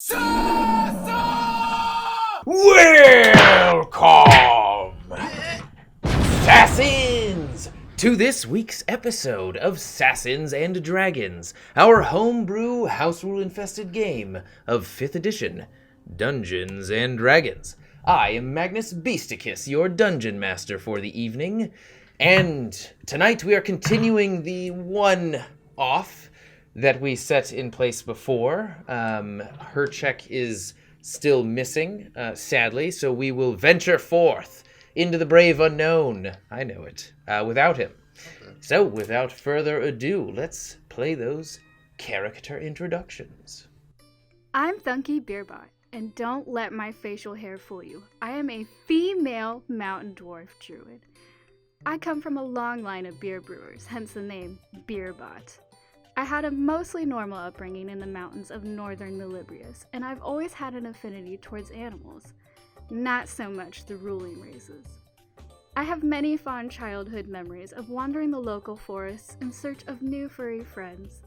Welcome, SASANS, to this week's episode of SASANS and Dragons, our homebrew house rule infested game of 5th edition, Dungeons and Dragons. I am Magnus Beasticus, your dungeon master for the evening, and tonight we are continuing the one-off that we set in place before. Hercheck is still missing, sadly, so we will venture forth into the brave unknown. I know it. Without him. Okay. So, without further ado, let's play those character introductions. I'm Thunky Beerbot, and don't let my facial hair fool you. I am a female mountain dwarf druid. I come from a long line of beer brewers, hence the name Beerbot. I had a mostly normal upbringing in the mountains of northern Melibrius, and I've always had an affinity towards animals, not so much the ruling races. I have many fond childhood memories of wandering the local forests in search of new furry friends.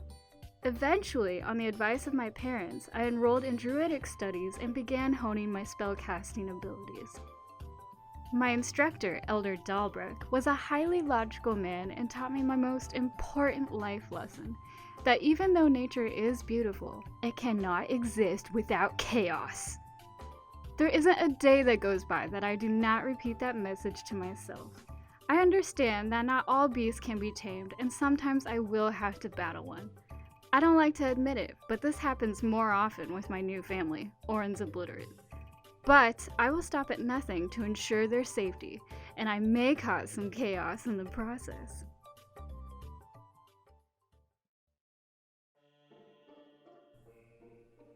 Eventually, on the advice of my parents, I enrolled in druidic studies and began honing my spellcasting abilities. My instructor, Elder Dalbrook, was a highly logical man and taught me my most important life lesson, that even though nature is beautiful, it cannot exist without chaos. There isn't a day that goes by that I do not repeat that message to myself. I understand that not all beasts can be tamed, and sometimes I will have to battle one. I don't like to admit it, but this happens more often with my new family, Orin's Obliterate. But I will stop at nothing to ensure their safety, and I may cause some chaos in the process.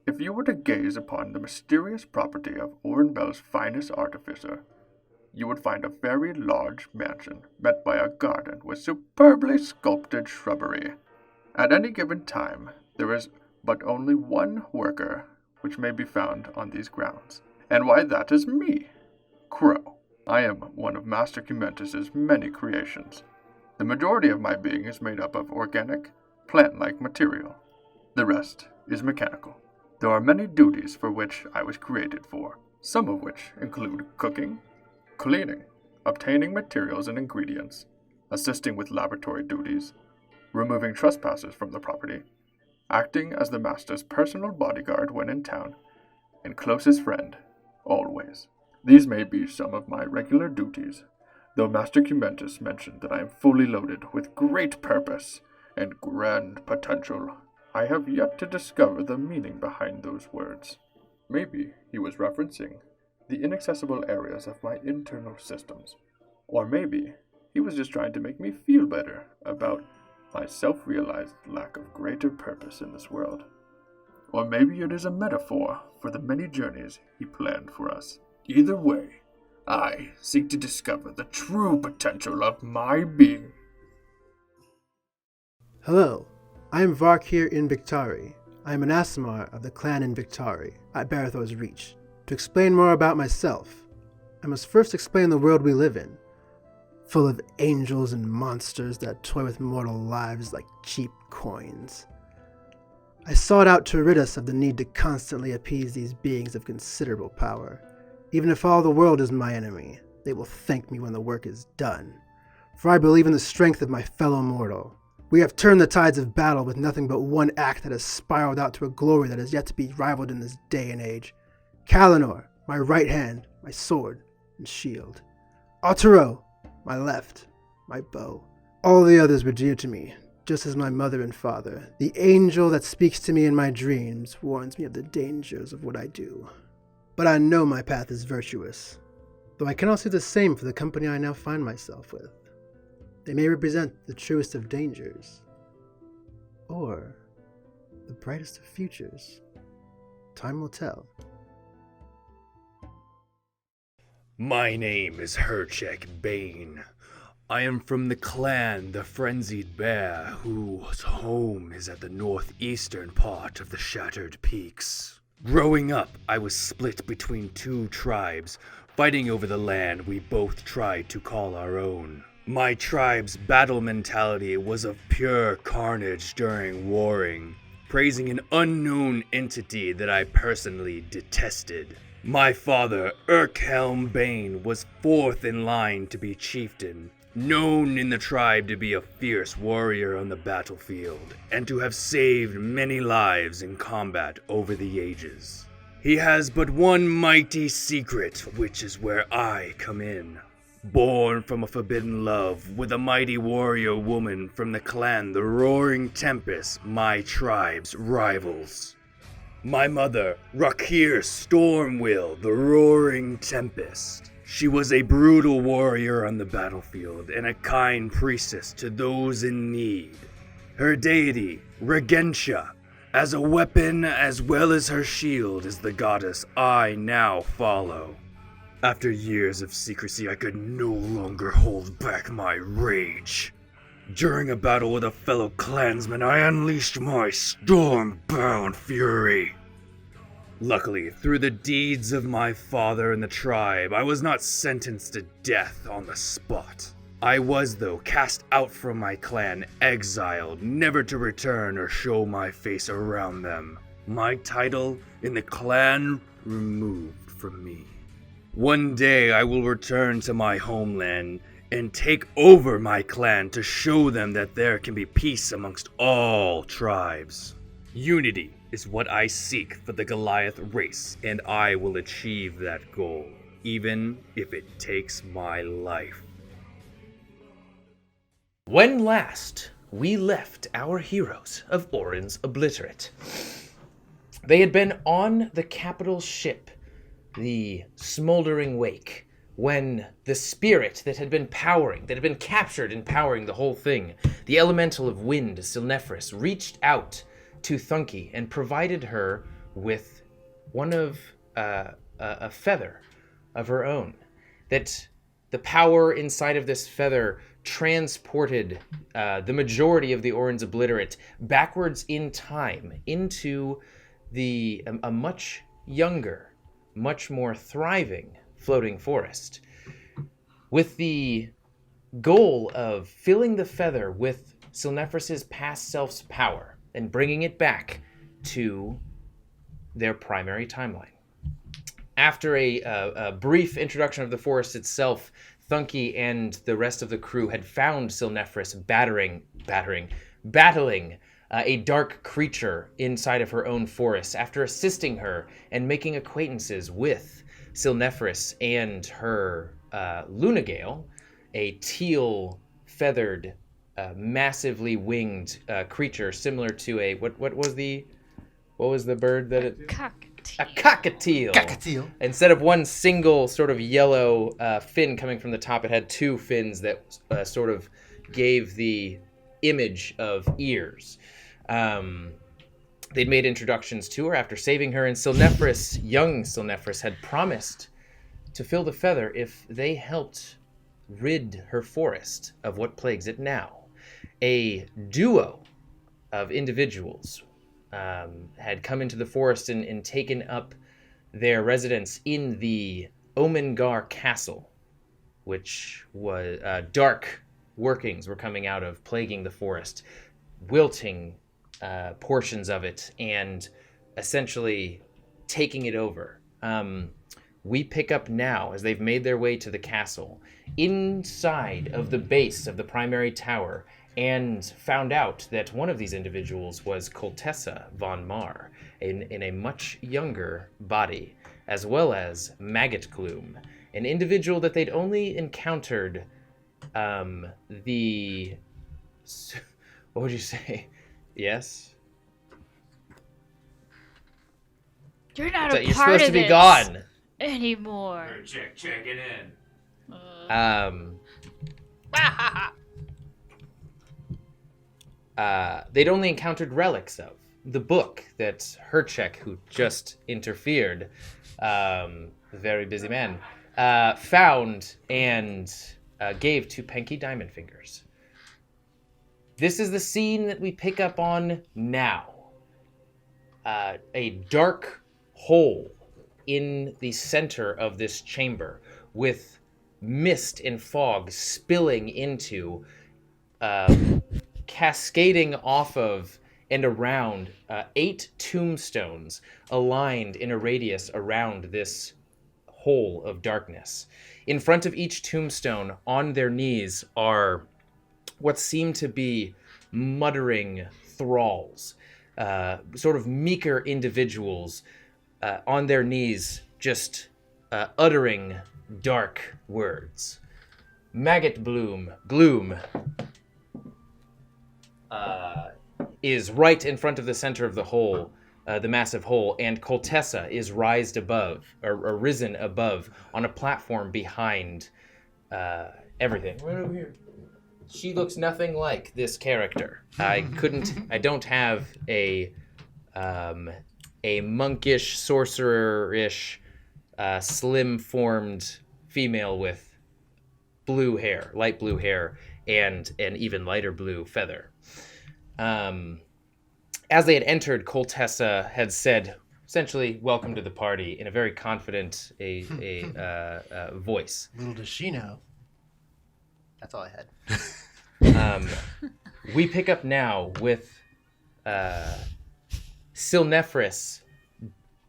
If you were to gaze upon the mysterious property of Orenbel's finest artificer, you would find a very large mansion met by a garden with superbly sculpted shrubbery. At any given time, there is but only one worker which may be found on these grounds, and why that is me, Crow. I am one of Master Cuumentus's many creations. The majority of my being is made up of organic, plant-like material. The rest is mechanical. There are many duties for which I was created for, some of which include cooking, cleaning, obtaining materials and ingredients, assisting with laboratory duties, removing trespassers from the property, acting as the master's personal bodyguard when in town, and closest friend, always. These may be some of my regular duties, though Master Cuumentus mentioned that I am fully loaded with great purpose and grand potential. I have yet to discover the meaning behind those words. Maybe he was referencing the inaccessible areas of my internal systems. Or maybe he was just trying to make me feel better about my self-realized lack of greater purpose in this world. Or maybe it is a metaphor for the many journeys he planned for us. Either way, I seek to discover the true potential of my being. Hello. I am Var'Kir Invictari. I am an Aasimar of the clan Invictari at Barathor's Reach. To explain more about myself, I must first explain the world we live in, full of angels and monsters that toy with mortal lives like cheap coins. I sought out to rid us of the need to constantly appease these beings of considerable power. Even if all the world is my enemy, they will thank me when the work is done, for I believe in the strength of my fellow mortal. We have turned the tides of battle with nothing but one act that has spiraled out to a glory that is yet to be rivaled in this day and age. Kalanor, my right hand, my sword and shield. Otero, my left, my bow. All the others were dear to me, just as my mother and father. The angel that speaks to me in my dreams warns me of the dangers of what I do. But I know my path is virtuous, though I cannot do the same for the company I now find myself with. They may represent the truest of dangers, or the brightest of futures. Time will tell. My name is Hercheck Bane. I am from the clan The Frenzied Bear, whose home is at the northeastern part of the Shattered Peaks. Growing up, I was split between two tribes, fighting over the land we both tried to call our own. My tribe's battle mentality was of pure carnage during warring, praising an unknown entity that I personally detested. My father, Bane, was fourth in line to be chieftain, known in the tribe to be a fierce warrior on the battlefield, and to have saved many lives in combat over the ages. He has but one mighty secret, which is where I come in. Born from a forbidden love with a mighty warrior woman from the clan the Red Tempest, my tribe's rivals. My mother, Var'Kir Stormwill, the Red Tempest. She was a brutal warrior on the battlefield and a kind priestess to those in need. Her deity, Ragensha, as a weapon as well as her shield, is the goddess I now follow. After years of secrecy, I could no longer hold back my rage. During a battle with a fellow clansman, I unleashed my storm-bound fury. Luckily, through the deeds of my father and the tribe, I was not sentenced to death on the spot. I was, though, cast out from my clan, exiled, never to return or show my face around them. My title in the clan removed from me. One day I will return to my homeland and take over my clan to show them that there can be peace amongst all tribes. Unity is what I seek for the Goliath race, and I will achieve that goal, even if it takes my life. When last we left our heroes of Orin's Obliterate, they had been on the capital ship, the Smoldering Wake, when the spirit that had been captured and powering the whole thing, the elemental of wind, Silnefris, reached out to Thunky and provided her with one of a feather of her own. That the power inside of this feather transported the majority of the Orin's Obliterate backwards in time into a much younger, much more thriving floating forest, with the goal of filling the feather with Silnefris's past self's power and bringing it back to their primary timeline. After a brief introduction of the forest itself, Thunky and the rest of the crew had found Silnefris battling a dark creature inside of her own forest. After assisting her and making acquaintances with Silnefris and her Lunagale, a teal-feathered, massively winged creature similar to a what was the bird that it? A cockatiel. Cockatiel. Instead of one single sort of yellow fin coming from the top, it had two fins that sort of gave the image of ears. They'd made introductions to her after saving her, and Silnefris, young Silnefris, had promised to fill the feather if they helped rid her forest of what plagues it now. A duo of individuals had come into the forest and taken up their residence in the Omengar Castle, which was dark workings were coming out of, plaguing the forest, wilting portions of it, and essentially taking it over. We pick up now, as they've made their way to the castle, inside of the base of the primary tower, and found out that one of these individuals was Koltessa von Mar, in a much younger body, as well as Maggot Gloom, an individual that they'd only encountered what would you say? Yes? You're not So a you're part supposed of to be this gone. anymore. Checking in. They'd only encountered relics of the book that Hercheck, who just interfered, very busy man, found and gave to Penky Diamond Fingers. This is the scene that we pick up on now. A dark hole in the center of this chamber with mist and fog spilling into, cascading off of and around 8 tombstones aligned in a radius around this hole of darkness. In front of each tombstone, on their knees, are what seem to be muttering thralls, sort of meeker individuals on their knees, just uttering dark words. Maggot Gloom is right in front of the center of the hole, the massive hole, and Koltessa is risen above on a platform behind everything. Right over here. She looks nothing like this character. I don't have a monkish, sorcerer-ish, slim-formed female with blue hair, light blue hair, and an even lighter blue feather. As they had entered, Koltessa had said, essentially, "Welcome to the party," in a very confident voice. Little does she know. That's all I had. We pick up now with Silnefris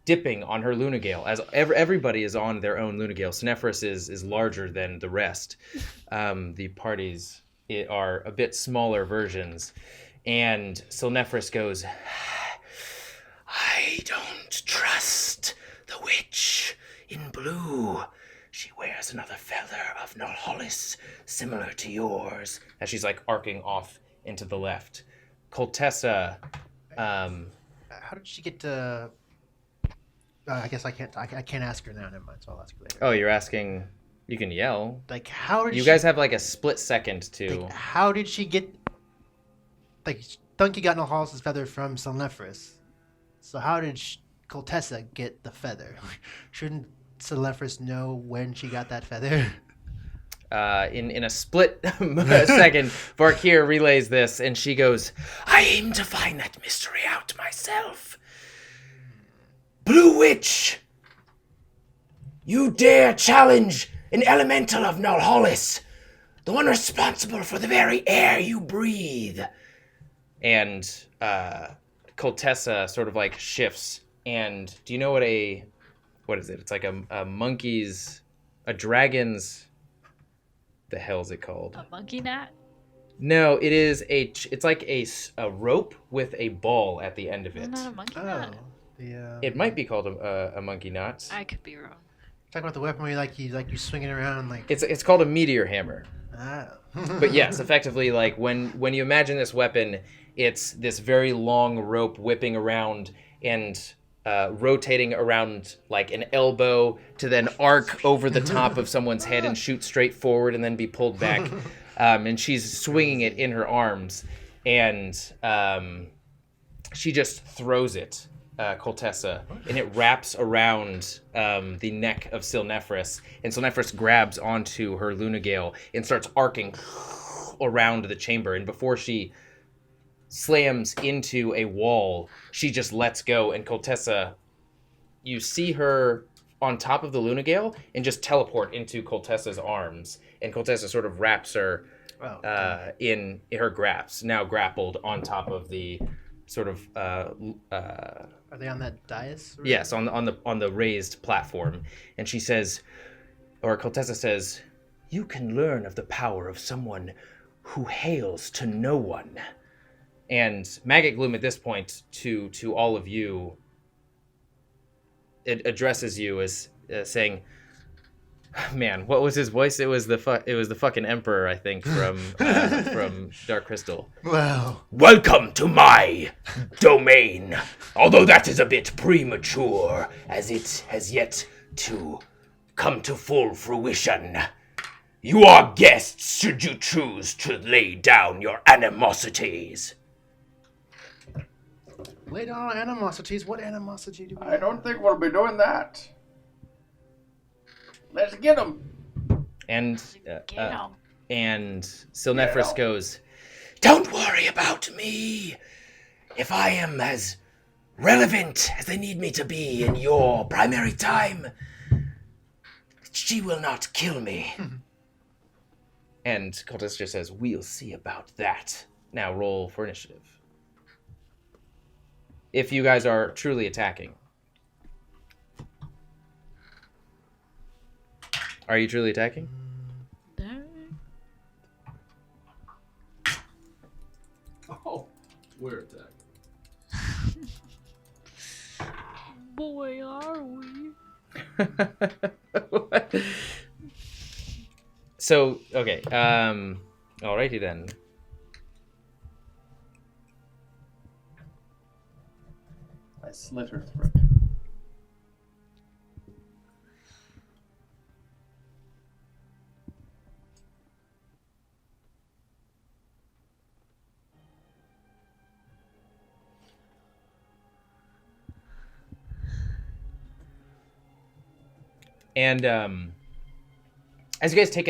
dipping on her Lunagale, as everybody is on their own Lunagale. Silnefris is larger than the rest. The parties are a bit smaller versions. And Silnefris goes, "I don't trust the witch in blue. She wears another feather of Nalhollis, similar to yours," as she's like arcing off into the left. Koltessa, How did she get to... I guess I can't ask her now. Never mind. So I'll ask her later. oh, you're asking, you can yell. Like, how did You she... guys have like a split second to... Like, how did she get... Like, Dunky got Nalhollis' feather from Silnefris. So how did Koltessa get the feather? Shouldn't Silnefris know when she got that feather? In a split second, Var'Kir relays this, and she goes, "I aim to find that mystery out myself. Blue Witch, you dare challenge an elemental of Nalhollis, the one responsible for the very air you breathe." And Koltessa sort of like shifts, and do you know what is it? It's like a dragon's, the hell is it called? A monkey gnat? No, it is it's like a rope with a ball at the end of it. It's not a monkey Oh. gnat. It might be called a monkey knot. I could be wrong. Talking about the weapon where you swing it around like... It's called a meteor hammer. Ah. But yes, effectively, like when you imagine this weapon, it's this very long rope whipping around and rotating around like an elbow to then arc over the top of someone's head and shoot straight forward and then be pulled back. And she's swinging it in her arms, and she just throws it, Koltessa, and it wraps around the neck of Silnefris, and Silnefris grabs onto her Lunagale and starts arcing around the chamber, and before she slams into a wall, she just lets go, and Koltessa, you see her on top of the Lunagale and just teleport into Koltessa's arms, and Koltessa sort of wraps her in her grasp, now grappled on top of the sort of Are they on that dais? Or... yes, on the raised platform, and she says, or Koltessa says, "You can learn of the power of someone who hails to no one." And Maggot Gloom at this point to all of you, it addresses you as saying, "Man, what was his voice? It was the fucking Emperor, I think, from Dark Crystal." Wow. "Welcome to my domain, although that is a bit premature, as it has yet to come to full fruition. You are guests should you choose to lay down your animosities." Lay down on animosities. What animosity do we I have? don't think we'll be doing that. Let's get him. And Get him. and Silnefris goes, "Don't worry about me. If I am as relevant as they need me to be in your primary time, she will not kill me." And Koltessa just says, "We'll see about that." Now roll for initiative. if you guys are truly attacking. Are you truly attacking? Oh, we're attacking. Boy, are we. So, okay. Alrighty then. I slit her throat. And as you guys take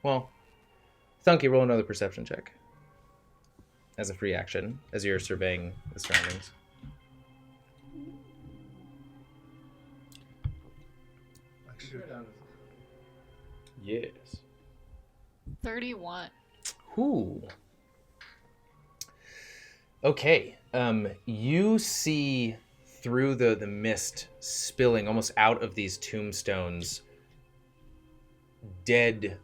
well, Thunky, roll another perception check as a free action as you're surveying the surroundings. Yes. 31. Ooh. Okay. You see through the mist spilling almost out of these tombstones dead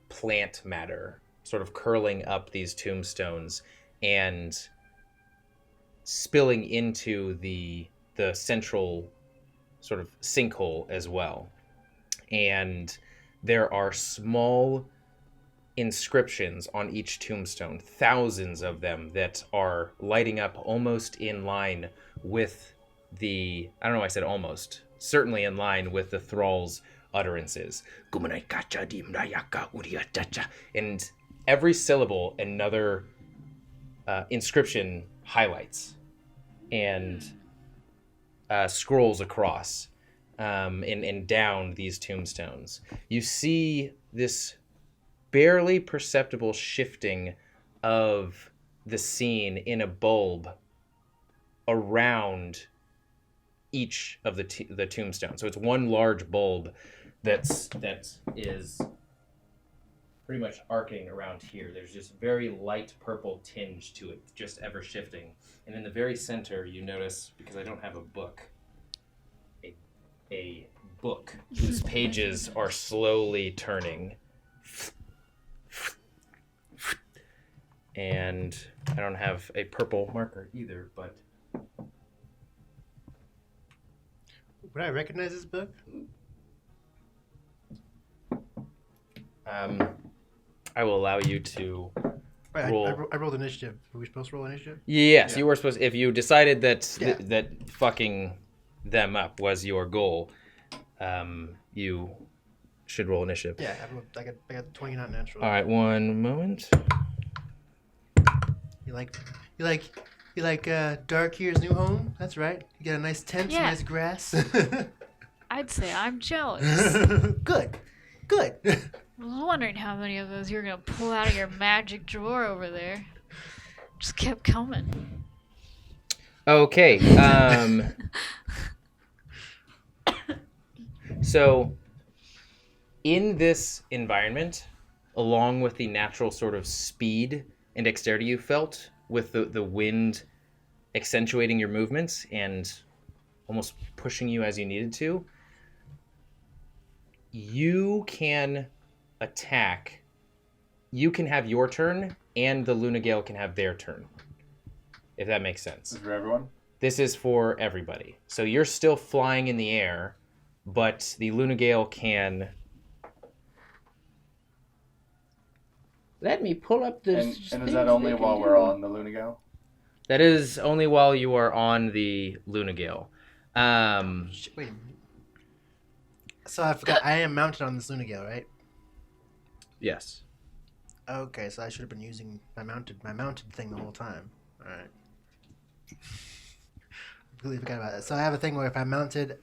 plant matter sort of curling up these tombstones and spilling into the central sort of sinkhole as well. And there are small inscriptions on each tombstone, thousands of them, that are lighting up almost in line with the, I don't know why I said almost, certainly in line with the thrall's utterances. And every syllable another inscription highlights and scrolls across and down these tombstones. You see this barely perceptible shifting of the scene in a bulb around each of the tombstones. So it's one large bulb that is pretty much arcing around here. There's just very light purple tinge to it, just ever shifting. And in the very center, you notice, because I don't have a book, a book whose pages are slowly turning. And I don't have a purple marker either, but... Would I recognize this book? I will allow you to Right, roll. I rolled initiative. Were we supposed to roll initiative? Yes, Yeah. you were supposed. If you decided that Yeah. that fucking them up was your goal, you should roll initiative. Yeah, I got 20 not natural. All right, one moment. You like Var'Kir's new home? That's right. You got a nice tent, some Yeah. nice grass. I'd say I'm jealous. Good. I was wondering how many of those you were gonna pull out of your magic drawer over there. Just kept coming. Okay. So, in this environment, along with the natural sort of speed and dexterity you felt with the wind accentuating your movements and almost pushing you as you needed to, you can attack. You can have your turn, and the Lunagale can have their turn, if that makes sense. This is for everyone? This is for everybody. So you're still flying in the air, but the Lunagale can... Let me pull up this... And is that only while we're on the Lunagale? That is only while you are on the Lunagale. Wait a minute. So I forgot. I am mounted on this Lunagale, right? Yes. Okay, so I should have been using my mounted thing the whole time. All right. Completely forgot about that. So I have a thing where if I'm mounted,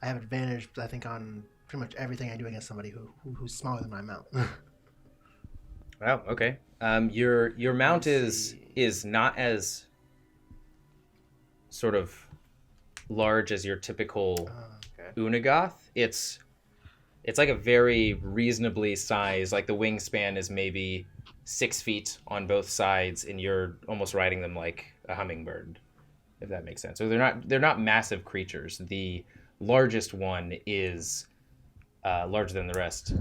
I have advantage. I think on pretty much everything I do against somebody who's smaller than my mount. Wow. Okay. Your mount is not as sort of large as your typical Okay. Unagath. It's like a very reasonably sized, like the wingspan is maybe 6 feet on both sides, and you're almost riding them like a hummingbird, if that makes sense. So they're not massive creatures. The largest one is larger than the rest.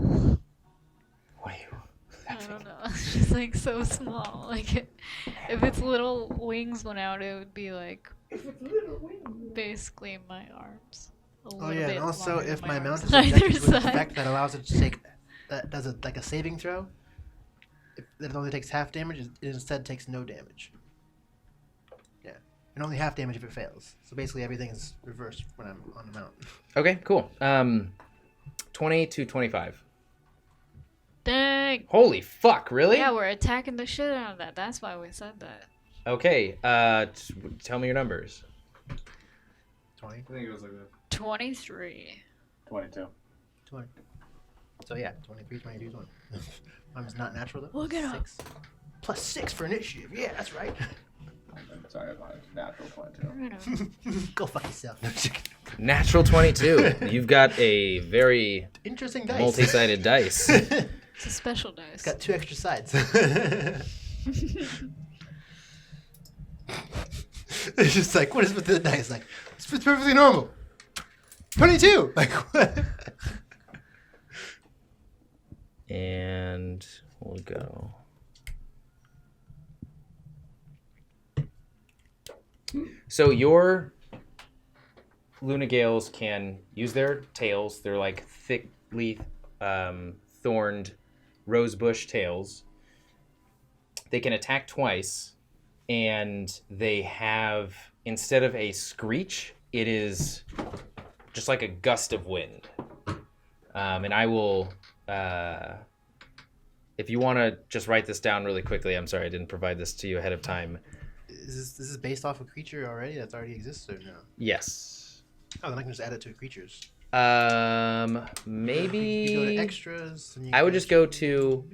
What are you? I don't know. It's just like so small. Like if its little wings went out, it would be like basically my arms. Oh yeah, and also longer if than my arms mount is on either subjected to an side. effect that allows it to take, that does it like a saving throw. If it only takes half damage, it instead takes no damage. Yeah, and only half damage if it fails. So basically everything is reversed when I'm on the mount. Okay, cool. 20 to 25. Dang. Holy fuck, really? Yeah, we're attacking the shit out of that. That's why we said that. Okay, tell me your numbers. 20. I think it was like that. 23. 22. 20. So yeah, 23, 22, 20. Mine's not natural though. Look it up. 6. Plus 6 for initiative. Yeah, that's right. Sorry, my natural 22. We're gonna- Go fuck yourself. No, just kidding. Natural 22. You've got a very Interesting dice. multi-sided dice. It's a special dice. It's got 2 extra sides. It's just like, what is with the dice? Like, it's perfectly normal. 22! Like, what? And we'll go. So your Lunagales can use their tails. They're like thickly thorned rosebush tails. They can attack twice, and they have, instead of a screech, it is just like a gust of wind. And I will, if you want to just write this down really quickly, I'm sorry I didn't provide this to you ahead of time. Is this based off a creature already that's already exists or no? Yes. Oh, then I can just add it to creatures. Maybe. You go to extras. And you I would go just go to.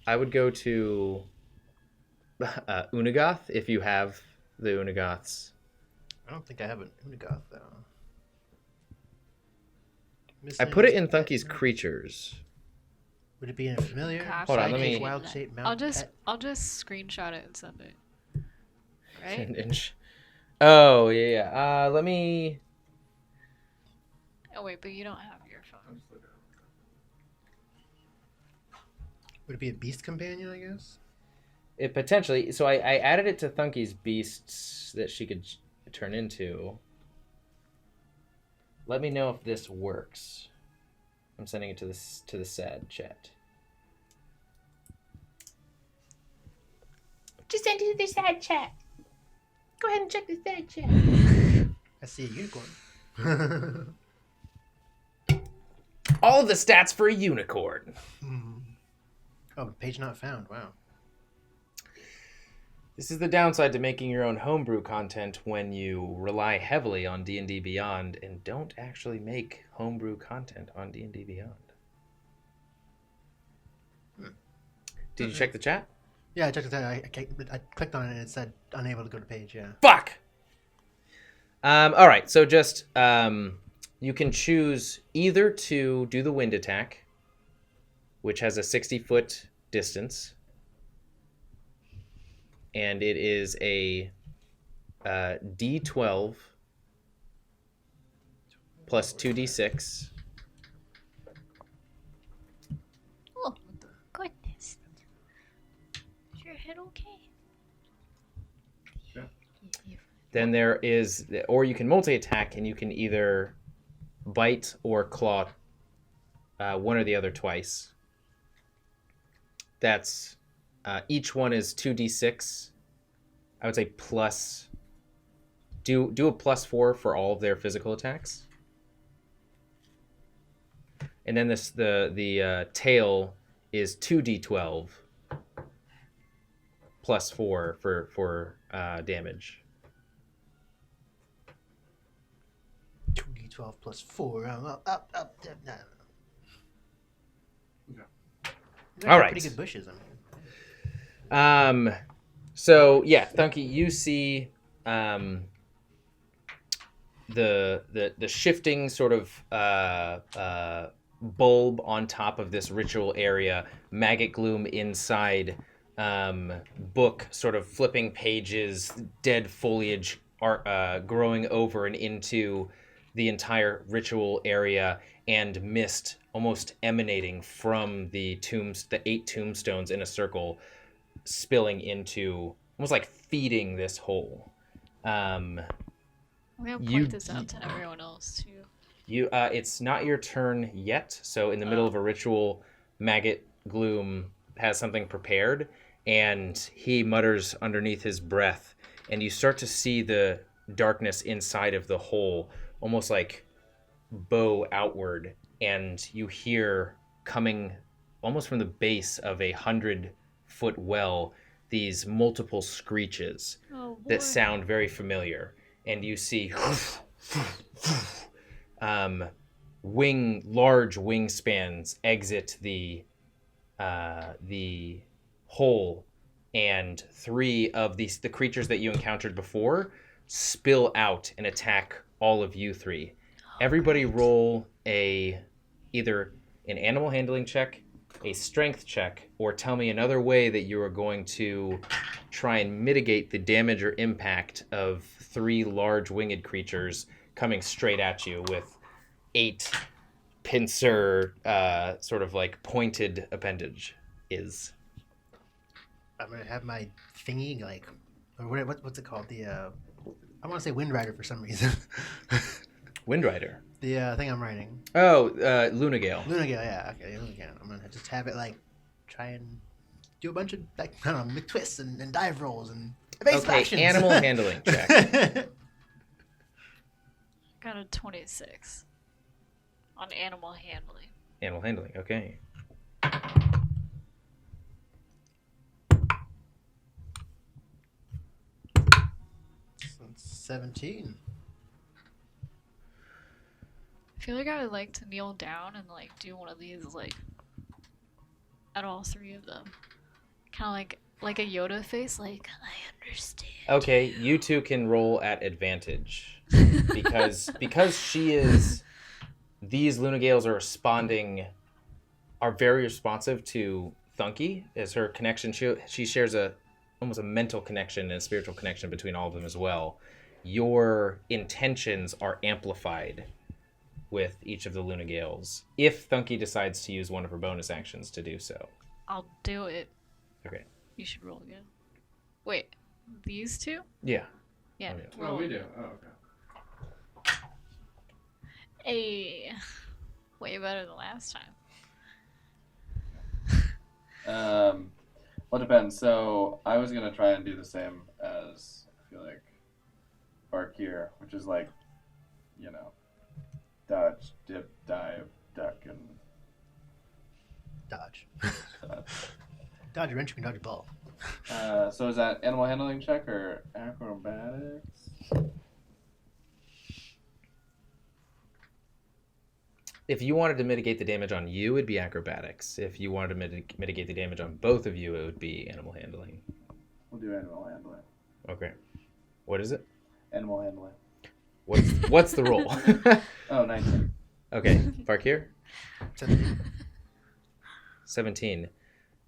I would go to Unagoth if you have the Unagoths. I don't think I have an Unigoth though. I put it in Thunky's creatures. Would it be in a familiar? Gosh, Hold on, I let me- hate Wild that. shape I'll mount just pet? I'll just screenshot it and send it. Right? An inch. Oh yeah. Let me. Oh wait, but you don't have your phone. Would it be a beast companion? I guess. It potentially. So I added it to Thunky's beasts that she could turn into. Let me know if this works. I'm sending it to the sad chat. Just send it to the sad chat. Go ahead and check the sad chat. I see a unicorn. All of the stats for a unicorn. Oh, page not found. Wow. This is the downside to making your own homebrew content when you rely heavily on D&D Beyond and don't actually make homebrew content on D&D Beyond. Did you check the chat? Yeah, I checked it out. I clicked on it and it said unable to go to page. Yeah. Fuck! All right, so just you can choose either to do the wind attack, which has a 60-foot distance, and it is a D12 plus 2D6. Oh, goodness. Is your head okay? Yeah. Then there is, or you can multi-attack, and you can either bite or claw one or the other twice. That's each one is 2d6. I would say plus. Do a +4 for all of their physical attacks. And then the tail is 2d12 +4 for damage. 2d12 plus 4. Up, down. All right. Pretty good bushes. I mean. So yeah, Thunky, you see the shifting sort of bulb on top of this ritual area, maggot gloom inside, book sort of flipping pages, dead foliage growing over and into the entire ritual area, and mist almost emanating from the 8 tombstones in a circle, spilling into, almost like feeding this hole. I'm gonna point this out to everyone else too. It's not your turn yet, so in the middle of a ritual, Maggot Gloom has something prepared, and he mutters underneath his breath, and you start to see the darkness inside of the hole, almost like bow outward, and you hear coming almost from the base of a 100-foot well these multiple screeches that sound very familiar, and you see large wingspans exit the hole, and 3 of the creatures that you encountered before spill out and attack all of you 3. Everybody roll either an animal handling check, a strength check, or tell me another way that you are going to try and mitigate the damage or impact of 3 large winged creatures coming straight at you with 8 pincer sort of like pointed appendage is. I'm gonna have my thingy or what's it called? I want to say Wind Rider for some reason. Wind Rider. The thing I'm writing. Oh, Lunagale. Lunagale, yeah, okay, Lunagale. I'm gonna just have it try and do a bunch of I don't know, twists and dive rolls and evasive actions. Animal handling check. Got a 26 on animal handling. Animal handling, okay. 17. I feel like I would like to kneel down and do one of these at all 3 of them. Kind of like a Yoda face, I understand. Okay, you 2 can roll at advantage. because these Lunagales are very responsive to Thunky as her connection. She shares almost a mental connection and a spiritual connection between all of them as well. Your intentions are amplified with each of the Lunagales if Thunky decides to use one of her bonus actions to do so. I'll do it. Okay. You should roll again. Wait, these 2? Yeah. Yeah. Oh, we do. Oh, okay. Way better than last Well, it depends. So I was gonna try and do the same as I feel like Var'Kir, which is dodge, dip, dive, duck, and Dodge. Dodge a wrench, you can dodge a ball. So is that animal handling check or acrobatics? If you wanted to mitigate the damage on you, it'd be acrobatics. If you wanted to mitigate the damage on both of you, it would be animal handling. We'll do animal handling. Okay. What is it? Animal handling. What's the roll? Oh, 19. Okay. Var'Kir? 17. 17.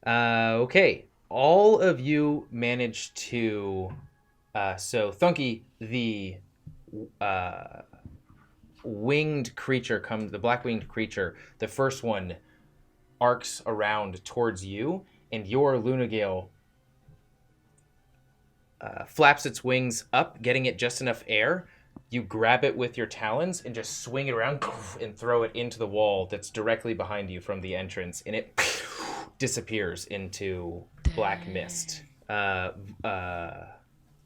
Okay. All of you managed to... so Thunky, the winged creature the black-winged creature, the first one arcs around towards you, and your Lunagale flaps its wings up, getting it just enough air. You grab it with your talons and just swing it around and throw it into the wall that's directly behind you from the entrance, and it disappears into black mist.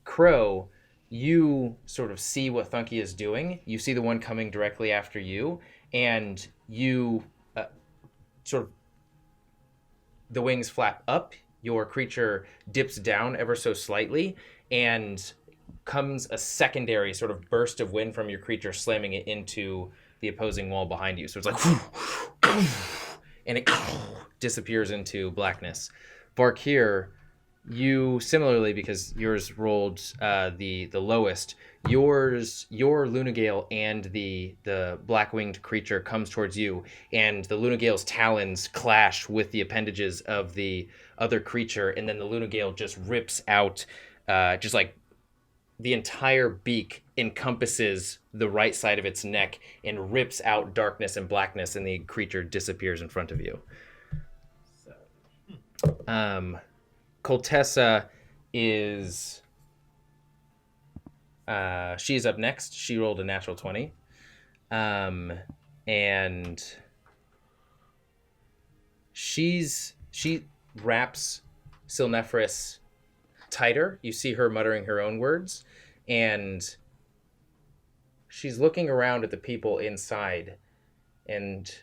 Crow, you sort of see what Thunky is doing. You see the one coming directly after you, and you the wings flap up. Your creature dips down ever so slightly, and comes a secondary sort of burst of wind from your creature, slamming it into the opposing wall behind you. So it's and it disappears into blackness. Var'Kir, You similarly, because yours rolled the lowest, your Lunagale and the black-winged creature comes towards you, and the Lunagale's talons clash with the appendages of the other creature, and then the Lunagale just rips out, just like the entire beak encompasses the right side of its neck and rips out darkness and blackness, and the creature disappears in front of you. Koltessa is she's up next. She rolled a natural 20. And she wraps Silnephris tighter. You see her muttering her own words, and she's looking around at the people inside, and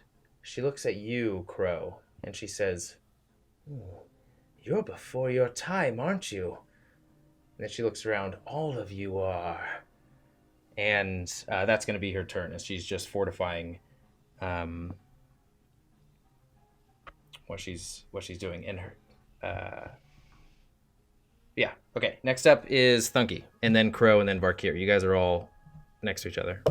she looks at you, Crow, and she says, "Ooh, you're before your time, aren't you?" And then she looks around. All of you are. And that's going to be her turn, as she's just fortifying what she's doing in her. Yeah. Okay. Next up is Thunky, and then Crow, and then Var'Kir. You guys are all next to each other.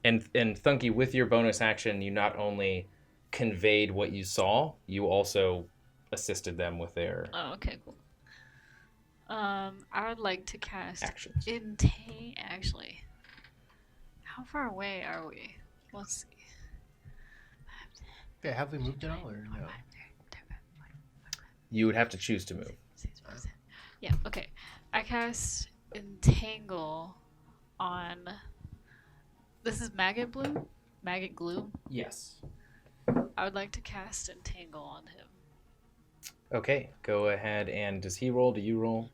And Thunky, with your bonus action, you not only conveyed what you saw, you also assisted them with their okay, cool. I would like to cast actions. Actually, how far away are we? Let's see. Yeah, have we moved at all or no? You would have to choose to move. Yeah, okay. I cast Entangle on... This is Maggot Glue? Yes. I would like to cast Entangle on him. Okay, go ahead. And does he roll? Do you roll?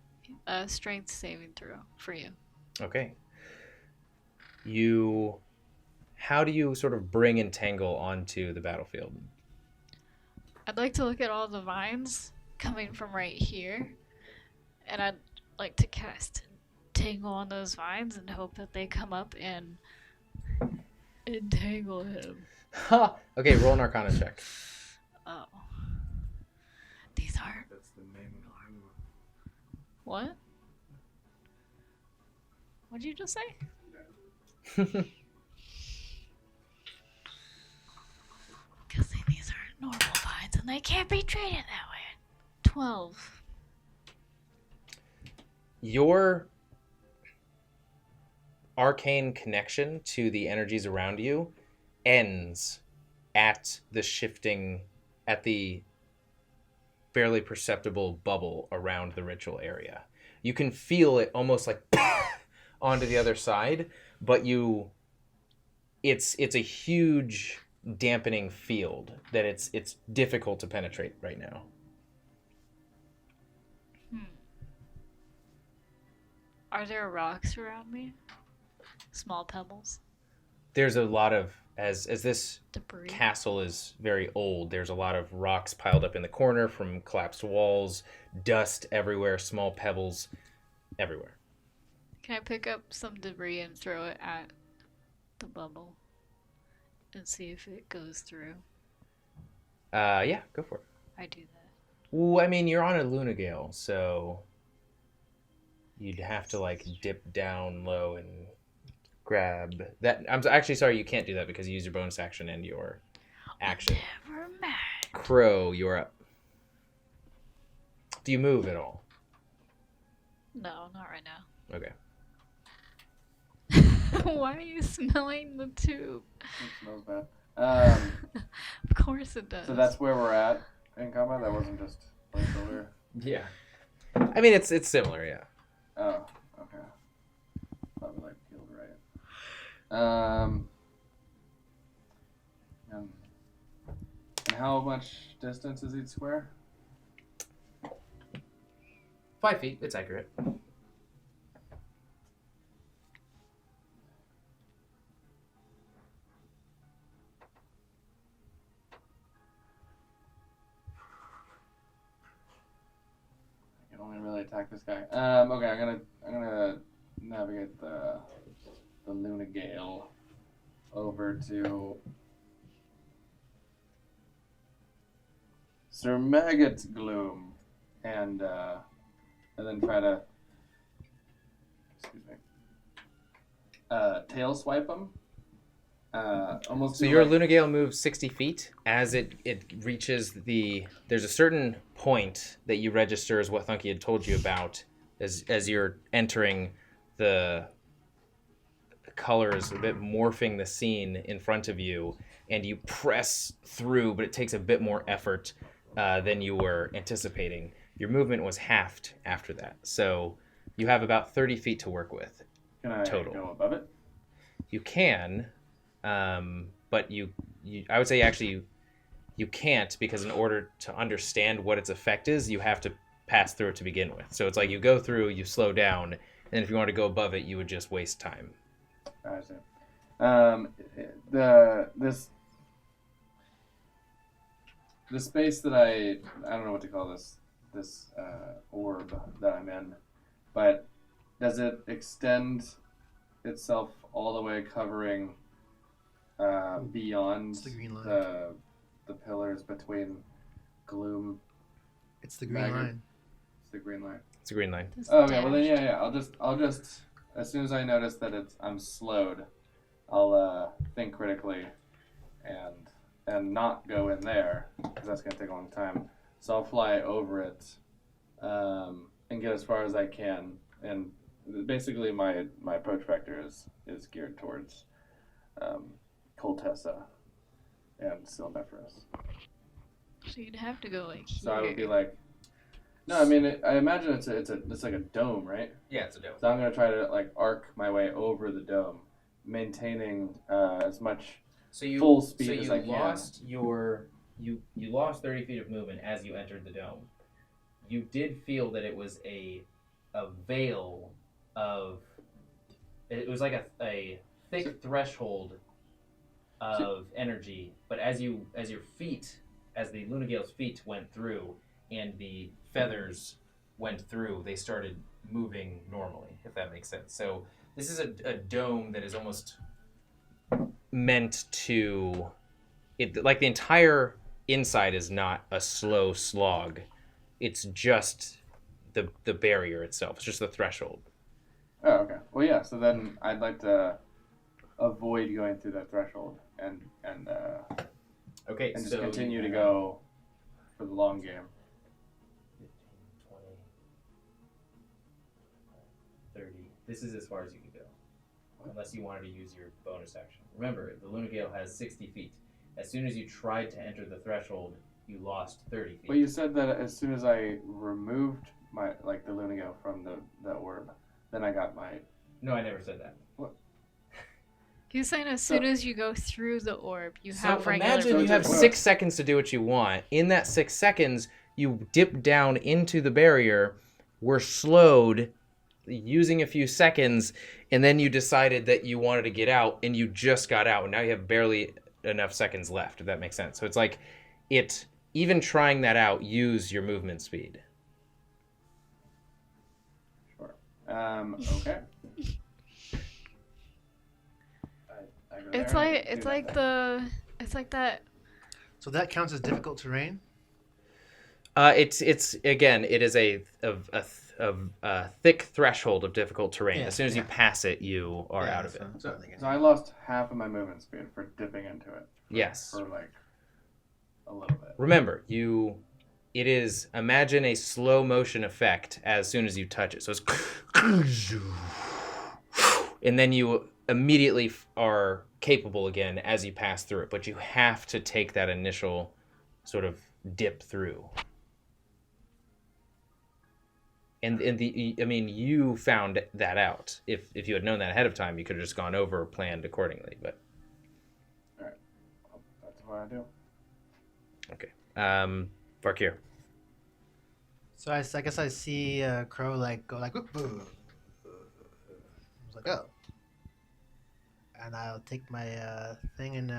Strength saving throw for you. Okay. How do you sort of bring Entangle onto the battlefield? I'd like to look at all the vines coming from right here, and I'd like to cast Entangle on those vines and hope that they come up and entangle him. Ha! Okay, roll an Arcana check. Oh. These are... That's the name of the What? What'd you just say? Because these are normal vines and they can't be treated that way. 12. Your arcane connection to the energies around you ends at the fairly perceptible bubble around the ritual area. You can feel it almost like onto the other side, but it's a huge dampening field that it's difficult to penetrate right now. Are there rocks around me? Small pebbles? There's a lot of, as this Debris. castle is very old, there's a lot of rocks piled up in the corner from collapsed walls, dust everywhere, small pebbles everywhere. Can I pick up some debris and throw it at the bubble and see if it goes through? Yeah, go for it. I do that. Well, I mean, you're on a Lunagale, so you'd have to like dip down low and grab that. I'm actually sorry, you can't do that because you use your bonus action and your action. Never mind. Crow, you're up. Do you move at all? No, not right now. Okay. Why are you smelling the tube? It smells bad. Of course it does. So that's where we're at in combat? That wasn't just like earlier? Yeah. I mean, it's similar, yeah. Oh, okay. Probably like peeled right. And how much distance is each square? 5 feet, it's accurate. I can only really attack this guy. Okay, I'm gonna navigate the Lunagale over to Sir Maggot Gloom, and then try to, excuse me, tail swipe him. Almost. So your Lunagale moves 60 feet. As it reaches there's a certain point that you register as what Thunky had told you about as you're entering the colors, a bit morphing the scene in front of you, and you press through, but it takes a bit more effort than you were anticipating. Your movement was halved after that, so you have about 30 feet to work with. Can I total. go above it? You can, but you I would say actually you can't, because in order to understand what its effect is, you have to pass through it to begin with. So it's like you go through, you slow down, and if you want to go above it, you would just waste time. I see. The space that I don't know what to call this orb that I'm in, but does it extend itself all the way covering beyond It's the green line. the pillars between gloom? It's the green Maggot. line. It's the green line. It's a green line. This Okay, well then dash. yeah. I'll just as soon as I notice that I'm slowed, I'll think critically and not go in there, because that's gonna take a long time. So I'll fly over it and get as far as I can. And basically my approach vector is geared towards Koltessa and Silnephris. So you'd have to go like here. So I would be like, no, I mean I imagine it's like a dome, right? Yeah, it's a dome. So I'm gonna try to like arc my way over the dome, maintaining as much full speed as I can. You lost 30 feet of movement as you entered the dome. You did feel that it was a veil of, it was like a thick threshold of energy, but as the Lunagale's feet went through and the feathers went through, they started moving normally, if that makes sense. So this is a dome that is almost meant to, like the entire inside is not a slow slog. It's just the barrier itself. It's just the threshold. Oh, okay. Well, yeah. So then I'd like to avoid going through that threshold and Okay, just so continue you to can- go for the long game. 15, 20, 30. This is as far as you can go. Unless you wanted to use your bonus action. Remember, the Lunagale has 60 feet. As soon as you tried to enter the threshold, you lost 30 feet. But you said that as soon as I removed the Lunagale from the orb, then I got my. No, I never said that. He's saying as soon as you go through the orb, you So have regular. imagine you have What? 6 seconds to do what you want. In that 6 seconds, you dip down into the barrier, were slowed, using a few seconds, and then you decided that you wanted to get out, and you just got out, and now you have barely enough seconds left, if that makes sense. So it's like, even trying that out, use your movement speed. Sure. Okay. I go It's there like and do it's that like thing. it's like that. So that counts as difficult terrain? It's again, it is a thick threshold of difficult terrain. Yeah, As soon as you pass it, you are out of it. So I lost half of my movement speed for dipping into it. Yes. For like a little bit. Remember, it is, imagine a slow motion effect as soon as you touch it. So it's and then you immediately are capable again as you pass through it, but you have to take that initial sort of dip through. And you found that out. If you had known that ahead of time, you could have just gone over or planned accordingly. But Alright. Well, that's what I do. okay, Var'Kir. So I guess I see Crow go like, whoop, whoop. I was like, oh. And I'll take my thing and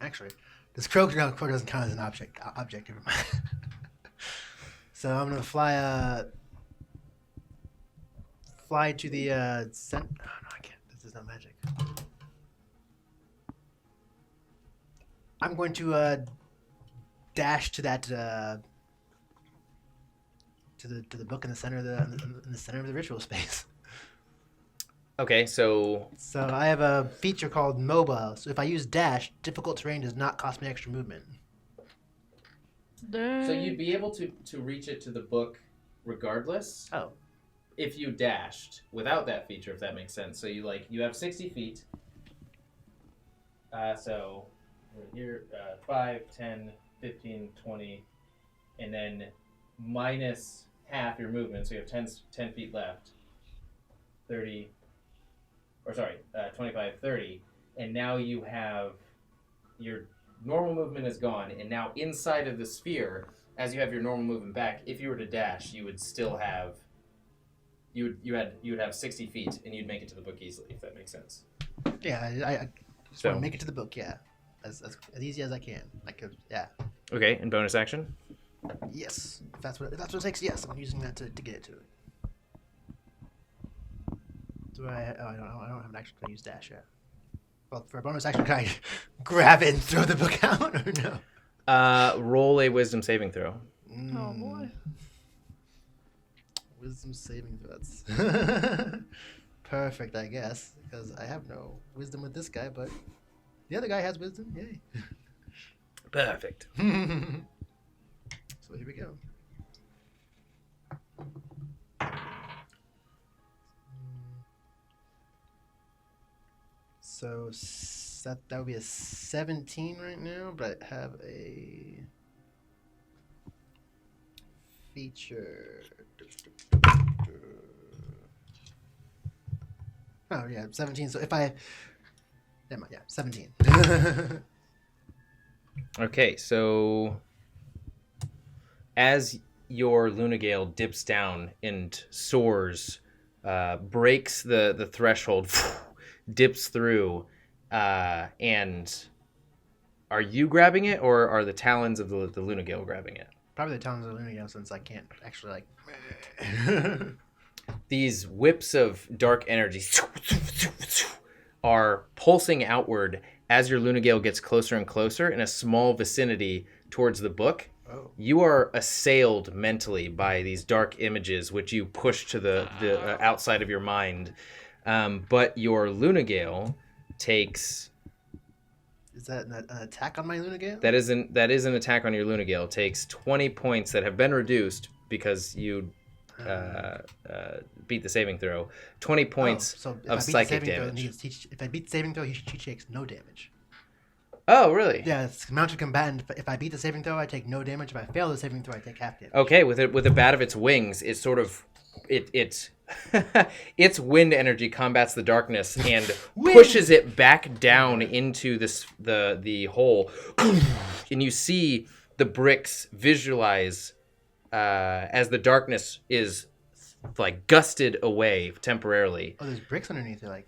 actually, this crow doesn't count as an object. Never mind. So I'm gonna fly to the center. Oh no, I can't. This is not magic. I'm going to dash to that to the book in the center of the ritual space. Okay, so So I have a feature called mobile. So if I use dash, difficult terrain does not cost me extra movement. so you'd be able to reach it to the book regardless. Oh. If you dashed without that feature, if that makes sense. So you have 60 feet. So here 5, 10, 15, 20, and then minus half your movement. So you have 10 feet left. 30. 25, 30, and now you have your normal movement is gone, and now inside of the sphere, as you have your normal movement back, if you were to dash, you would still have you would have 60 feet, and you'd make it to the book easily, if that makes sense. Yeah, I just want to make it to the book. Yeah, as easy as I can. I could. Yeah. Okay, and bonus action. Yes, if that's what it takes. Yes, I'm using that to get it to it. Do I? Oh, I don't have an action to use dash yet. Well, for a bonus action, can I grab it and throw the book out, or no? Roll a wisdom saving throw. Oh boy. Wisdom saving throws. Perfect, I guess, because I have no wisdom with this guy, but the other guy has wisdom. Yay. Perfect. So here we go. So that would be a 17 right now, but I have a feature. Oh yeah, 17. So if I, never mind, yeah, 17. Okay, so as your Lunagale dips down and soars, breaks the threshold, dips through, and are you grabbing it, or are the talons of the Lunagale grabbing it? Probably the talons of the Lunagale, since I can't actually like. These whips of dark energy are pulsing outward as your Lunagale gets closer and closer in a small vicinity towards the book. Oh. You are assailed mentally by these dark images, which you push to the outside of your mind. But your Lunagale takes... Is that an attack on my Lunagale? That is an attack on your Lunagale. It takes 20 points that have been reduced because you beat the saving throw. 20 points of psychic damage. If I beat the saving throw, he takes no damage. Oh, really? Yeah, it's mounted combatant. If I beat the saving throw, I take no damage. If I fail the saving throw, I take half damage. Okay, with the bat of its wings, it sort of its wind energy combats the darkness and pushes it back down into the hole, and you see the bricks visualize as the darkness is like gusted away temporarily. Oh, there's bricks underneath it, like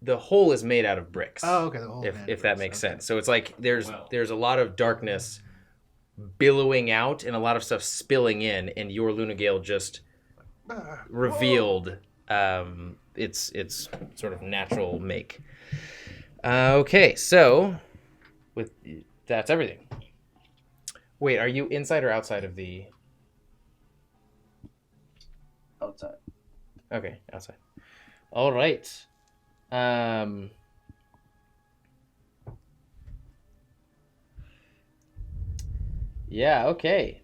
the hole is made out of bricks. Oh, okay. The hole. If that makes sense. So it's like there's a lot of darkness billowing out and a lot of stuff spilling in, and your Lunagale just revealed its sort of natural make. Okay, so with that's everything. Wait, are you inside or outside of the? Outside. Okay, outside. All right. Yeah, okay.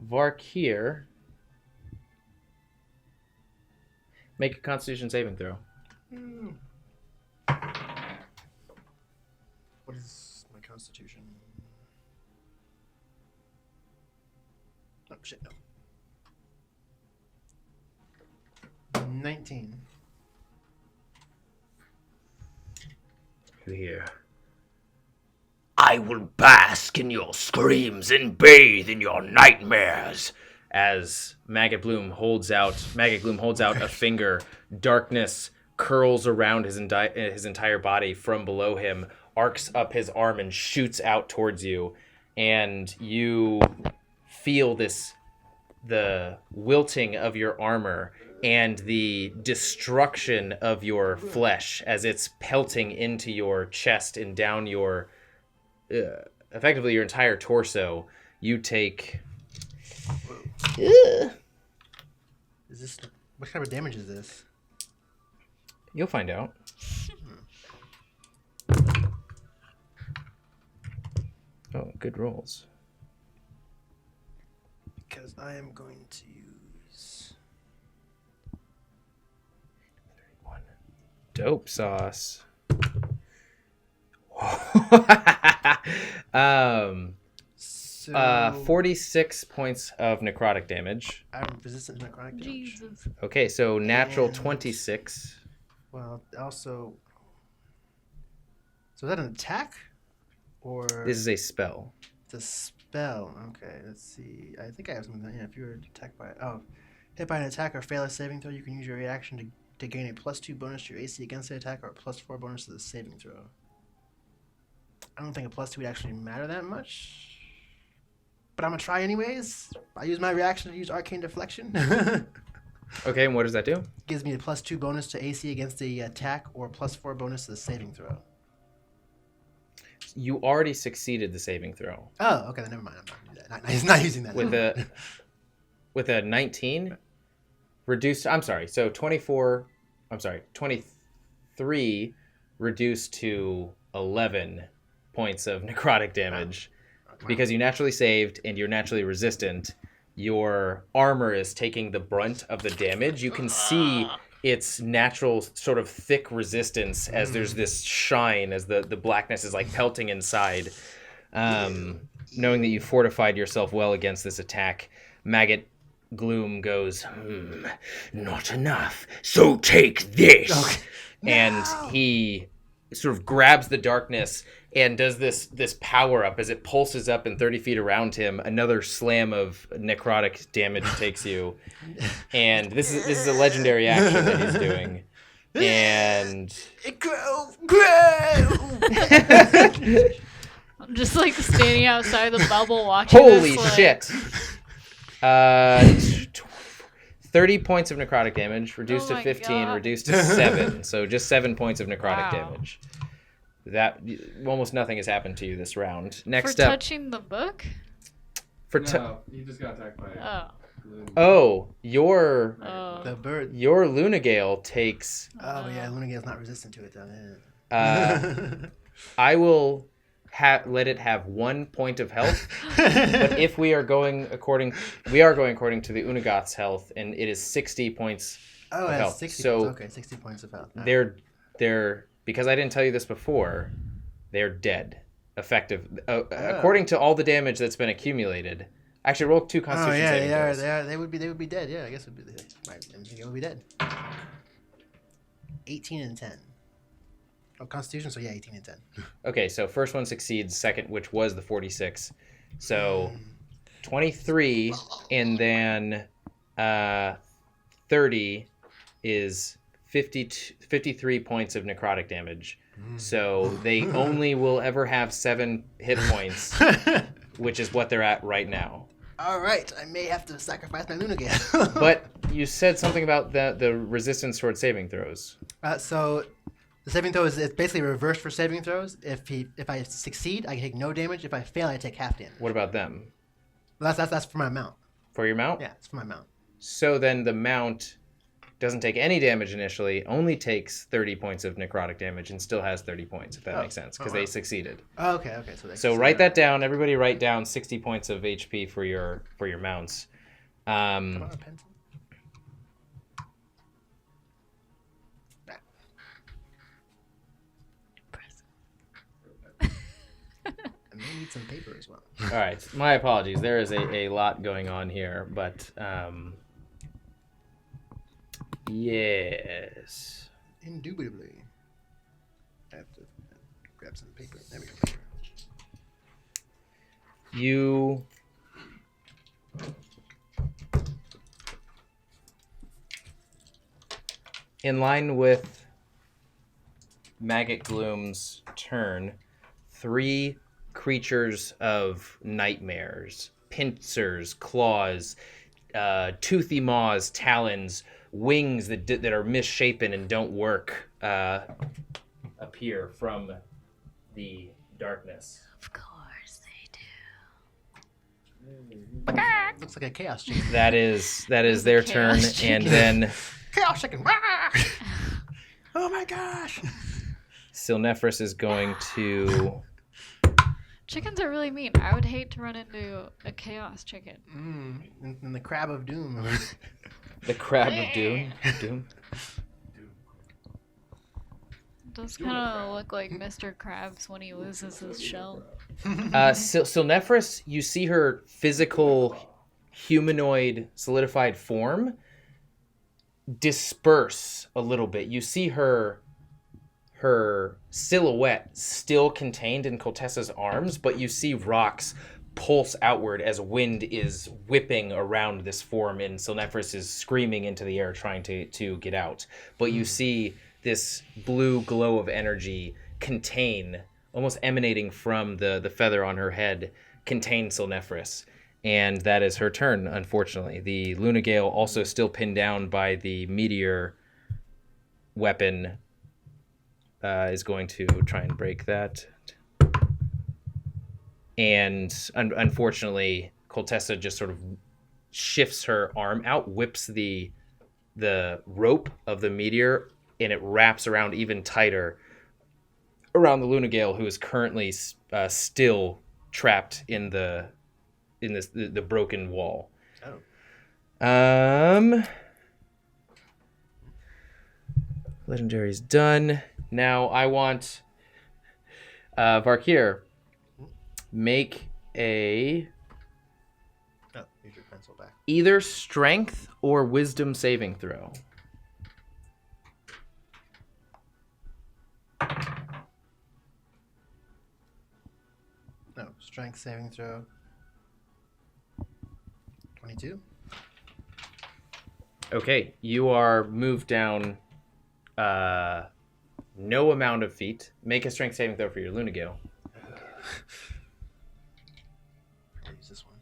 Var'Kir, make a Constitution saving throw. What is my Constitution? Oh shit, no. 19. Here. I will bask in your screams and bathe in your nightmares. As Maggot Gloom holds out a finger, darkness curls around his entire body from below him, arcs up his arm and shoots out towards you, and you feel this the wilting of your armor and the destruction of your flesh as it's pelting into your chest and down your, effectively your entire torso. You take... Is this... What kind of damage is this? You'll find out. Oh, good rolls. Because I am going to use... Dope sauce. So 46 points of necrotic damage. I'm resistant to necrotic damage. Jesus. Okay, so natural And- 26. Well, also... So is that an attack? Or... This is a spell. It's a spell. Okay, let's see. I think I have something. Yeah, if you were attacked by... Oh. Hit by an attack or fail a saving throw, you can use your reaction to gain a +2 bonus to your AC against the attack or a +4 bonus to the saving throw. I don't think a +2 would actually matter that much. But I'm going to try anyways. I use my reaction to use Arcane Deflection. Okay, and what does that do? Gives me a +2 bonus to AC against the attack or +4 bonus to the saving throw. You already succeeded the saving throw. Oh, okay, then never mind. He's not using that. With a 19 reduced, I'm sorry, so 23 reduced to 11 points of necrotic damage. Because you naturally saved and you're naturally resistant, your armor is taking the brunt of the damage. You can see its natural sort of thick resistance as there's this shine, as the blackness is like pelting inside. Knowing that you fortified yourself well against this attack, Maggot Gloom goes, not enough, so take this. Okay. And he sort of grabs the darkness and does this power up as it pulses up, and 30 feet around him, another slam of necrotic damage takes you. And this is a legendary action that he's doing. And Grow! I'm just like standing outside the bubble watching holy this, shit! 30 points of necrotic damage, reduced Oh to my 15, God. reduced to 7. So just 7 points of necrotic Wow. damage. That almost nothing has happened to you this round. Next For up, touching the book? No, he just got attacked by your The bird. Lunagale takes. Oh, yeah, Lunagale's not resistant to it, though. I will let it have 1 point of health. But if we are going according to the Unagoth's health, and it is 60 points Oh, of it has health. 60 So points. Okay, 60 points of health. they're because I didn't tell you this before, they're dead. Effective. According to all the damage that's been accumulated. Actually, roll 2 Constitution saving throws. They would be dead. Yeah, I guess it would be. I think it would be dead. 18 and 10. Oh, Constitution. So yeah, 18 and 10. Okay, so first one succeeds. Second, which was the 46. So 23, and then 30 is 53 points of necrotic damage. So they only will ever have 7 hit points, which is what they're at right now. All right, I may have to sacrifice my Lunagale. But you said something about the resistance toward saving throws. So the saving throw is it's basically reversed for saving throws. If I succeed, I take no damage. If I fail, I take half damage. What about them? Well, that's for my mount. For your mount? Yeah, it's for my mount. So then the mount doesn't take any damage initially, only takes 30 points of necrotic damage, and still has 30 points, if that makes sense, because they succeeded. Oh, okay. So write that down. Everybody write down 60 points of HP for your mounts. Come on, a pencil. I may need some paper as well. All right. My apologies. There is a lot going on here, but yes. Indubitably. I have to grab some paper. There we go. You in line with Maggot Gloom's turn, 3 creatures of nightmares, pincers, claws, toothy maws, talons, wings that are misshapen and don't work appear from the darkness. Of course they do. Looks like a chaos chicken. That is There's their a turn, chaos chicken. and then Chaos chicken! Oh my gosh! Silnefris is going to. Chickens are really mean. I would hate to run into a chaos chicken. And the crab of doom. The crab of doom. Does kind of look like Mr. Krabs when he loses his shell. Silnefris, you see her physical humanoid solidified form disperse a little bit. You see her silhouette still contained in Koltessa's arms, but you see rocks pulse outward as wind is whipping around this form, and Silnefris is screaming into the air trying to get out. But you see this blue glow of energy contain, almost emanating from the feather on her head, contain Silnefris. And that is her turn, unfortunately. The Lunagale, also still pinned down by the meteor weapon, is going to try and break that. And unfortunately, Koltessa just sort of shifts her arm out, whips the rope of the meteor, and it wraps around even tighter around the Lunagale, who is currently still trapped in the broken wall. Legendary's done. Now I want Var'Kir, make a Use your pencil back. either strength or wisdom saving throw. No, strength saving throw. 22. Okay, you are moved down no amount of feet. Make a strength saving throw for your Lunagale. I'll use this one.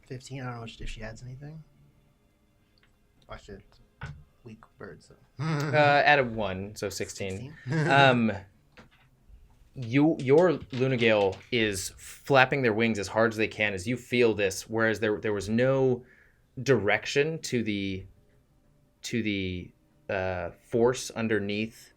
15. I don't know if she adds anything. Oh, shit. Weak bird, so. Add a 1, so 16. Your Lunagale is flapping their wings as hard as they can as you feel this, whereas there was no direction to the force underneath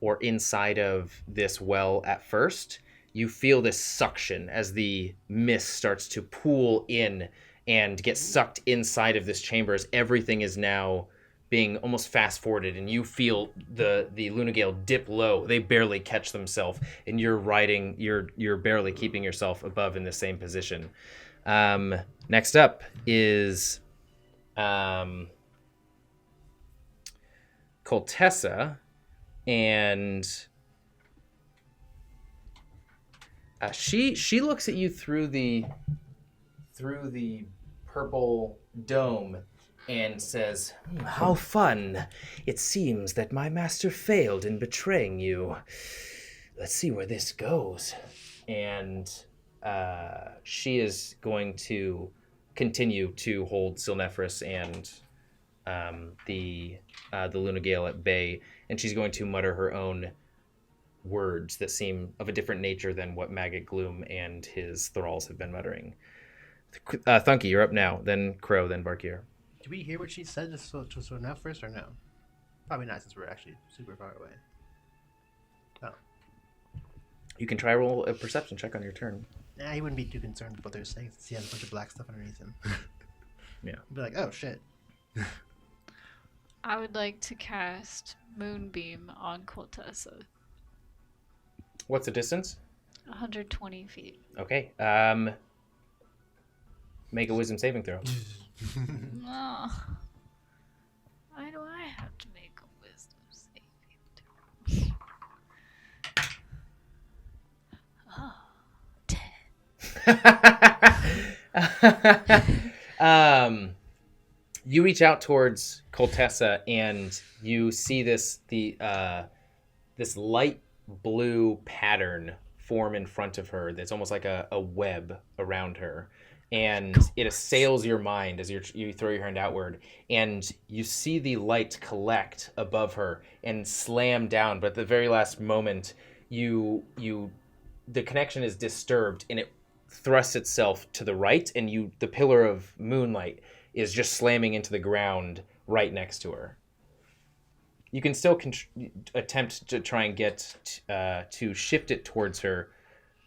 or inside of this well at first. You feel this suction as the mist starts to pool in and get sucked inside of this chamber as everything is now being almost fast forwarded, and you feel the Lunagale dip low. They barely catch themselves, and you're barely keeping yourself above in the same position. Next up is Koltessa, and she looks at you through the purple dome and says, "How fun. It seems that my master failed in betraying you. Let's see where this goes." And she is going to continue to hold Silnefris and the Lunagale at bay, and she's going to mutter her own words that seem of a different nature than what Maggot Gloom and his thralls have been muttering. Thunky, you're up now, then Crow, then Var'Kir. Did we hear what she said to Silnefris or no? Probably not, since we're actually super far away. Oh. You can try roll a perception check on your turn. Nah, he wouldn't be too concerned with what they're saying since he has a bunch of black stuff underneath him. Yeah. He'd be like, oh shit. I would like to cast Moonbeam on Koltessa. What's the distance? 120 feet. Okay. Make a wisdom saving throw. Oh. Why do I have to make a wisdom saving throw? 10. You reach out towards Koltessa and you see this light blue pattern form in front of her that's almost like a web around her. and it assails your mind as you throw your hand outward, and you see the light collect above her and slam down. But at the very last moment, the connection is disturbed, and it thrusts itself to the right, and the pillar of moonlight is just slamming into the ground right next to her. You can still attempt to try and get to shift it towards her.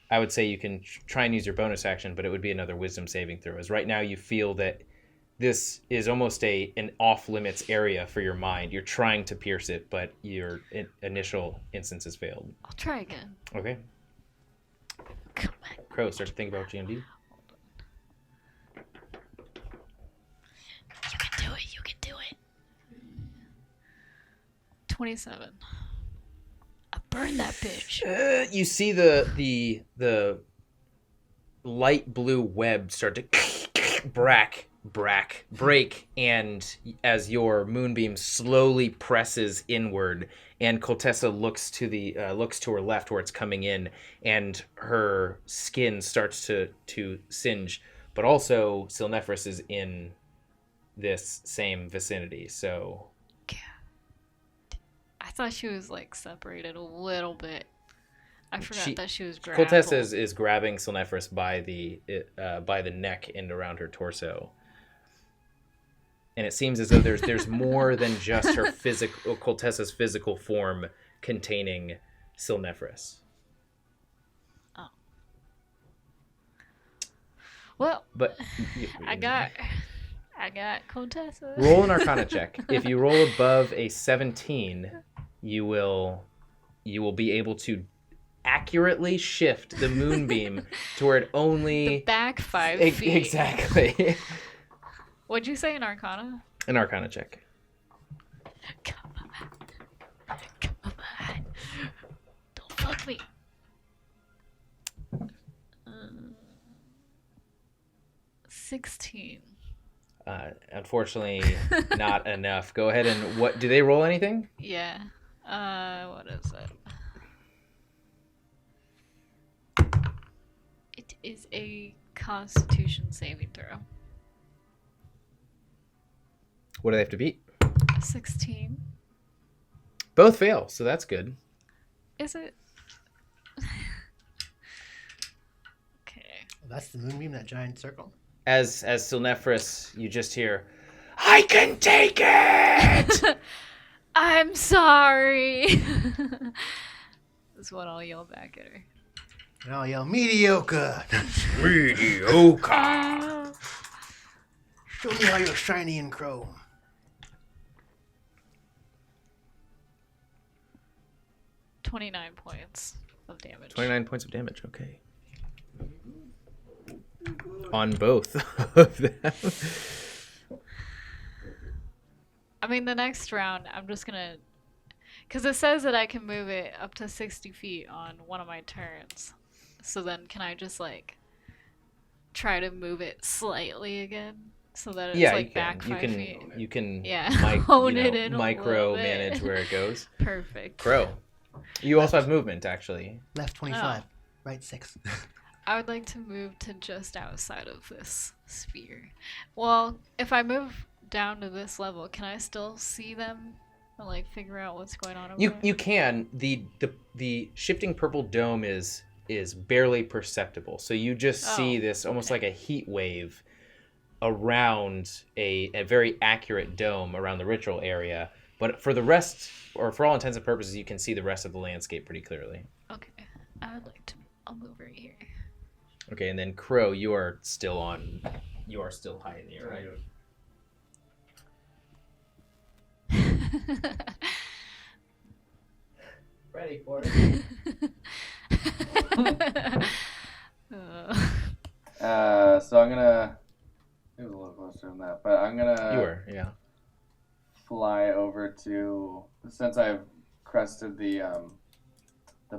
I would say you can try and use your bonus action, but it would be another wisdom saving throw. As right now you feel that this is almost an off-limits area for your mind. You're trying to pierce it, but your initial instance has failed. I'll try again. Okay. Come on. Crow, start to think about GMD. You can do it. You can do it. 27. I burned that bitch. You see the light blue web start to break, and as your moonbeam slowly presses inward, and Koltessa looks to her left where it's coming in, and her skin starts to singe, but also Silnefris is in this same vicinity, so. I thought she was like separated a little bit. I forgot that she was grappled. Koltessa is grabbing Silnefris by the neck and around her torso. And it seems as though there's more than just her Koltessa's physical form containing Silnefris. Oh. Well, but I got Koltessa. Roll an Arcana check. If you roll above a 17, you will be able to accurately shift the moonbeam to where it only the back 5 feet. Exactly. What'd you say, an Arcana? An Arcana check. Come on. Don't fuck me. 16. Unfortunately, not enough. Go ahead and what? Do they roll anything? Yeah. What is it? It is a Constitution saving throw. What do they have to beat? 16. Both fail, so that's good. Is it? Okay. Well, that's the moonbeam, that giant circle. As Silnefris, you just hear, "I can take it!" I'm sorry. That's what I'll yell back at her. And I'll yell, mediocre! Mediocre! Show me how you're shiny and chrome. 29 points of damage. 29 points of damage, okay. On both of them. I mean, the next round, I'm just gonna... Because it says that I can move it up to 60 feet on one of my turns. So then can I just, like, try to move it slightly again? So that it's, like, back 5 feet? You can hone it in micro a little bit. manage where it goes. Perfect. Crow. You also have movement, actually. Left 25, right 6. I would like to move to just outside of this sphere. Well, if I move down to this level, can I still see them and like figure out what's going on over there? You can. The shifting purple dome is barely perceptible. So you just see this almost like a heat wave around a very accurate dome around the ritual area. But for the rest, or for all intents and purposes, you can see the rest of the landscape pretty clearly. Okay. I'll move right here. Okay, and then Crow, you are still high in the air, right? Ready for it. So I'm gonna... It was a little closer than that, but I'm gonna... You were, yeah. Fly over to... Since I've crested the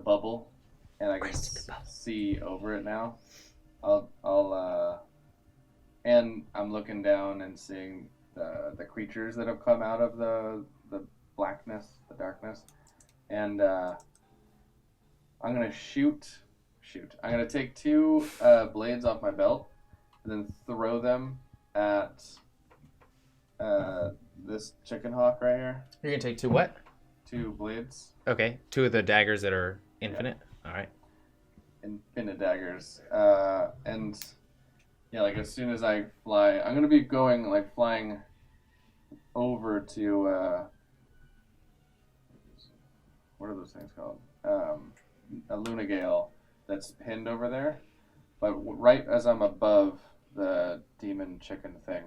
bubble, and I can see over it now, and I'm looking down and seeing the creatures that have come out of the blackness, the darkness, and I'm gonna shoot. I'm gonna take 2 blades off my belt, then throw them at this chicken hawk right here. You're gonna take 2 what? 2 blades. Okay, 2 of the daggers that are infinite. All right. Infinite daggers. And yeah, like as soon as I fly, I'm gonna be going like flying over to what are those things called? A Lunagale that's pinned over there. But right as I'm above the demon chicken thing,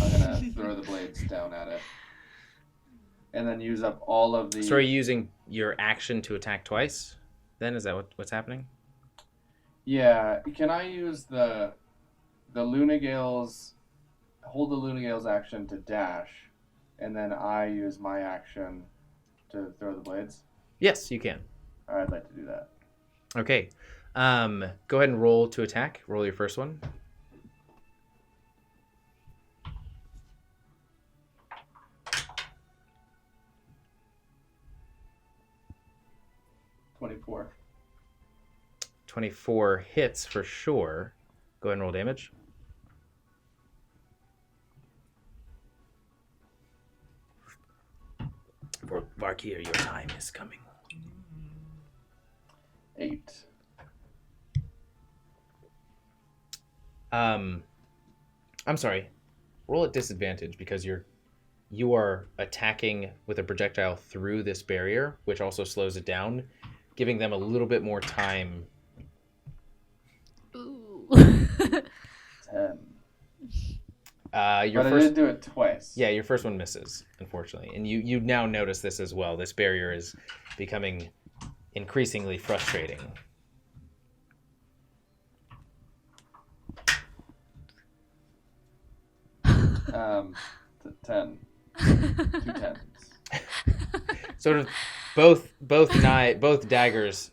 I'm gonna throw the blades down at it, and then use up all of the. So are you using your action to attack twice? Then is that what's happening? Yeah, can I use the Lunagale's hold the Lunagale's action to dash, and then I use my action to throw the blades? Yes, you can. I'd like to do that. Okay. Go ahead and roll to attack. Roll your first one. $24. 24 hits for sure. Go ahead and roll damage. For Var'Kir, your time is coming. 8. I'm sorry. Roll at disadvantage because you are attacking with a projectile through this barrier, which also slows it down, giving them a little bit more time. Ooh. 10. Your But first, I did do it twice. yeah, your first one misses, unfortunately, and you now notice this as well. This barrier is becoming increasingly frustrating. Um, 10. 2 tens. Sort of, both daggers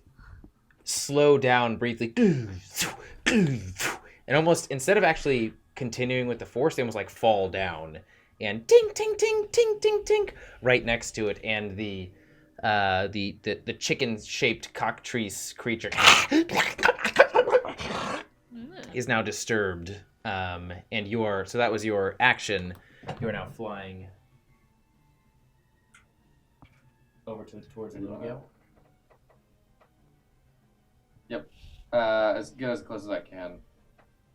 slow down briefly, and almost instead of actually continuing with the force, they almost like fall down and ting ting ting ting ting ting right next to it, and the chicken shaped cockatrice creature is now disturbed. And so that was your action. You are now flying over towards the Lunagale. Yep. Get as close as I can.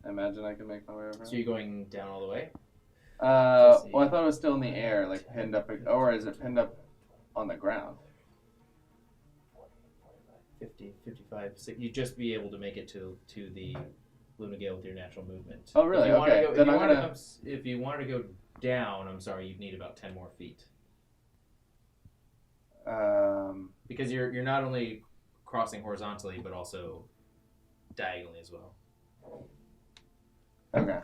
I imagine I can make my way over. So you're going down all the way? Well, I thought it was still in the air, like pinned up, or is it pinned up on the ground? 50, 55, 60. You'd just be able to make it to the Lunagale with your natural movement. Oh, really? Okay. If you wanted to go down, I'm sorry, you'd need about 10 more feet. Because you're not only crossing horizontally, but also diagonally as well. Okay.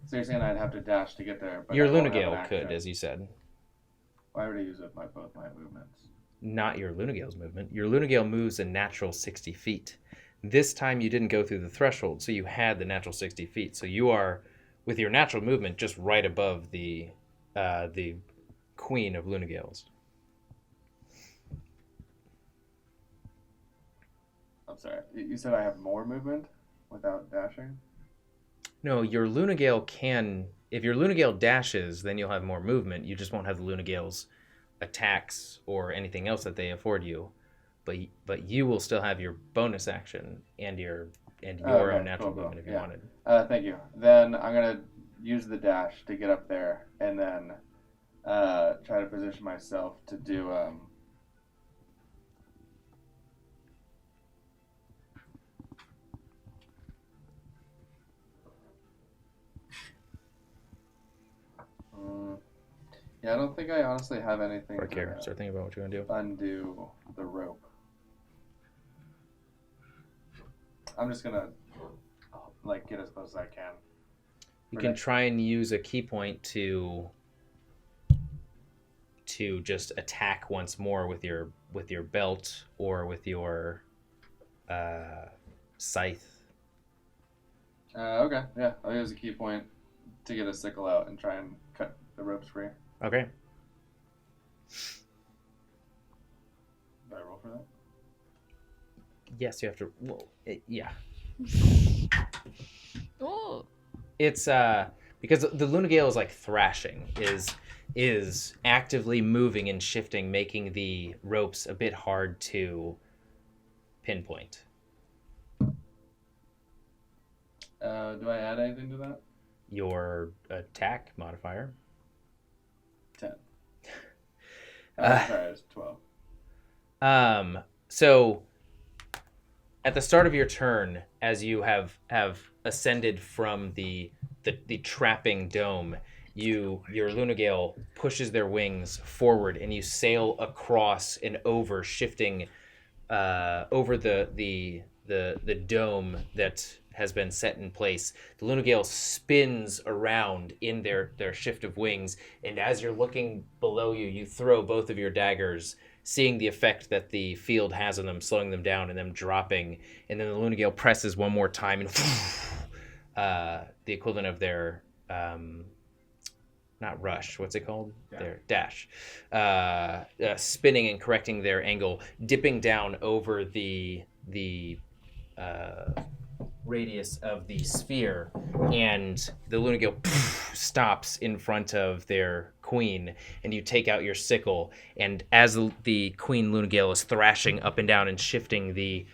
So you're saying I'd have to dash to get there, but Your I won't have an Lunagale could, action. as you said. Why would I use up both my movements? Not your Lunagale's movement. Your Lunagale moves a natural 60 feet. This time you didn't go through the threshold, so you had the natural 60 feet. So you are, with your natural movement, just right above the queen of Lunagales. I'm sorry. You said I have more movement without dashing? No, your Lunagale can... If your Lunagale dashes, then you'll have more movement. You just won't have the Lunagale's attacks or anything else that they afford you. But you will still have your bonus action and your own natural movement if you wanted. Thank you. Then I'm going to use the dash to get up there and then try to position myself to do... Yeah, I don't think I honestly have anything Var'Kir, start thinking about what you're going to do. undo the rope. I'm just going to get as close as I can. You can try and use a key point to just attack once more with your belt or with your scythe. Okay, yeah, I'll use a key point to get a sickle out and try and cut the ropes free. Okay. Did I roll for that? Yes, you have to. Well, yeah. Oh. It's because the Lunagale is like thrashing, is actively moving and shifting, making the ropes a bit hard to pinpoint. Do I add anything to that? Your attack modifier. 10. Sorry, it's 12. So at the start of your turn, as you have ascended from the trapping dome, your Lunagale pushes their wings forward, and you sail across and over, shifting over the dome that has been set in place. The Lunagale spins around in their shift of wings, and as you're looking below you, you throw both of your daggers, seeing the effect that the field has on them, slowing them down and them dropping. And then the Lunagale presses one more time, and the equivalent of their not rush, what's it called? Yeah. Their dash. Spinning and correcting their angle, dipping down over the radius of the sphere, and the Lunagale stops in front of their queen, and you take out your sickle, and as the queen Lunagale is thrashing up and down and shifting the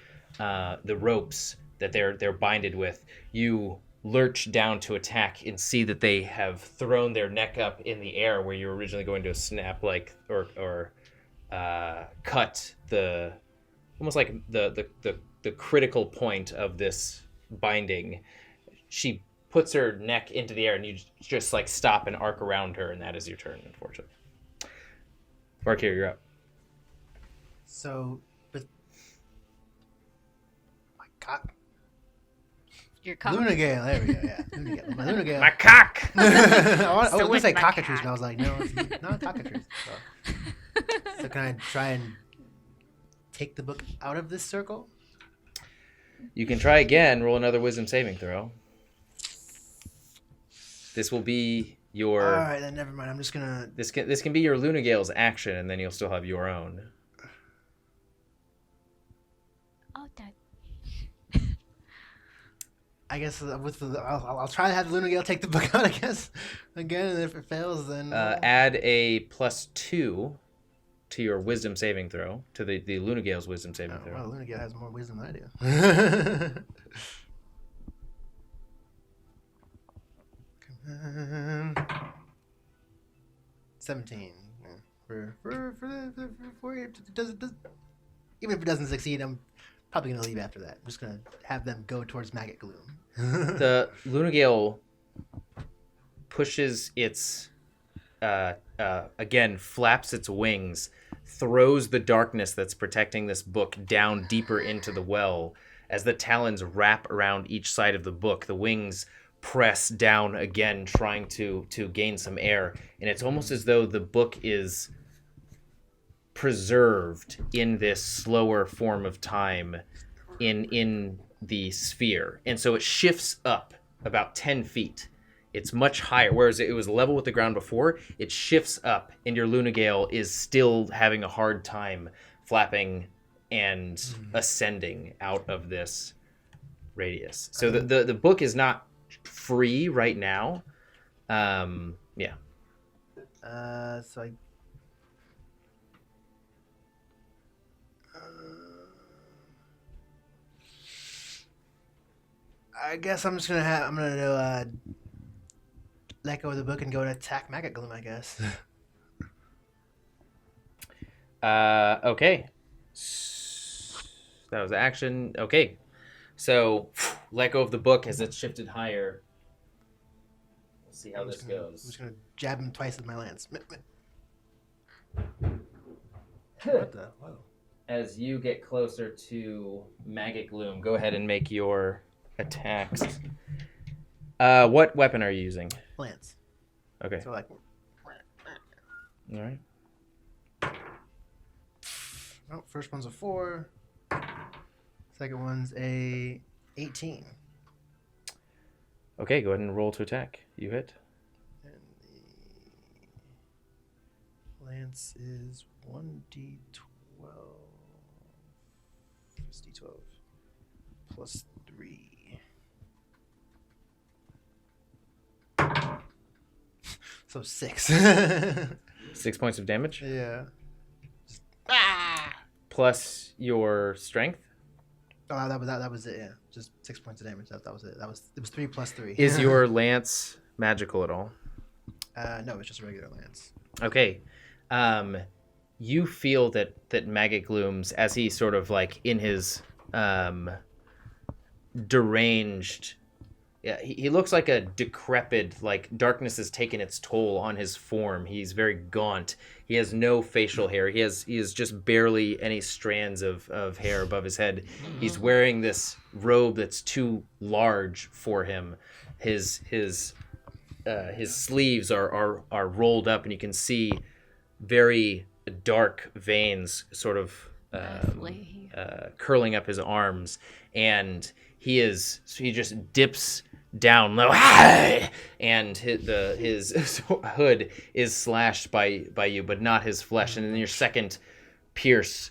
ropes that they're binded with, you lurch down to attack and see that they have thrown their neck up in the air where you were originally going to snap or cut the almost like the critical point of this binding. She puts her neck into the air, and you just like stop and arc around her, and that is your turn, unfortunately. Var'Kir, you're up. So, with my cock. Your cock. Lunagale, there we go. Yeah, Lunagale. My Lunagale. My cock. I was So going to with say my cockatrice, cock. but I was like, no, it's not cockatrice. So can I try and take the book out of this circle? You can try again. Roll another wisdom saving throw. This will be your. All right, then never mind. I'm just gonna. This can be your Lunagale's action, and then you'll still have your own. Oh, that. I guess I'll try to have the Lunagale take the book out. I guess again, and if it fails, then add a +2 to your wisdom saving throw, to the Lunagale's wisdom saving throw. Well, Lunagale has more wisdom than I do. Come on. 17. Even if it doesn't succeed, I'm probably gonna leave after that. I'm just gonna have them go towards maggot gloom. The Lunagale pushes its again, flaps its wings, throws the darkness that's protecting this book down deeper into the well. As the talons wrap around each side of the book, the wings press down again, trying to gain some air. And it's almost as though the book is preserved in this slower form of time in the sphere. And so it shifts up about 10 feet. It's much higher, whereas it was level with the ground before. It shifts up, and your Lunagale is still having a hard time flapping and ascending out of this radius. So the book is not free right now. Yeah. So I guess I'm just gonna let go of the book and go and attack Maggot Gloom, I guess. Okay. That was action. Okay. So, let go of the book as it's shifted higher. We'll see how this goes. I'm just gonna jab him twice with my lance. What the? Whoa. As you get closer to Maggot Gloom, go ahead and make your attacks. What weapon are you using? Lance. Okay. So like. All right. Oh, first one's a 4. Second one's a 18. Okay, go ahead and roll to attack. You hit. And the lance is 1d12. It's D12 plus 3. So 6. 6 points of damage Yeah. plus your strength. Oh, that was it. Yeah, just 6 points of damage. That was it. It was 3 plus 3. Is your lance magical at all? No, it's just a regular lance. Okay. You feel that Maggot Glooms, as he sort of like in his deranged, yeah, he looks like a decrepit, like darkness has taken its toll on his form. He's very gaunt. He has no facial hair. He has just barely any strands of hair above his head. He's wearing this robe that's too large for him. His sleeves are rolled up, and you can see very dark veins sort of curling up his arms, and he just dips down low, and his hood is slashed by you, but not his flesh. And then your second pierce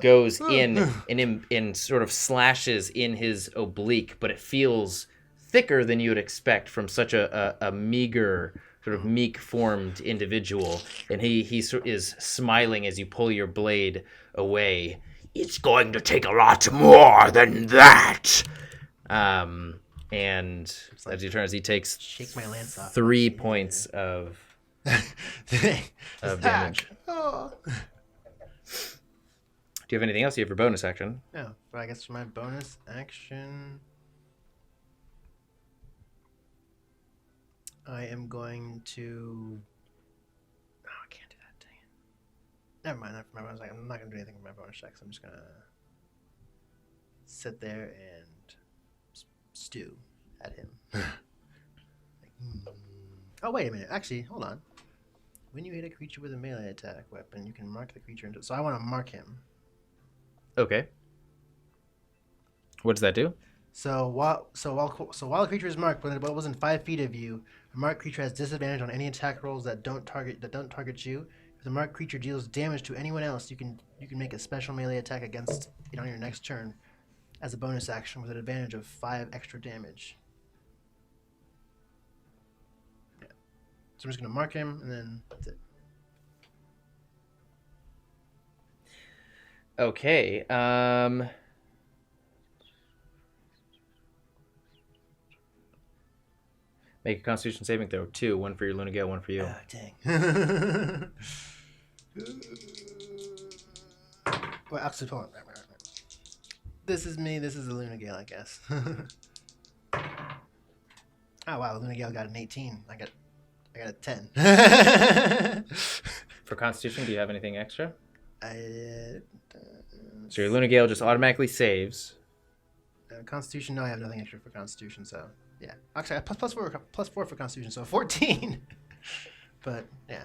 goes in and sort of slashes in his oblique, but it feels thicker than you would expect from such a meager, sort of meek-formed individual. And he is smiling as you pull your blade away. It's going to take a lot more than that. And as he turns, he takes Shake my lance off. 3 points of damage. Oh. Do you have anything else? You have your bonus action. No, but I guess for my bonus action, I am going to. Oh, I can't do that. Dang it. Never mind. Not for my bonus action. I'm not going to do anything for my bonus checks. I'm just going to sit there and stew at him. Oh, wait a minute. Actually, hold on. When you hit a creature with a melee attack weapon, you can mark the creature into. So I want to mark him. Okay. What does that do? So while the creature is marked, when it wasn't 5 feet of you, a marked creature has disadvantage on any attack rolls that don't target you. If the marked creature deals damage to anyone else, you can make a special melee attack against it on your next turn, as a bonus action with an advantage of 5 extra damage. Yeah. So I'm just gonna mark him, and then that's it. Okay. Make a Constitution saving throw. 2. 1 for your Lunagale, 1 for you. Ah, dang. Well, actually, hold on. This is me. This is the Lunagale, I guess. Oh wow, the Lunagale got an 18. I got a 10. For Constitution, do you have anything extra? So your Lunagale just automatically saves. Constitution, no, I have nothing extra for Constitution, so yeah. Actually, I plus 4 for Constitution, so 14. But yeah,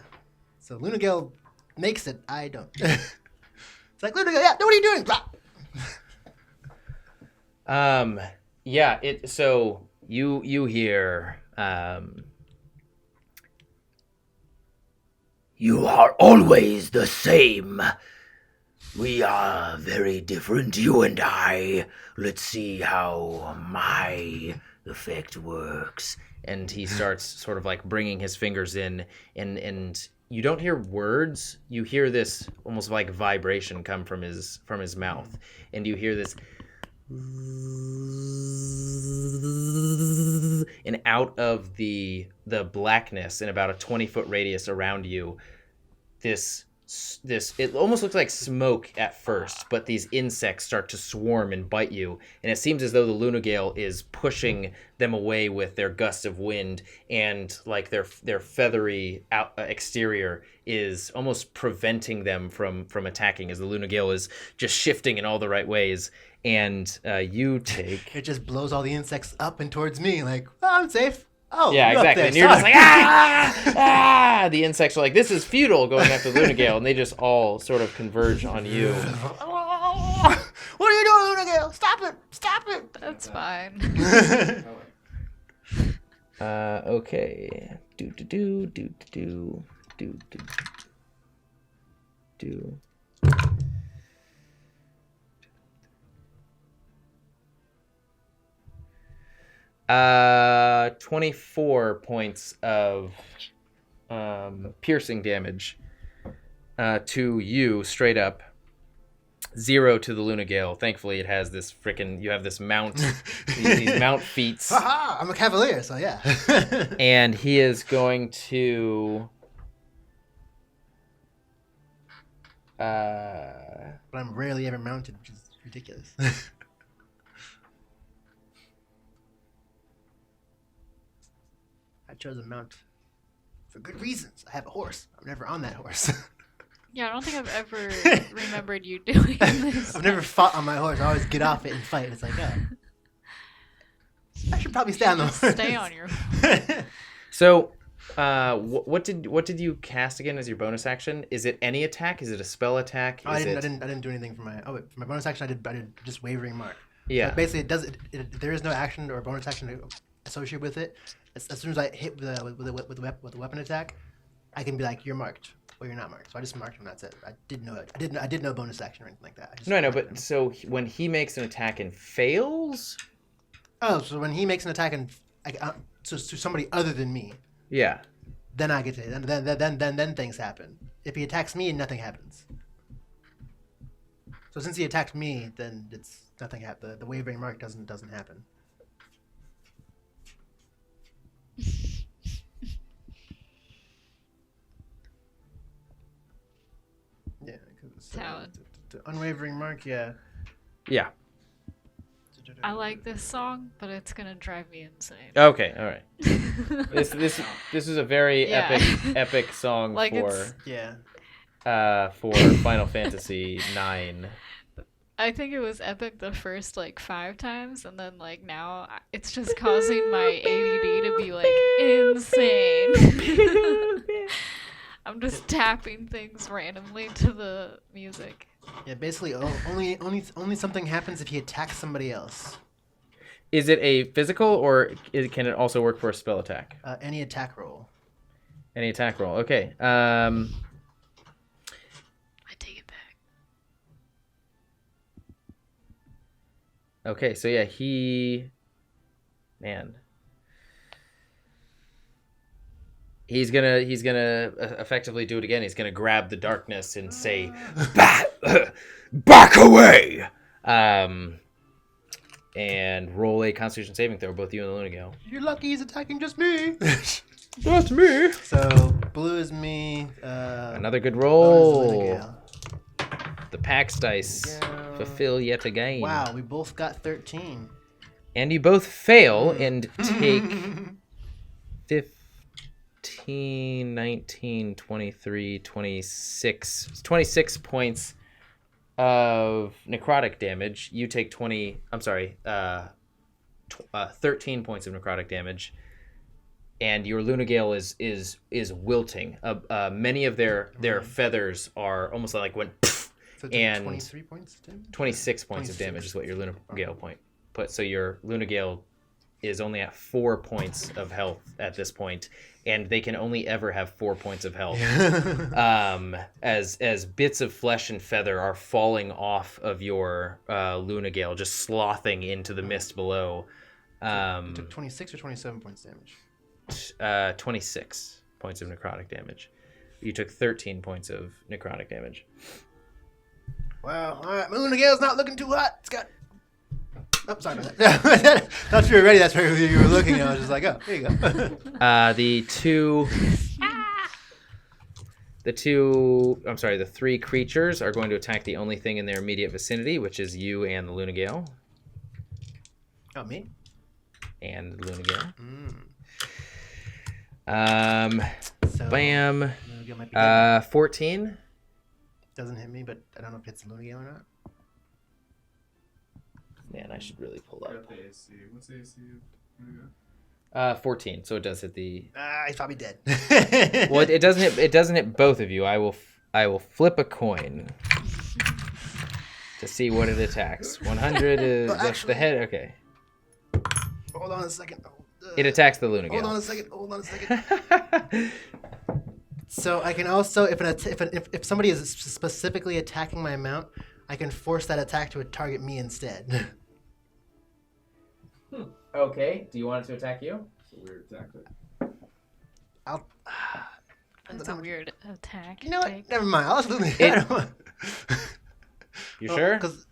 so Lunagale makes it. I don't. It's like Lunagale, yeah. What are you doing? Blah. Yeah. So you hear. You are always the same. We are very different, you and I. Let's see how my effect works. And he starts sort of like bringing his fingers in, and you don't hear words. You hear this almost like vibration come from his mouth, and you hear this. And out of the blackness in about a 20-foot radius around you, this it almost looks like smoke at first, but these insects start to swarm and bite you, and it seems as though the Lunagale is pushing them away with their gusts of wind, and like their feathery exterior is almost preventing them from attacking, as the Lunagale is just shifting in all the right ways. And you take... It just blows all the insects up and towards me, like, oh, I'm safe. Oh, yeah, exactly. And you're just like, ah! The insects are like, this is futile, going after the Lunagale, and they just all sort of converge on you. What are you doing, Lunagale? Stop it! Stop it! That's fine. Okay. Do. 24 points of piercing damage to you straight up. 0 to the Lunagale. Thankfully, it has this frickin'. You have this mount, these mount feats. Haha! I'm a cavalier, so yeah. And he is going to. But I'm rarely ever mounted, which is ridiculous. I chose a mount for good reasons. I have a horse. I'm never on that horse. Yeah, I don't think I've ever remembered you doing this. I've never fought on my horse. I always get off it and fight. It's like, oh. I should probably stay on the horse. Stay on your horse. So, what did you cast again as your bonus action? Is it any attack? Is it a spell attack? I didn't do anything for my. Oh, wait, for my bonus action, I did just wavering mark. Yeah. So basically, there is no action or bonus action associated with it. As soon as I hit with a weapon attack, I can be like, you're marked. Or you're not marked. So I just marked him. That's it. I did no bonus action or anything like that. No, I know, but so when he makes an attack and fails. Oh, so when he makes an attack and to somebody other than me. Yeah. Then I get to then things happen. If he attacks me, nothing happens. So since he attacked me, then it's nothing happen. The wavering mark doesn't happen. Yeah, Talent. The unwavering mark, yeah. Yeah. I like this song, but it's gonna drive me insane. Okay, all right. This is a very epic song Like for Final Fantasy 9. I think it was epic the first 5 times, and then now it's just causing my ADD to be insane. I'm just tapping things randomly to the music. Yeah, basically, only something happens if he attacks somebody else. Is it a physical, or can it also work for a spell attack? Any attack roll. Any attack roll. Okay. I take it back. Okay, so yeah, He's gonna effectively do it again. He's gonna grab the darkness and say, "Back away!" And roll a Constitution saving throw, both you and the Lunagale. You're lucky he's attacking just me. That's me. So blue is me. Another good roll. Lunagale. The PAX dice fulfill yet again. Wow, we both got 13. And you both fail and take 15, 19, 23, 26 points of necrotic damage. You take 13 points of necrotic damage. And your Lunagale is wilting. Many of their feathers are almost went pfft, So and 23 points of damage? 26 points of damage is what your Lunagale put. So your Lunagale is only at 4 points of health at this point, and they can only ever have 4 points of health. As bits of flesh and feather are falling off of your Lunagale, just slothing into the mist below. You took 26 or 27 points damage? 26 points of necrotic damage. You took 13 points of necrotic damage. Wow. All right, my Lunagale's not looking too hot. It's got... Oh, sorry about that. Not sure you were ready. That's where you were looking. I was just like, oh, here you go. The 3 creatures are going to attack the only thing in their immediate vicinity, which is you and the Lunagale. Oh, me? And the Lunagale. So, Bam. Lunagale might be dead. 14. Doesn't hit me, but I don't know if it's the Lunagale or not. Man, I should really pull up. Got the AC. What's the AC? Where'd it go? 14, so it does hit the... He's probably dead. Well, it doesn't hit both of you. I will flip a coin to see what it attacks. 100 is that's the head. Okay. Hold on a second. It attacks the Lunagale. Hold on a second. So I can also, if somebody is specifically attacking my mount, I can force that attack to target me instead. Okay. Do you want it to attack you? It's a weird tactic. That's a weird attack. You know what? take. Never mind. I'll just leave it. You sure? Because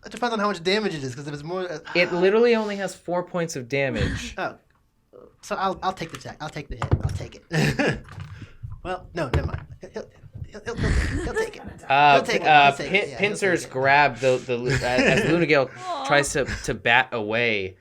it depends on how much damage it is. Because if it's more, It literally only has 4 points of damage. oh, so I'll take the check. I'll take the hit. I'll take it. Well, no, never mind. He'll take it. He'll take it. He'll take it. Yeah, Pincers he'll take it. grab the as Lunagale tries to bat away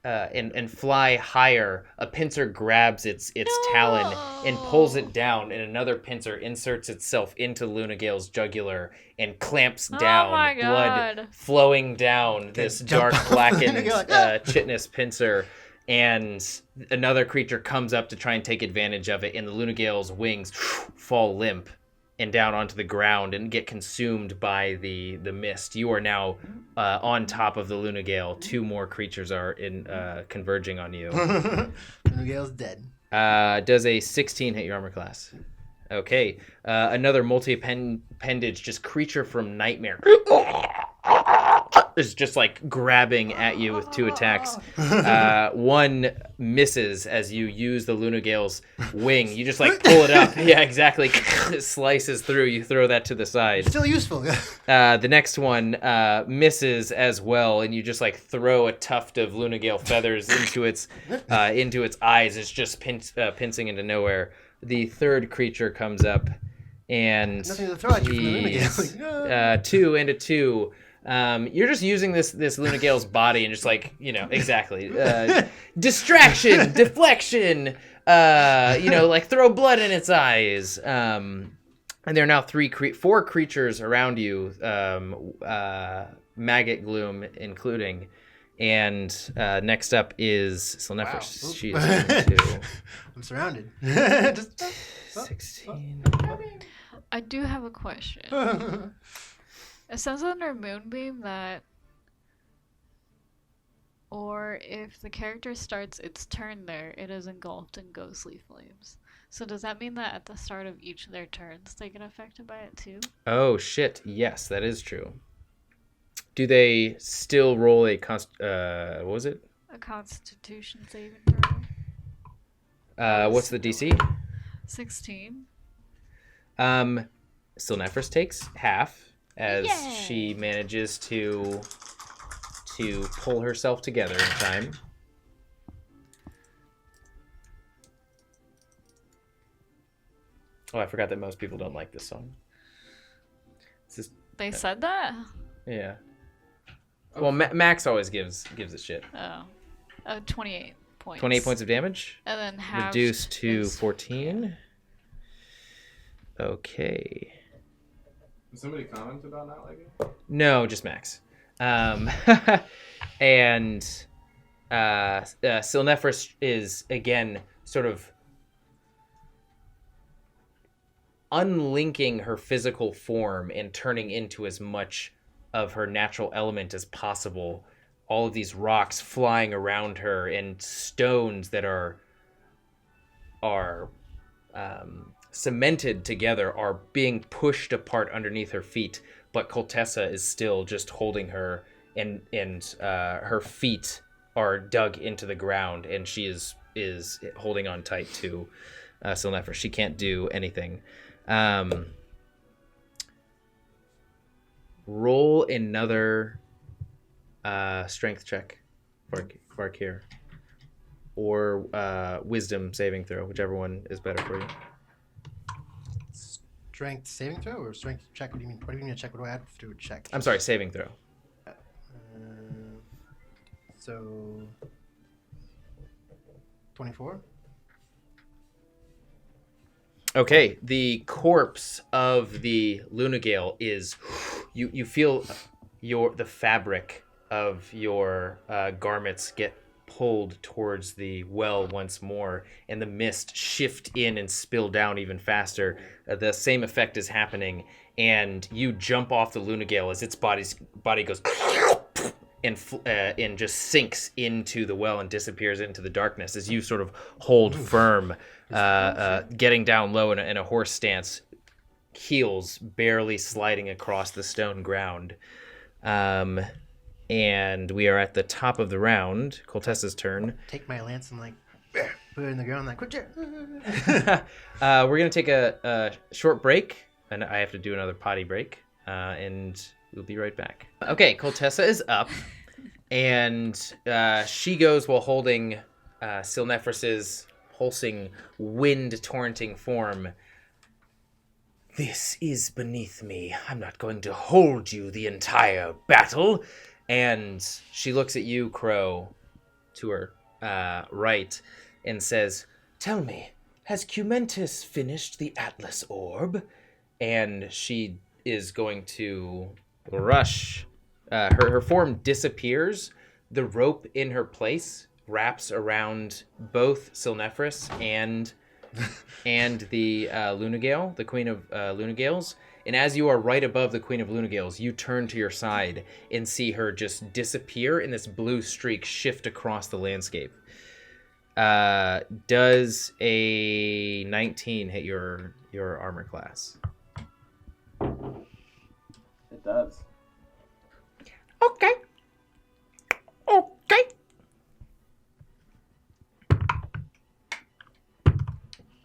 and fly higher. A pincer grabs its talon and pulls it down, and another pincer inserts itself into Lunagale's jugular and clamps down, my blood God. flowing down this jump dark off. blackened You're like, "Ah!" chitinous pincer. And another creature comes up to try and take advantage of it, and the Lunagale's wings fall limp and down onto the ground and get consumed by the mist. You are now on top of the Lunagale. 2 more creatures are converging on you. Miguel's dead. Does a 16 hit your armor class? Okay. Another multi-appendage, just creature from Nightmare. Is just like grabbing at you with 2 attacks. 1 misses as you use the Lunagale's wing. You just like pull it up. Yeah, exactly. It slices through. You throw that to the side. Still useful. The next one misses as well, and you just like throw a tuft of Lunagale feathers into its eyes. It's just pincing into nowhere. The third creature comes up, and Nothing to throw at you from the he's, Lunagale. 2 and a 2. You're just using this Lunagale's body and just like, exactly. Distraction, deflection, like throw blood in its eyes. And there are now 4 creatures around you, maggot gloom including. And next up is Silnephris. Wow. She's going to I'm surrounded. 16. I do have a question. It says under Moonbeam that, or if the character starts its turn there, it is engulfed in ghostly flames. So does that mean that at the start of each of their turns, they get affected by it too? Oh shit! Yes, that is true. Do they still roll a what was it? A Constitution saving throw? What's the DC? 16. Silnephris takes half as Yay! she manages to pull herself together in time. Oh, I forgot that most people don't like this song. They said that? Yeah. Well, Max always gives it shit. Oh. 28 points. 28 points of damage. And then half Reduced to is- 14. Okay. Did somebody comment about not liking? No, just Max. And Silnephris is, again, sort of unlinking her physical form and turning into as much of her natural element as possible. All of these rocks flying around her and stones that are cemented together are being pushed apart underneath her feet, but Koltessa is still just holding her, and her feet are dug into the ground, and she is holding on tight to Silnephris. She can't do anything. Roll another strength check for Var'Kir, or wisdom saving throw, whichever one is better for you. Strength saving throw or strength check? What do you mean? What do you mean a check? What do I add to a check? I'm sorry, saving throw. So 24. Okay, the corpse of the Lunagale is, you feel the fabric of your garments get pulled towards the well once more, and the mist shift in and spill down even faster. The same effect is happening, and you jump off the Lunagale as its body goes and just sinks into the well and disappears into the darkness as you sort of hold firm, getting down low in a horse stance, heels barely sliding across the stone ground. And we are at the top of the round. Koltessa's turn. Take my lance and like put it in the ground like, quick. We're going to take a short break, and I have to do another potty break, and we'll be right back. Okay, Koltessa is up, and she goes while holding Silnefris's pulsing, wind-torrenting form. This is beneath me. I'm not going to hold you the entire battle. And she looks at you, Crow, to her right, and says, tell me, has Cuumentus finished the Atlas Orb? And she is going to rush. Her form disappears. The rope in her place wraps around both Silnefris and the Lunagale, the Queen of Lunagales. And as you are right above the Queen of Lunagales, you turn to your side and see her just disappear, and this blue streak shift across the landscape. Does a 19 hit your armor class? It does. Okay.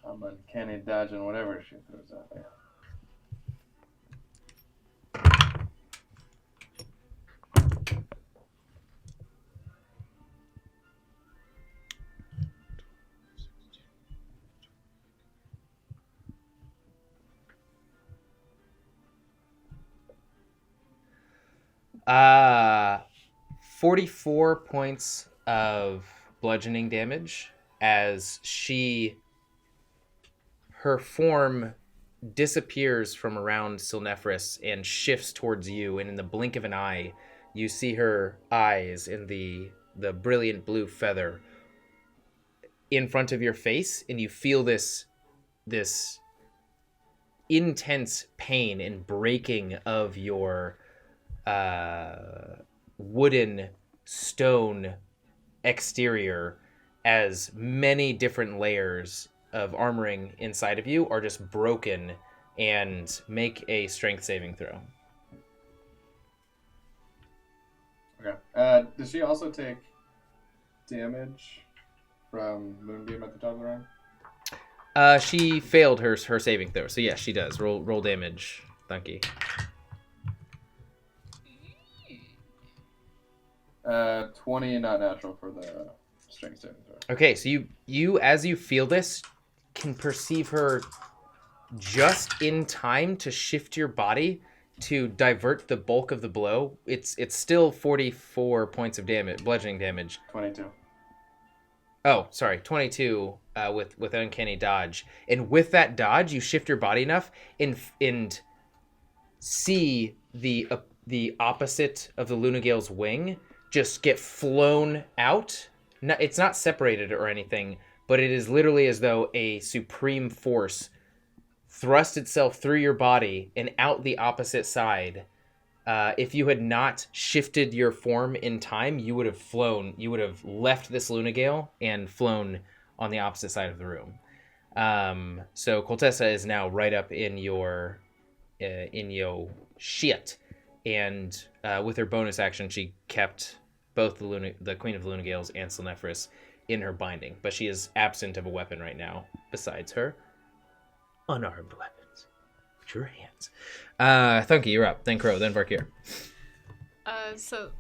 I'm uncanny dodging whatever she throws at me. Uh, 44 points of bludgeoning damage as her form disappears from around Silnefris and shifts towards you, and in the blink of an eye, you see her eyes in the brilliant blue feather in front of your face, and you feel this intense pain and breaking of your wooden stone exterior as many different layers of armoring inside of you are just broken, and make a strength saving throw. Okay. Does she also take damage from Moonbeam at the top of the round? She failed her saving throw, so yes, she does. Roll damage, Thunky. 20 not natural for the strength saving throw. Okay, so you as you feel this, can perceive her just in time to shift your body to divert the bulk of the blow. It's still 44 points of damage, bludgeoning damage. 22. Oh, sorry, 22 with uncanny dodge. And with that dodge, you shift your body enough and see the opposite of the Lunagale's wing just get flown out. No, it's not separated or anything, but it is literally as though a supreme force thrust itself through your body and out the opposite side. If you had not shifted your form in time, you would have flown. You would have left this Lunagale and flown on the opposite side of the room. So Koltessa is now right up in your shit, and with her bonus action, she kept both the Queen of Lunagales and Silnefris in her binding, but she is absent of a weapon right now besides her unarmed weapons, which are her hands. Thunky, you're up. Then Crow, then Var'Kir. So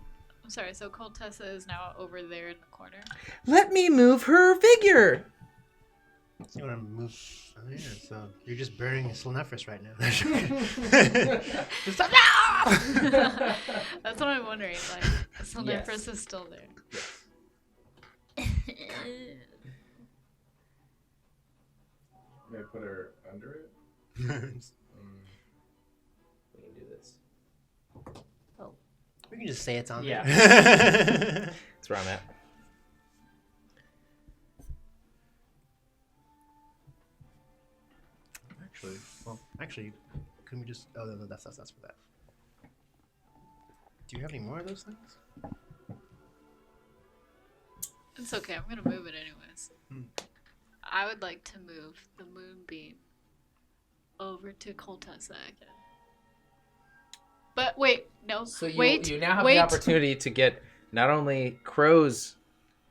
Koltessa is now over there in the corner. Let me move her figure. You want to move? Oh, yeah, so you're just burying Silnefris right now. That's what I'm wondering. Like, Silnefris is still there. May I put her under it? We can do this. Oh, we can just say it's on there. That's where I'm at. Actually, couldn't we just? Oh, no, that's for that. Do you have any more of those things? It's okay. I'm gonna move it anyways. I would like to move the moonbeam over to Koltessa again. But wait, no. So wait, you now have wait. the opportunity to get not only Crow's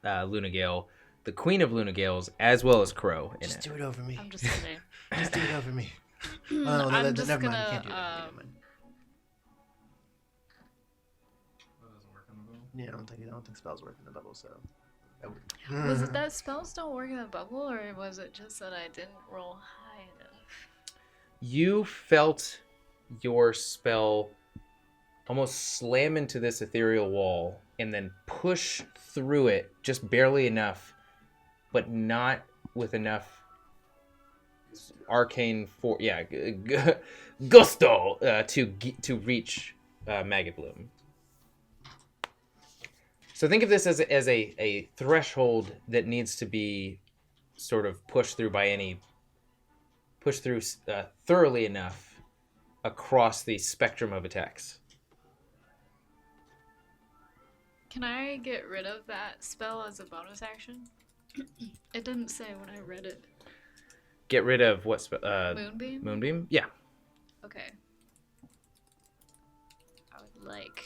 Lunagale, the Queen of Lunagales, as well as Crow in Just it. do it over me. I'm just kidding. Just do it over me. I'm just never gonna. mind. You can't do that. Never mind. That doesn't work on the bubble. Yeah, I don't think spells work in the bubble. So. Was it that spells don't work in the bubble, or was it just that I didn't roll high enough? You felt your spell almost slam into this ethereal wall and then push through it just barely enough, but not with enough arcane gusto to reach Maggot Bloom. So think of this as a threshold that needs to be sort of pushed through thoroughly enough across the spectrum of attacks. Can I get rid of that spell as a bonus action? It didn't say when I read it. Get rid of what spell? Moonbeam? Moonbeam? Yeah. Okay. I would like.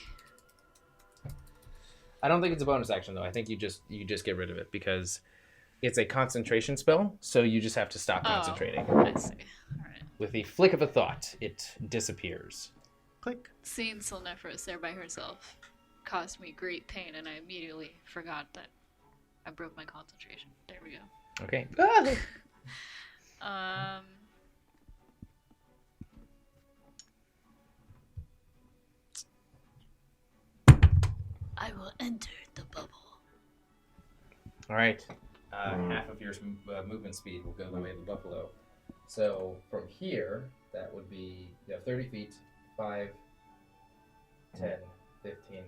I don't think it's a bonus action though. I think you just get rid of it because it's a concentration spell, so you just have to stop concentrating. I see. Alright. With the flick of a thought, it disappears. Click. Seeing Silnephris there by herself caused me great pain, and I immediately forgot that I broke my concentration. There we go. Okay. I will enter the bubble. All right. Half of your movement speed will go the way of the buffalo. So from here, that would be 30 feet, 5, 10, 15,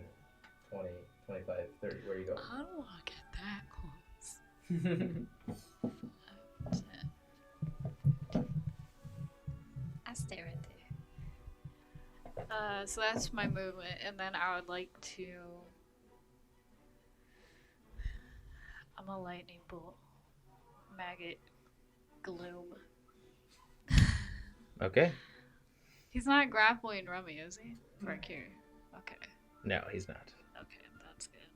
20, 25, 30. Where you go? I don't want to get that close. I stay right there. So that's my movement, and then I would like to. I'm a lightning bolt. Maggot. Gloom. Okay. He's not grappling Rummy, is he? Var'Kir. Okay. No, he's not. Okay, that's good.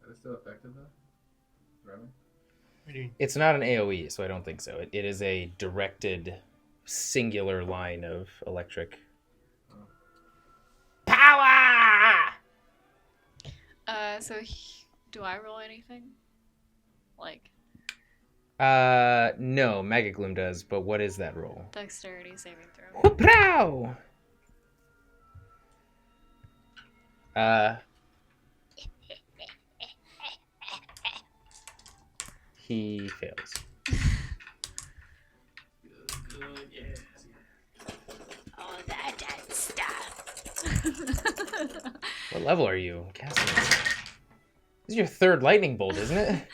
Is it still effective though? Remy? It's not an AoE, so I don't think so. It is a directed, singular line of electric power. Do I roll anything? Like No, Maggot Gloom does, but what is that roll? dexterity saving throw? Whoop-row! He fails. Good, yes. Oh, that stuff. What level are you casting this? This is your third lightning bolt, isn't it?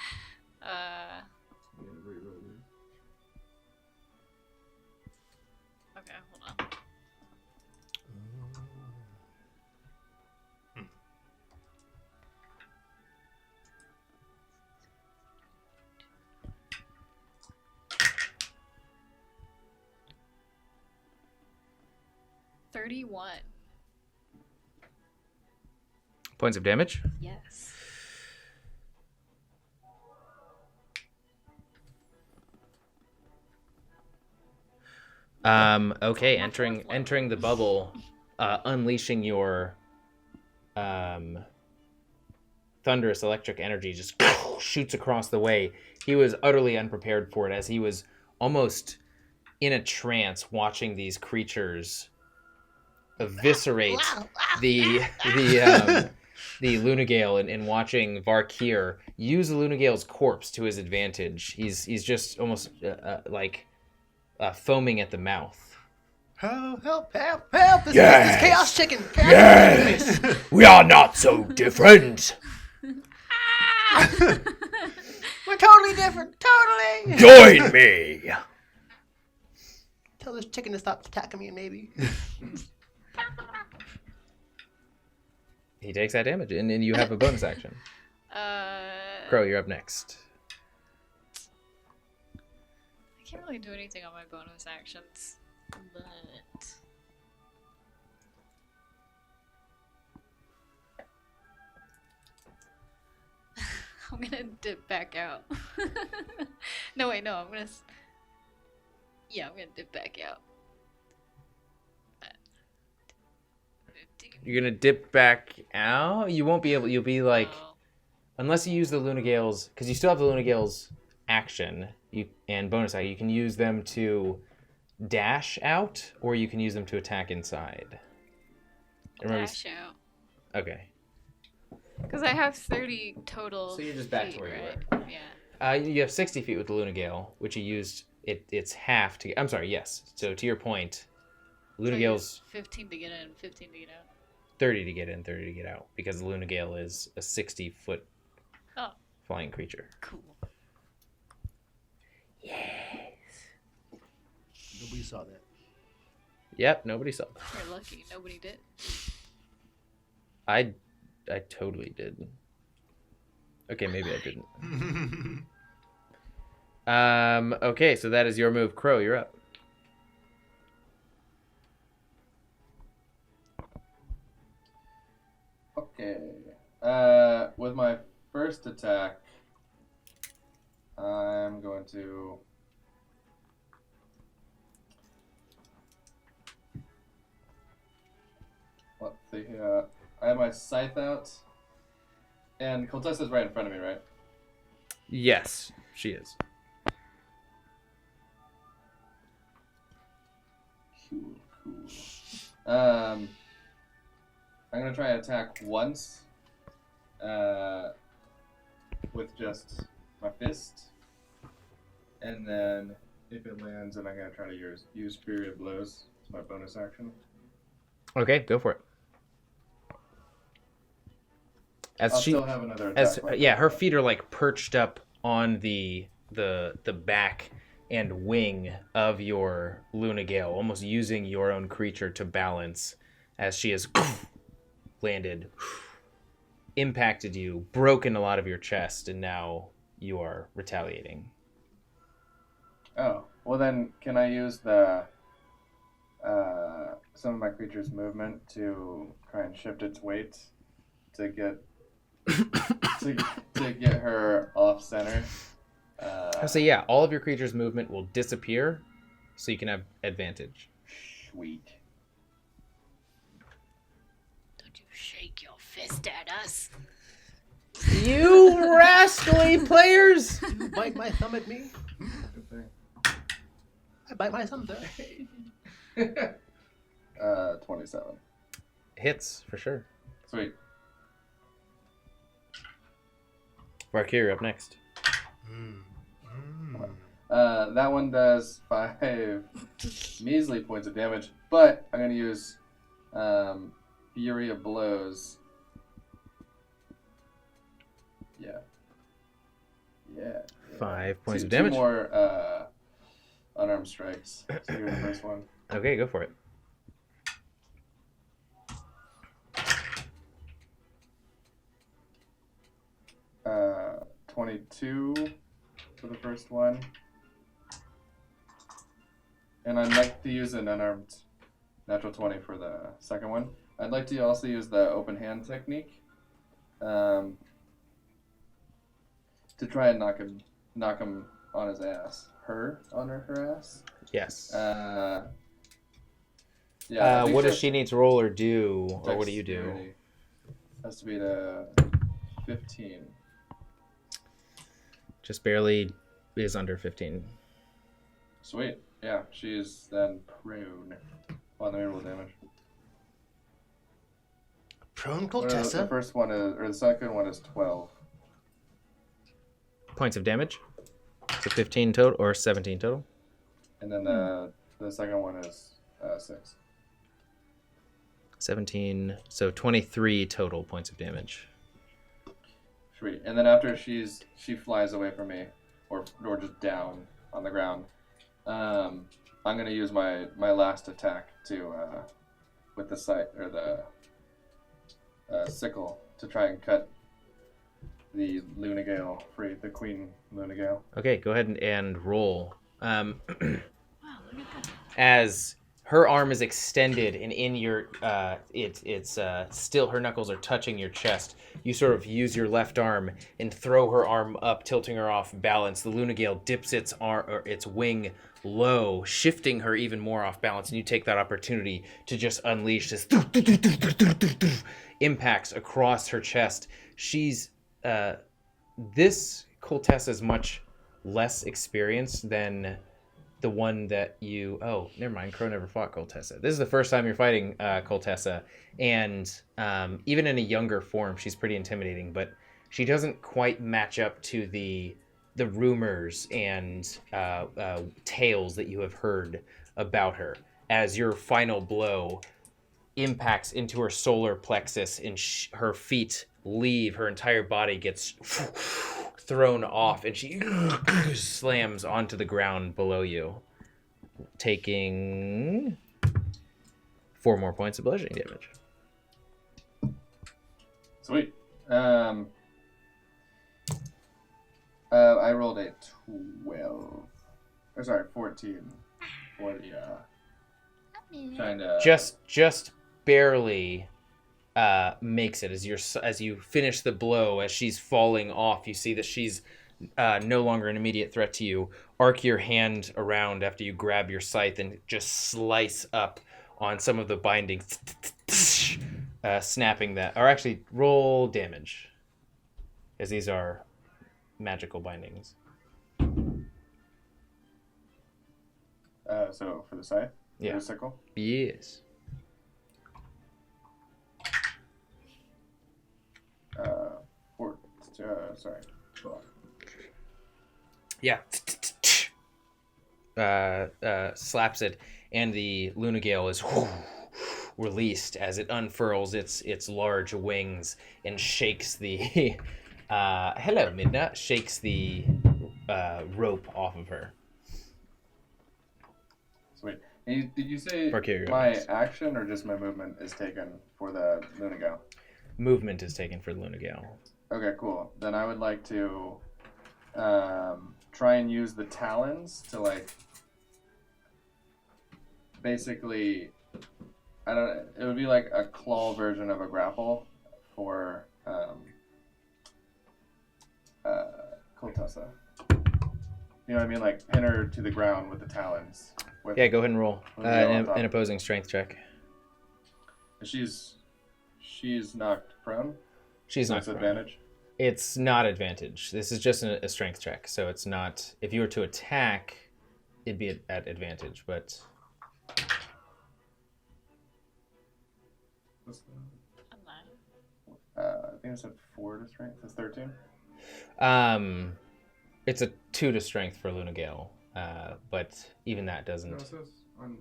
Okay, hold on. $31. Points of damage. Yes. Okay, entering the bubble, unleashing your thunderous electric energy just shoots across the way. He was utterly unprepared for it, as he was almost in a trance watching these creatures eviscerate the Lunagale and watching Var'Kir use the Lunagale's corpse to his advantage. He's just almost foaming at the mouth. Help! This Yes. is Chaos Chicken! Yes, we are not so different. We're totally different! Totally! Join me. Tell this chicken to stop attacking me, maybe. He takes that damage, and then you have a bonus action. Crow, you're up next. I can't really do anything on my bonus actions, but I'm gonna dip back out. No, wait, no, I'm gonna. Yeah, I'm gonna dip back out. You're gonna dip back out? You won't be able. You'll be like, Oh. unless you use the Lunagales, because you still have the Lunagales action. And bonus action. You can use them to dash out, or you can use them to attack inside. Dash out. Okay. Because I have 30 total. So you're just back to feet, where you right? Yeah. You have 60 feet with the Lunagale, which you used. It's half to. I'm sorry. Yes. So to your point, Lunagale's 15 to get in, 15 to get out. 30 to get in, 30 to get out, because the Lunagale is a 60-foot flying creature. Cool. Nobody saw that. Yep, nobody saw that. You're lucky. Nobody did. I totally did. Okay, maybe I didn't. Okay, so that is your move. Crow, you're up. Okay. With my first attack, I'm going to. Let's see here. I have my scythe out, and Koltessa's right in front of me, right? Yes, she is. Cool. I'm gonna try and attack once, with just my fist, and then if it lands, then I'm gonna try to use Fury of Blows. It's my bonus action. Okay, go for it. As I'll she, still have another attack. yeah, her feet are like perched up on the back and wing of your Lunagale, almost using your own creature to balance, as she has landed, impacted you, broken a lot of your chest, and now you are retaliating. Oh, well then, can I use the some of my creature's movement to try and shift its weight to get to get her off center? So yeah, all of your creature's movement will disappear, so you can have advantage. Sweet. Don't you shake your fist at us. You rascally players! You bite my thumb at me? I bite my thumb there. 27. Hits, for sure. Sweet. Var'Kir, up next. That one does 5 measly points of damage, but I'm going to use Fury of Blows. Yeah. 5 points of Two damage. more unarmed strikes. So here's the first one. Okay, go for it. Uh, 22 for the first one. And I'd like to use an unarmed natural 20 for the second one. I'd like to also use the open hand technique to try and knock him on his ass. Her on her ass? Yes. Yeah. What does she need to roll or do, or what do you do? Dexterity. Has to be the 15. Just barely is under 15. Sweet. Yeah, she's then prone. Well, let me roll damage. Prone The Koltessa? first one is, or the second one is 12. Points of damage. So 15 total or 17 total. And then the second one is 6. 17, so 23 total points of damage. Sweet. And then after she flies away from me, or just down on the ground, I'm gonna use my last attack to with the sight or the sickle to try and cut the Lunagale free, the Queen Lunagale. Okay, go ahead and roll. Wow, look at that. As her arm is extended, and in your it's still her knuckles are touching your chest. You sort of use your left arm and throw her arm up, tilting her off balance. The Lunagale dips its wing low, shifting her even more off balance, and you take that opportunity to just unleash this impacts across her chest. She's this Koltessa is much less experienced than the one that you... Oh, never mind. Crow never fought Koltessa. This is the first time you're fighting Koltessa. And even in a younger form, she's pretty intimidating. But she doesn't quite match up to the rumors and tales that you have heard about her. As your final blow impacts into her solar plexus and her feet leave, her entire body gets thrown off, and she slams onto the ground below you, taking 4 more points of bludgeoning damage. Sweet. I rolled a 12. Or sorry, 14 for the trying to just barely makes it as you finish the blow. As she's falling off, you see that she's no longer an immediate threat to you. Arc your hand around after you grab your scythe and just slice up on some of the bindings, snapping that. Or actually, roll damage, as these are magical bindings. So for the scythe? Yeah. The sickle? Yes. Sorry. 12. Yeah. Slaps it, and the Lunagale is released as it unfurls its large wings and shakes the hello Midna, shakes the rope off of her. Sweet. Did you say Var'Kir, my next. action or just my movement is taken for the Lunagale? Movement is taken for the Lunagale. Okay, cool. Then I would like to try and use the talons to basically, it would be like a claw version of a grapple for Koltessa. You know what I mean? Like pin her to the ground with the talons. Yeah, go ahead and roll on top. an opposing strength check. She's knocked prone. She's not That's prone. advantage. It's not advantage. This is just a strength check, so it's not. If you were to attack, it'd be at advantage. But I think it said 4 to strength. It's 13. it's a 2 to strength for Lunagale. But even that doesn't. No, it says on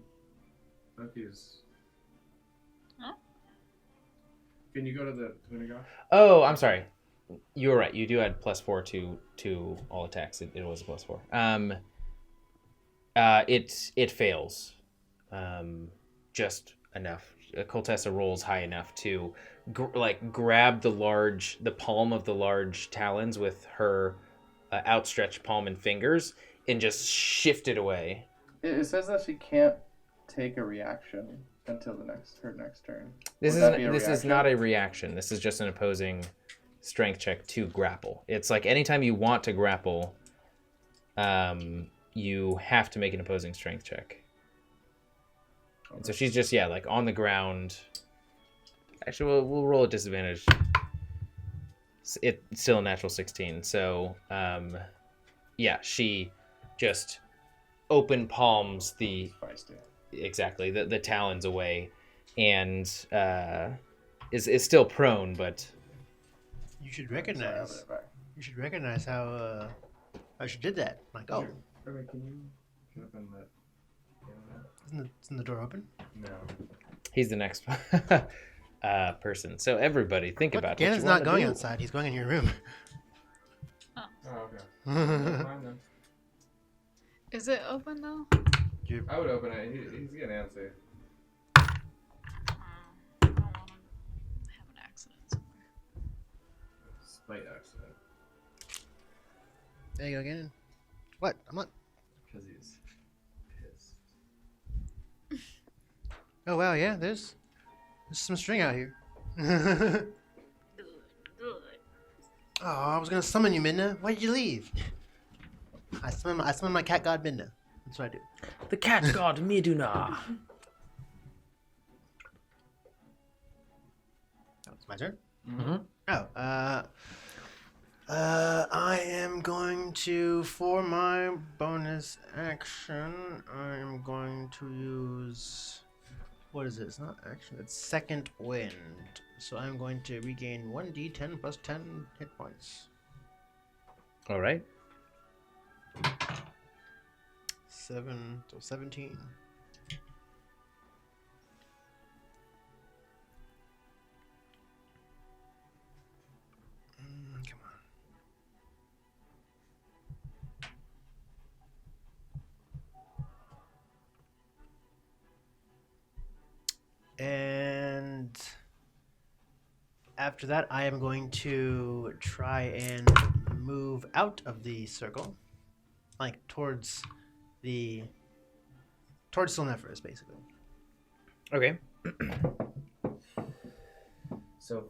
Donkey's. Huh? Can you go to the Lunagale? Oh, I'm sorry. You were right. You do add +4 to all attacks. It was a +4. It fails. Just enough. Koltessa rolls high enough to grab the palm of the large talons with her outstretched palm and fingers and just shift it away. It says that she can't take a reaction until her next turn. This is not a reaction. This is just an opposing strength check to grapple. It's like anytime you want to grapple, you have to make an opposing strength check. Okay. And so she's just on the ground. Actually, we'll roll at disadvantage. It's still a natural 16. So she just open palms the talons away, and is still prone, but. You should recognize. You should recognize how she did that. Like, oh. Okay, can you open that? Isn't the door open? No. He's the next person. So everybody, think about it. Gannon's not going outside. He's going in your room. Oh, okay. Fine then. Is it open though? I would open it. He's getting antsy. I don't want to have an accident somewhere. Slight accident. There you go, Gannon. What? I'm not. Because he's pissed. Oh wow, yeah. There's some string out here. Oh, I was gonna summon you, Midna. Why did you leave? I summon my cat god Midna. That's what I do. The cat god Miduna. Oh, it's my turn. Mm-hmm. Oh, I am going to, for my bonus action, I am going to use, what is it? It's not action, it's second wind. So I'm going to regain 1d10 plus 10 hit points. All right. 17. Come on. And after that, I am going to try and move out of the circle, like towards Silnephris, basically. Okay. So,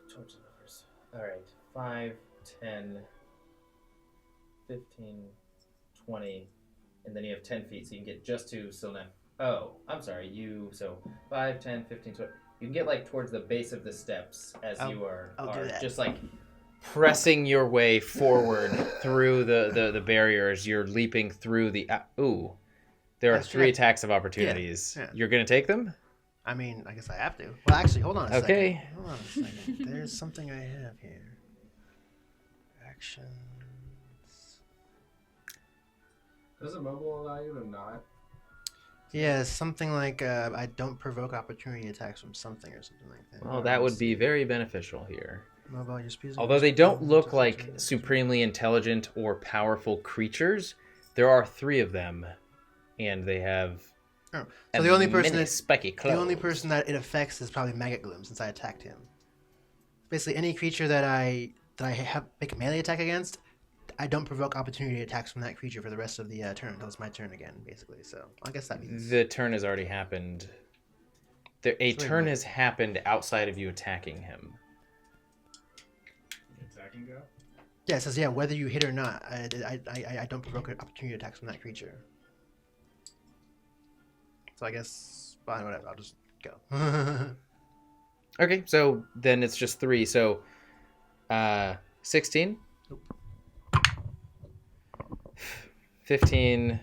towards the numbers. All right. 5, 10, 15, 20, and then you have 10 feet, so you can get just to Silnef. Oh, I'm sorry. So 5, 10, 15, 20. You can get like towards the base of the steps as I'll you are do that. just like pressing your way forward through the barriers. You're leaping through the. There are That's 3 right. attacks of opportunities. Yeah. You're gonna take them? I mean, I guess I have to. Well, actually, hold on a Okay. second. Hold on a second. There's something I have here. Actions. Does a mobile allow you to not? Yeah, something like I don't provoke opportunity attacks from something or something like that. Well, that would be very beneficial here. Mobile, your speed is Although they don't increased look by like 1 to 15. supremely intelligent or powerful creatures, there are 3 of them, and they have Oh, so the only person many that spiky claws. the only person that it affects is probably Maggot Gloom, since I attacked him. Basically, any creature that I have make a melee attack against, I don't provoke opportunity attacks from that creature for the rest of the turn until it's my turn again, basically. So I guess that means The turn has already happened. A turn has happened outside of you attacking him. Attacking go? yeah. It says whether you hit or not, I don't provoke opportunity attacks from that creature. So I guess, fine, whatever. I'll just go. Okay, so then it's just 3. So, 16, 15,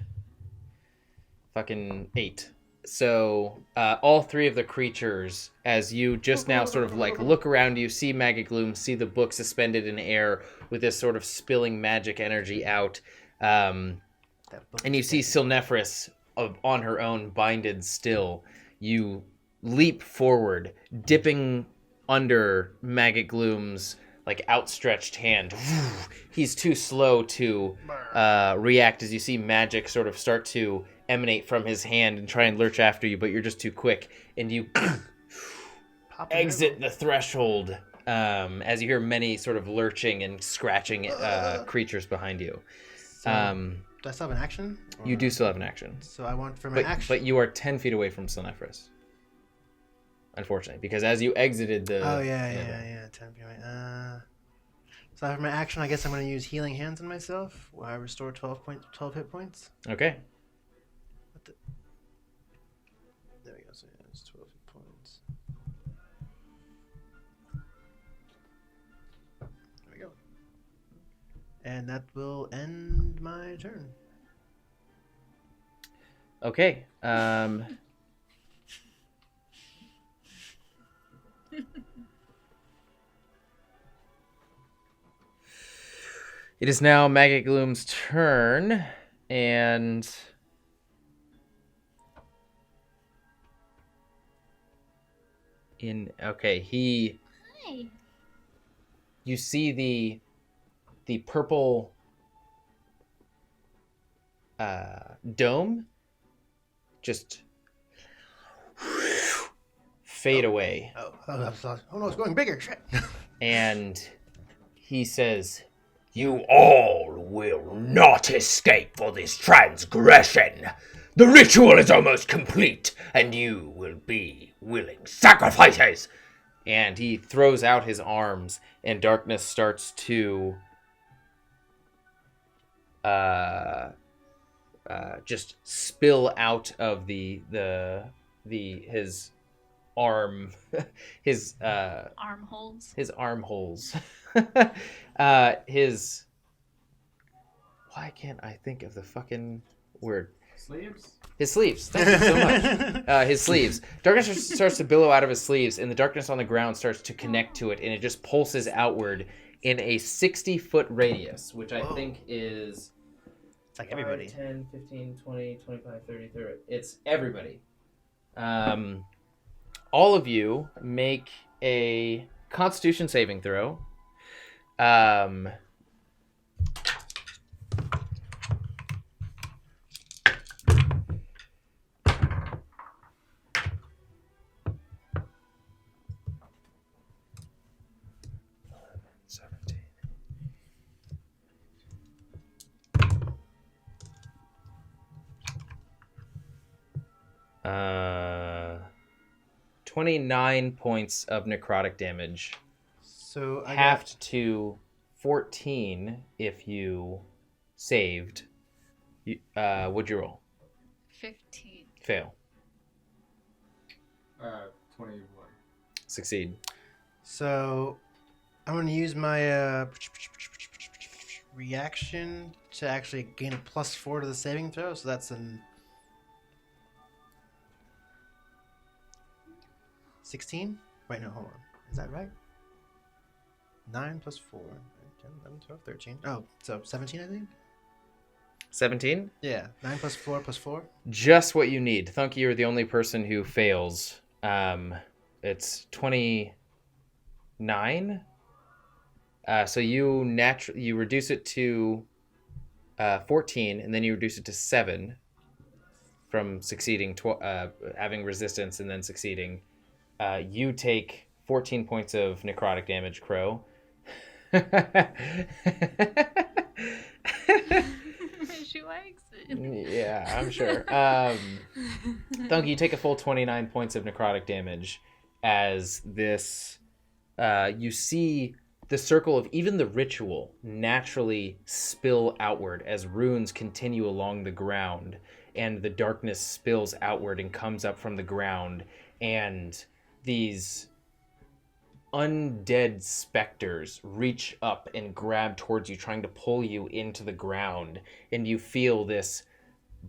fucking 8. So, all 3 of the creatures, as you just now sort of like look around you, see Maggot Gloom, see the book suspended in air with this sort of spilling magic energy out, and you see Silnephris on her own, binded still. You leap forward, dipping under Maggot Gloom's like outstretched hand. He's too slow to react as you see magic sort of start to emanate from his hand and try and lurch after you, but you're just too quick, and you exit the threshold as you hear many sort of lurching and scratching creatures behind you. Do I still have an action? You do still have an action. So I want for my action. But you are 10 feet away from Silnephris. Unfortunately, because as you exited the... Oh, yeah. 10 feet away. So for my action, I guess I'm going to use Healing Hands on myself, where I restore 12 hit points. Okay. There we go. So yeah, it's 12 hit points. There we go. And that will end my turn. Okay. It is now Maggot Gloom's turn, and he. Hi. You see the purple dome just fade away. Oh no, it's going bigger. Shit. And he says, "You all will not escape for this transgression. The ritual is almost complete, and you will be willing sacrifices. And he throws out his arms, and darkness starts to just spill out of his arm, his Armholes. his armholes, why can't I think of the fucking word? Sleeves? His sleeves. Thank you so much. His sleeves. Darkness starts to billow out of his sleeves, and the darkness on the ground starts to connect to it, and it just pulses outward in a 60-foot radius, which I think is... It's like everybody. 5, 10, 15, 20, 25, 30, 30. It's everybody. All of you make a Constitution saving throw. Uh, 29 points of necrotic damage. So I Halved to 14 if you saved. What'd you roll? 15. Fail. 21. Succeed. So I'm going to use my reaction to actually gain a +4 to the saving throw. So that's an 16? Wait, no, hold on. Is that right? 9 plus 4. 10, 11, 12, 13. Oh, so 17, I think? 17? Yeah, 9 plus 4 plus 4. Just what you need. Thunky, you're the only person who fails. It's 29. So you reduce it to 14, and then you reduce it to 7 from succeeding, having resistance and then succeeding. You take 14 points of necrotic damage, Crow. She likes it. Yeah, I'm sure. Thunky, you take a full 29 points of necrotic damage as this... you see the circle of even the ritual naturally spill outward as runes continue along the ground, and the darkness spills outward and comes up from the ground, and these undead specters reach up and grab towards you, trying to pull you into the ground, and you feel this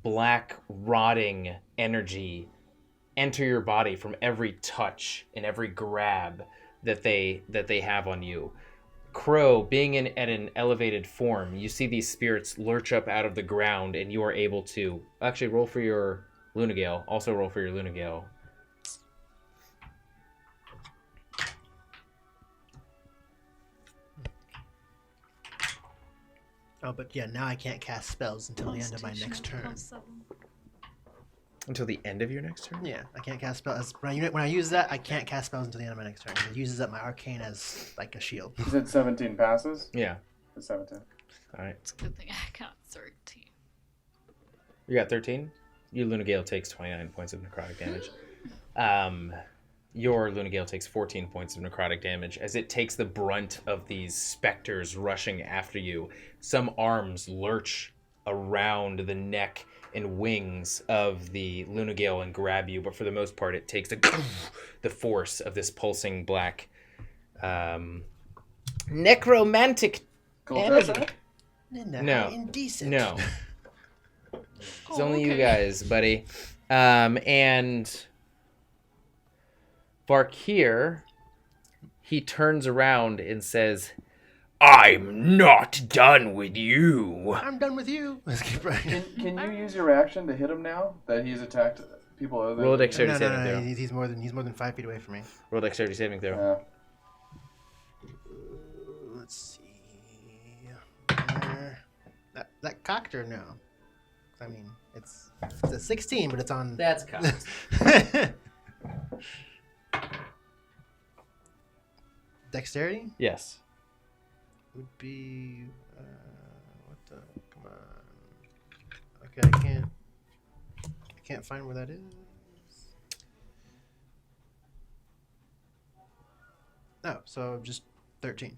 black rotting energy enter your body from every touch and every grab that they have on you. Crow, being at an elevated form, you see these spirits lurch up out of the ground, and you are able to actually roll for your Lunagale. Also roll for your Lunagale. Oh, but yeah, now I can't cast spells until the end of my next turn. Until the end of your next turn? Yeah, I can't cast spells. When I use that, I can't cast spells until the end of my next turn. It uses up my arcane as like a shield. You said 17 passes? Yeah. It's 17. All right. It's a good thing I got 13. You got 13? Your Lunagale takes 29 points of necrotic damage. Your Lunagale takes 14 points of necrotic damage as it takes the brunt of these specters rushing after you. Some arms lurch around the neck and wings of the Lunagale and grab you, but for the most part it takes the force of this pulsing black necromantic Koltessa? No. Indecent. No. It's only you guys, buddy. And Var'Kir, he turns around and says, "I'm not done with you." I'm done with you. Let's keep running. Can you use your action to hit him now that he's attacked people other than... Roll a dexterity No, saving throw. he's more than 5 feet away from me. Roll a dexterity saving throw. Let's see. That cocked or no? I mean, it's a 16, but it's on. That's cocked. Dexterity Yes. would be what the? Come on. Okay, I can't. can't find where that is. Oh, so just 13.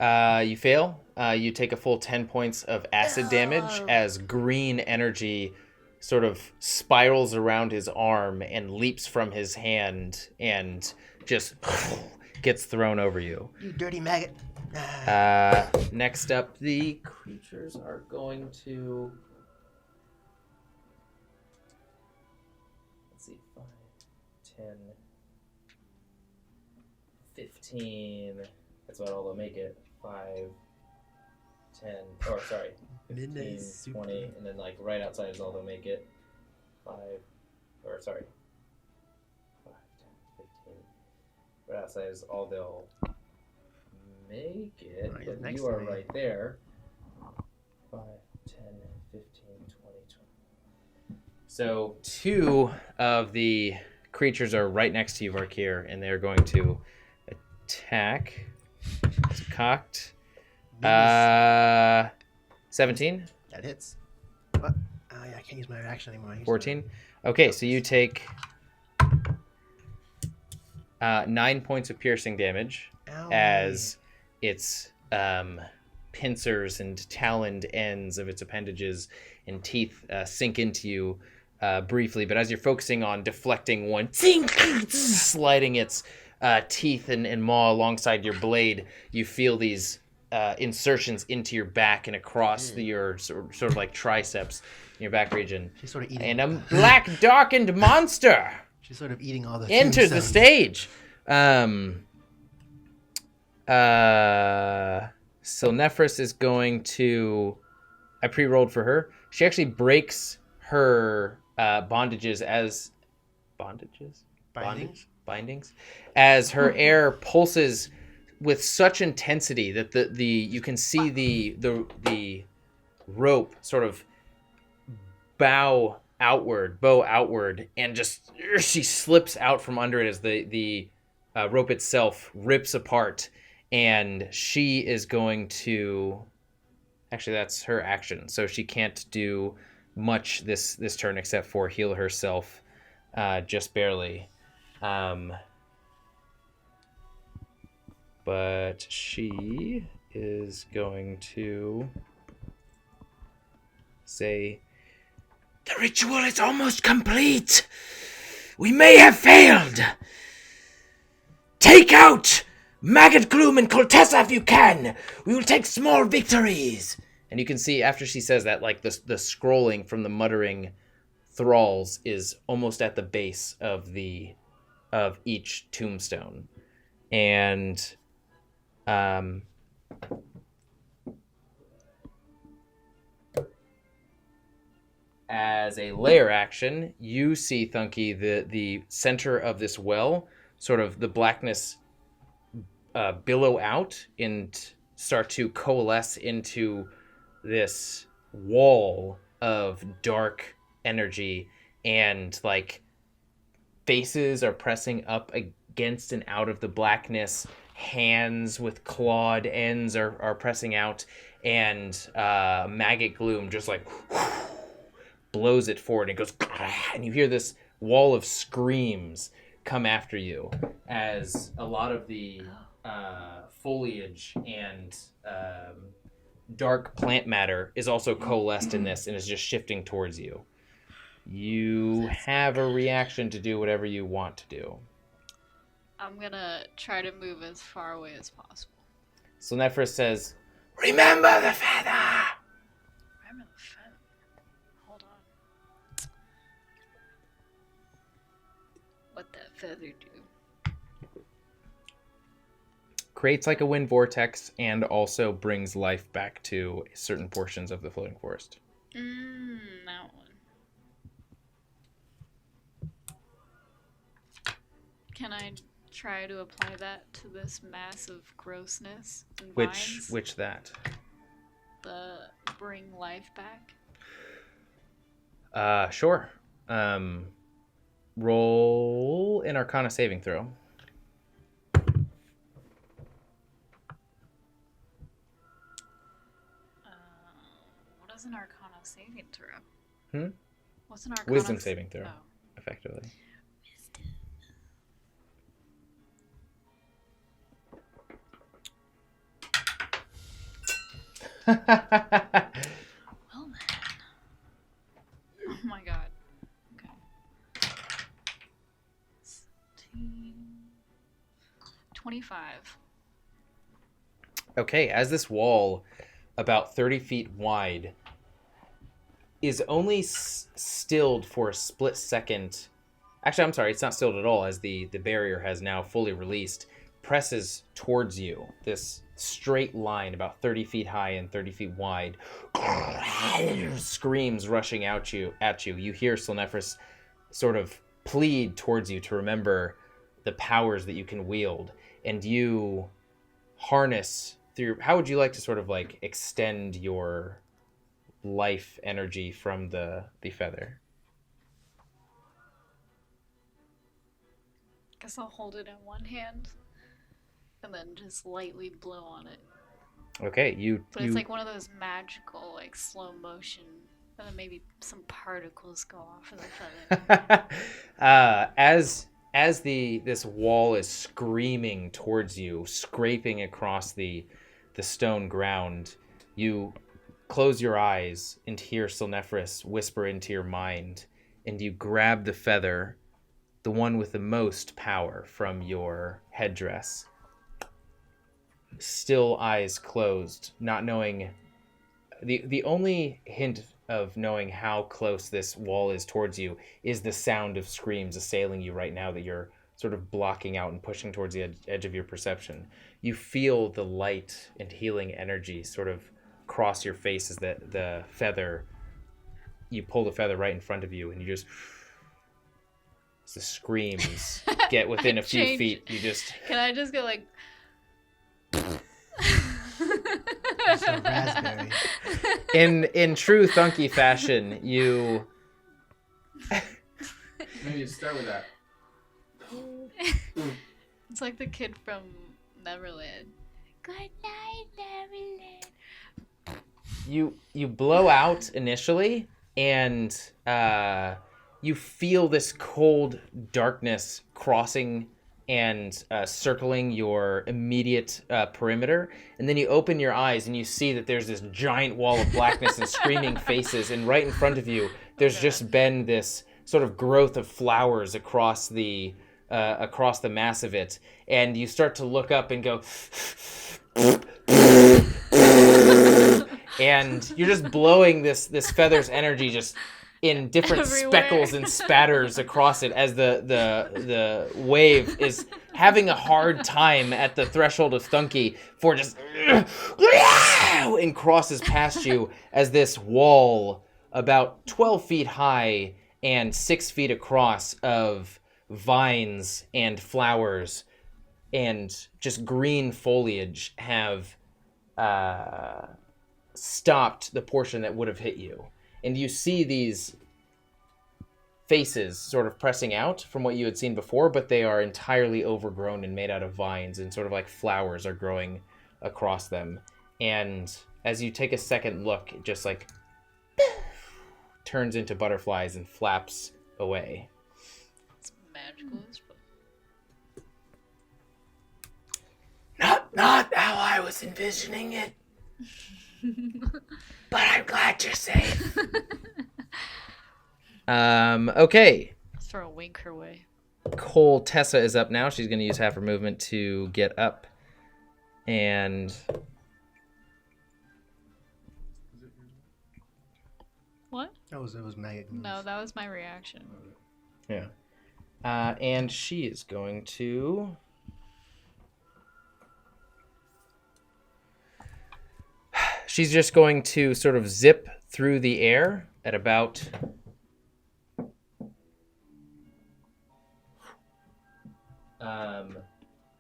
You fail. You take a full 10 points of acid damage as green energy sort of spirals around his arm and leaps from his hand and just gets thrown over you. You dirty maggot. Next up, the creatures are going to... Let's see, 5, 10, 15... That's what all they'll make it. 5, 10, or sorry, 15, 20, and then like right outside is all they'll make it. 5, 10, 15. Right outside is all they'll make it. Right, But you are right there. 5, 10, 15, 20, 20. So 2 of the creatures are right next to you, Var'Kir, and they're going to attack. It's cocked. 17? That hits. What? Yeah, I can't use my reaction anymore. 14? Okay, so you take 9 points of piercing damage. Ow. As its pincers and taloned ends of its appendages and teeth sink into you briefly. But as you're focusing on deflecting one, sliding its teeth and maw alongside your blade, you feel these insertions into your back and across your sort of like triceps in your back region. She's sort of eating. And a black darkened monster She's sort of eating all the enters the tombstones. stage. So Nephris is going to... I pre-rolled for her. She actually breaks her bondages as... Bondages? Bindings? As her air pulses with such intensity that the you can see the rope sort of bow outward, and just she slips out from under it as the rope itself rips apart, and she is going to... Actually, that's her action, so she can't do much this turn except for heal herself just barely. But she is going to say, "The ritual is almost complete. We may have failed. Take out Maggot Gloom and Koltessa if you can. We will take small victories." And you can see after she says that, like the scrolling from the muttering thralls is almost at the base of each tombstone. And as a layer action, you see, Thunky, the center of this well, sort of the blackness billow out and start to coalesce into this wall of dark energy, and like faces are pressing up against and out of the blackness. Hands with clawed ends are pressing out, and Maggot Gloom just like blows it forward and goes, and you hear this wall of screams come after you as a lot of the foliage and dark plant matter is also coalesced in this and is just shifting towards you. You have a reaction to do whatever you want to do. I'm gonna try to move as far away as possible. So Nephris says, "Remember the feather!" Remember the feather? Hold on. What that feather do? Creates like a wind vortex and also brings life back to certain portions of the floating forest. That one. Can I try to apply that to this mass of grossness and vines? Which that? The bring life back? Sure. Roll an Arcana saving throw. What is an Arcana saving throw? What's an arcana? Wisdom saving throw, Oh. effectively. Well then. Oh my god. Okay. 16, 25. Okay, as this wall, about 30 feet wide, is only stilled for a split second. Actually, I'm sorry, it's not stilled at all, as the barrier has now fully released, presses towards you. This straight line, about 30 feet high and 30 feet wide, screams rushing at you. You hear Silnefris sort of plead towards you to remember the powers that you can wield, and you harness through. How would you like to sort of like extend your life energy from the feather? Guess I'll hold it in one hand and then just lightly blow on it. Okay, But it's like one of those magical, like slow motion, and then maybe some particles go off of the feather. as this wall is screaming towards you, scraping across the stone ground, you close your eyes and hear Silnefris whisper into your mind, and you grab the feather, the one with the most power, from your headdress. Still eyes closed, not knowing. The only hint of knowing how close this wall is towards you is the sound of screams assailing you right now that you're sort of blocking out and pushing towards the edge of your perception. You feel the light and healing energy sort of cross your face as the feather, you pull the feather right in front of you, and you just, as the screams get within a few feet, you just... Can I just go like... It's a raspberry. In true Thunky fashion, you... Maybe you start with that. It's like the kid from Neverland. Good night, Neverland. You blow out initially, and you feel this cold darkness crossing and circling your immediate perimeter, and then you open your eyes and you see that there's this giant wall of blackness and screaming faces, and right in front of you there's just been this sort of growth of flowers across the mass of it, and you start to look up and go and you're just blowing this feather's energy just in different Everywhere. speckles and spatters across it, as the wave is having a hard time at the threshold of Thunky for just and crosses past you as this wall about 12 feet high and 6 feet across of vines and flowers and just green foliage have stopped the portion that would have hit you. And you see these faces sort of pressing out from what you had seen before, but they are entirely overgrown and made out of vines, and sort of like flowers are growing across them. And as you take a second look, it just like turns into butterflies and flaps away. It's magical as fuck. Not how I was envisioning it. But I'm glad you're safe. Okay. Throw a wink her way. Koltessa is up now. She's going to use half her movement to get up. And... What? It was maggot. No, that was my reaction. yeah. And she is going to... She's just going to sort of zip through the air at about...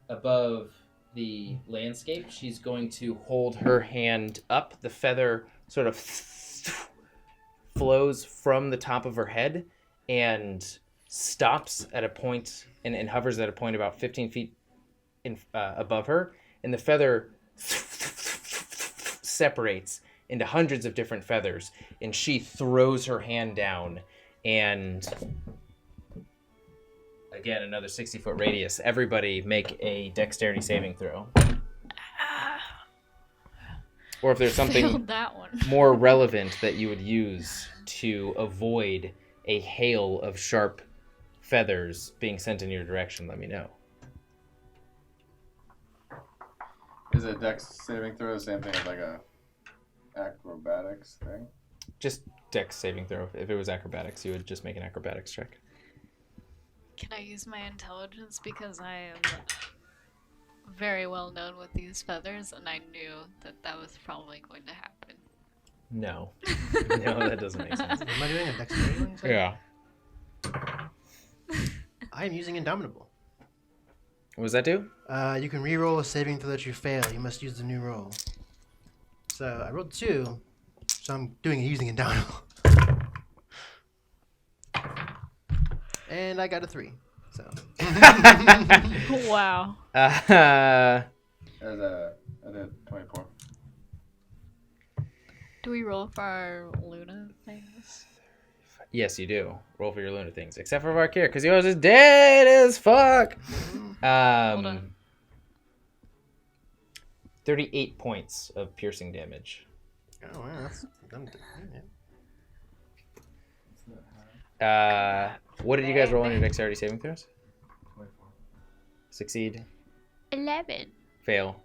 above the landscape. She's going to hold her hand up. The feather sort of flows from the top of her head and stops at a point and hovers at a point about 15 feet above her. And the feather separates into hundreds of different feathers, and she throws her hand down, And again, another 60-foot radius. Everybody make a dexterity saving throw. Or if there's something Failed that one. more relevant that you would use to avoid a hail of sharp feathers being sent in your direction, let me know. Is a dex saving throw the same thing as like a acrobatics thing? Just dex saving throw. If it was acrobatics, you would just make an acrobatics check. Can I use my intelligence because I am very well known with these feathers, and I knew that that was probably going to happen. No. No, that doesn't make sense. Am I doing a dexterity one? Yeah. I am using Indomitable. What does that do? You can re-roll a saving throw that you fail. You must use the new roll. So I rolled 2, so I'm using Indomitable. And I got a 3. So. Wow. As a 24. Do we roll for our Luna things? Yes, you do. Roll for your Luna things. Except for Var'Kir, because he was just dead as fuck. Hold on. 38 points of piercing damage. Oh, wow. That's, What did you guys roll on your dexterity saving throws? 24. Succeed. 11. Fail.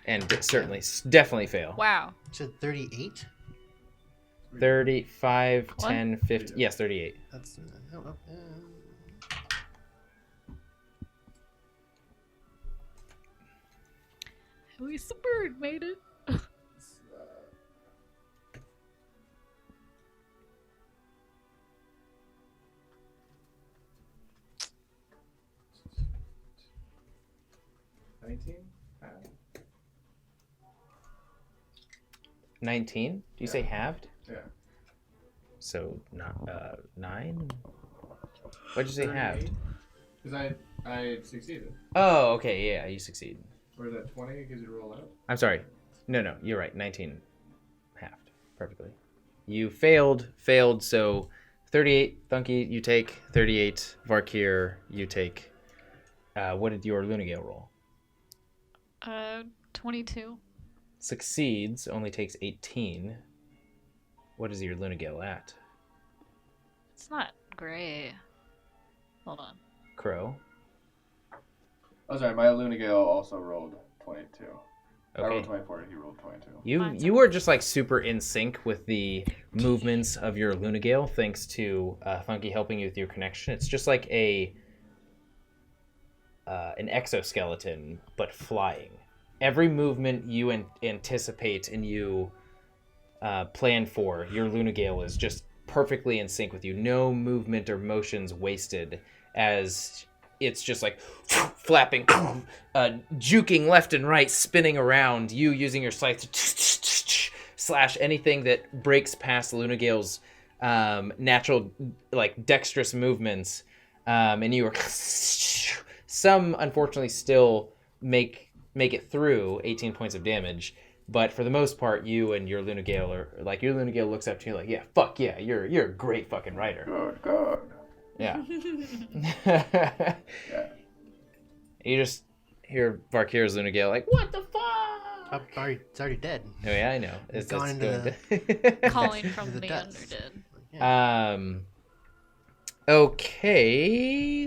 And definitely fail. Wow. You said 38? 35, What? 10, 50. Yes, 38. That's... At least the bird made it. 19? 19? Do you say halved? Yeah. So, not 9? What'd you say halved? Because I succeeded. Oh, okay, yeah, you succeed. Or is that 20 because you roll out? I'm sorry. No, you're right. 19 halved. Perfectly. You failed, so 38, Thunky, you take 38. Var'Kir, you take... what did your Lunagale roll? 22. Succeeds, only takes 18. What is your Lunagale at? It's not great. Hold on. Crow. Oh, sorry, my Lunagale also rolled 22. I rolled Okay. 24, he rolled 22. You were just like super in sync with the movements of your Lunagale thanks to Thunky helping you with your connection. It's just like an exoskeleton, but flying. Every movement you anticipate and you plan for, your Lunagale is just perfectly in sync with you. No movement or motions wasted, as it's just like flapping, juking left and right, spinning around, you using your scythe to slash anything that breaks past Lunagale's natural, like, dexterous movements. And you are... Some, unfortunately, still make it through 18 points of damage, but for the most part, you and your Lunagale are like, your Lunagale looks up to you like, yeah, fuck yeah, you're a great fucking rider. Good. Yeah. Yeah. You just hear Var'Kir's Lunagale like, what the fuck? It's already dead. Oh yeah, I know. It's gone into good. Calling from The the dust. underdead. Yeah. Okay.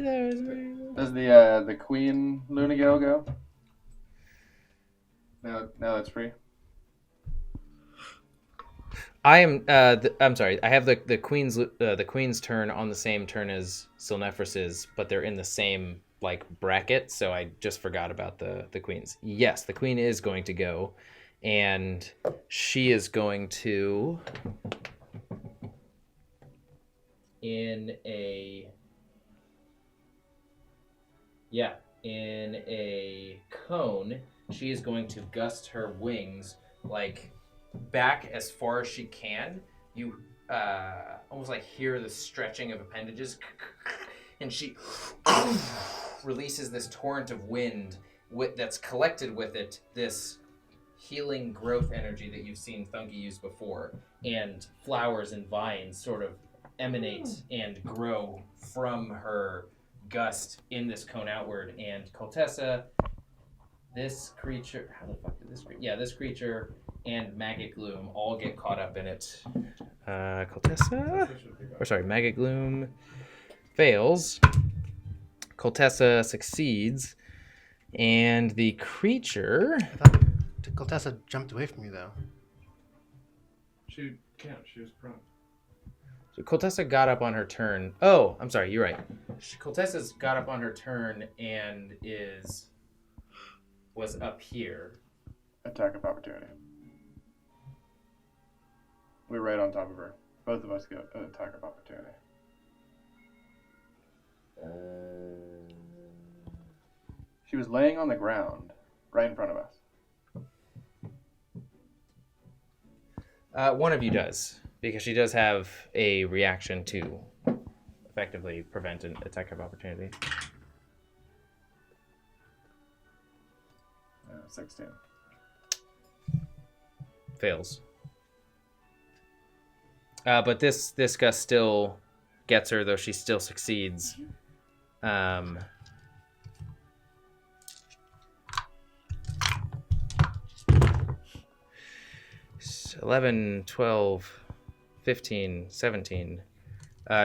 Does the Queen Lunagale go? Now it's free. I am. I'm sorry. I have the queen's turn on the same turn as Silnephrus's, but they're in the same like bracket. So I just forgot about the queen's. Yes, the queen is going to go, and she is going to in a cone. She is going to gust her wings like back as far as she can. You almost like hear the stretching of appendages, and she releases this torrent of wind that's collected with it this healing growth energy that you've seen Thunky use before, and flowers and vines sort of emanate and grow from her gust in this cone outward. And Koltessa, this creature, how the fuck did this creature? Yeah, this creature and Maggot Gloom all get caught up in it. Maggot Gloom fails. Koltessa succeeds. And the creature... I thought Koltessa jumped away from you, though. She can't. She was prone. So Koltessa got up on her turn. Oh, I'm sorry. You're right. Koltessa's got up on her turn and was up here. Attack of opportunity. We're right on top of her. Both of us get an attack of opportunity. She was laying on the ground right in front of us. One of you does, because she does have a reaction to effectively prevent an attack of opportunity. 16. Fails. But this gust still gets her, though she still succeeds. 11, 12, 15, 17,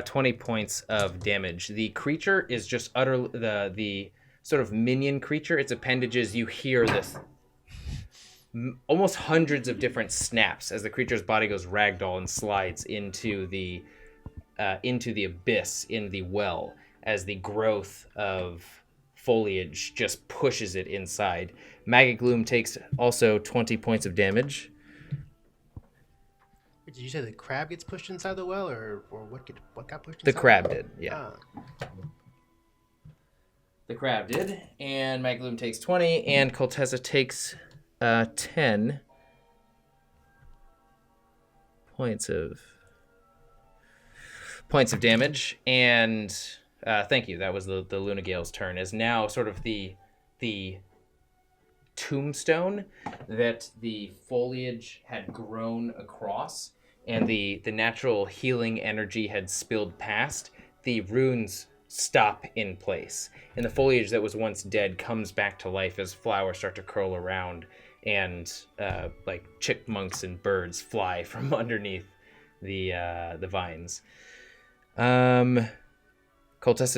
20 points of damage. The creature is just the sort of minion creature. Its appendages, you hear this almost hundreds of different snaps as the creature's body goes ragdoll and slides into the abyss in the well as the growth of foliage just pushes it inside. Maggot Gloom takes also 20 points of damage. Did you say the crab gets pushed inside the well, or what got pushed inside? The crab did, yeah. Ah. The crab did, and Maggot Gloom takes 20, and Koltessa takes 10 points of damage, and thank you. That was the Lunagale's turn. As now sort of the tombstone that the foliage had grown across, and the natural healing energy had spilled past. The runes stop in place, and the foliage that was once dead comes back to life as flowers start to curl around, and like chipmunks and birds fly from underneath the vines. Koltessa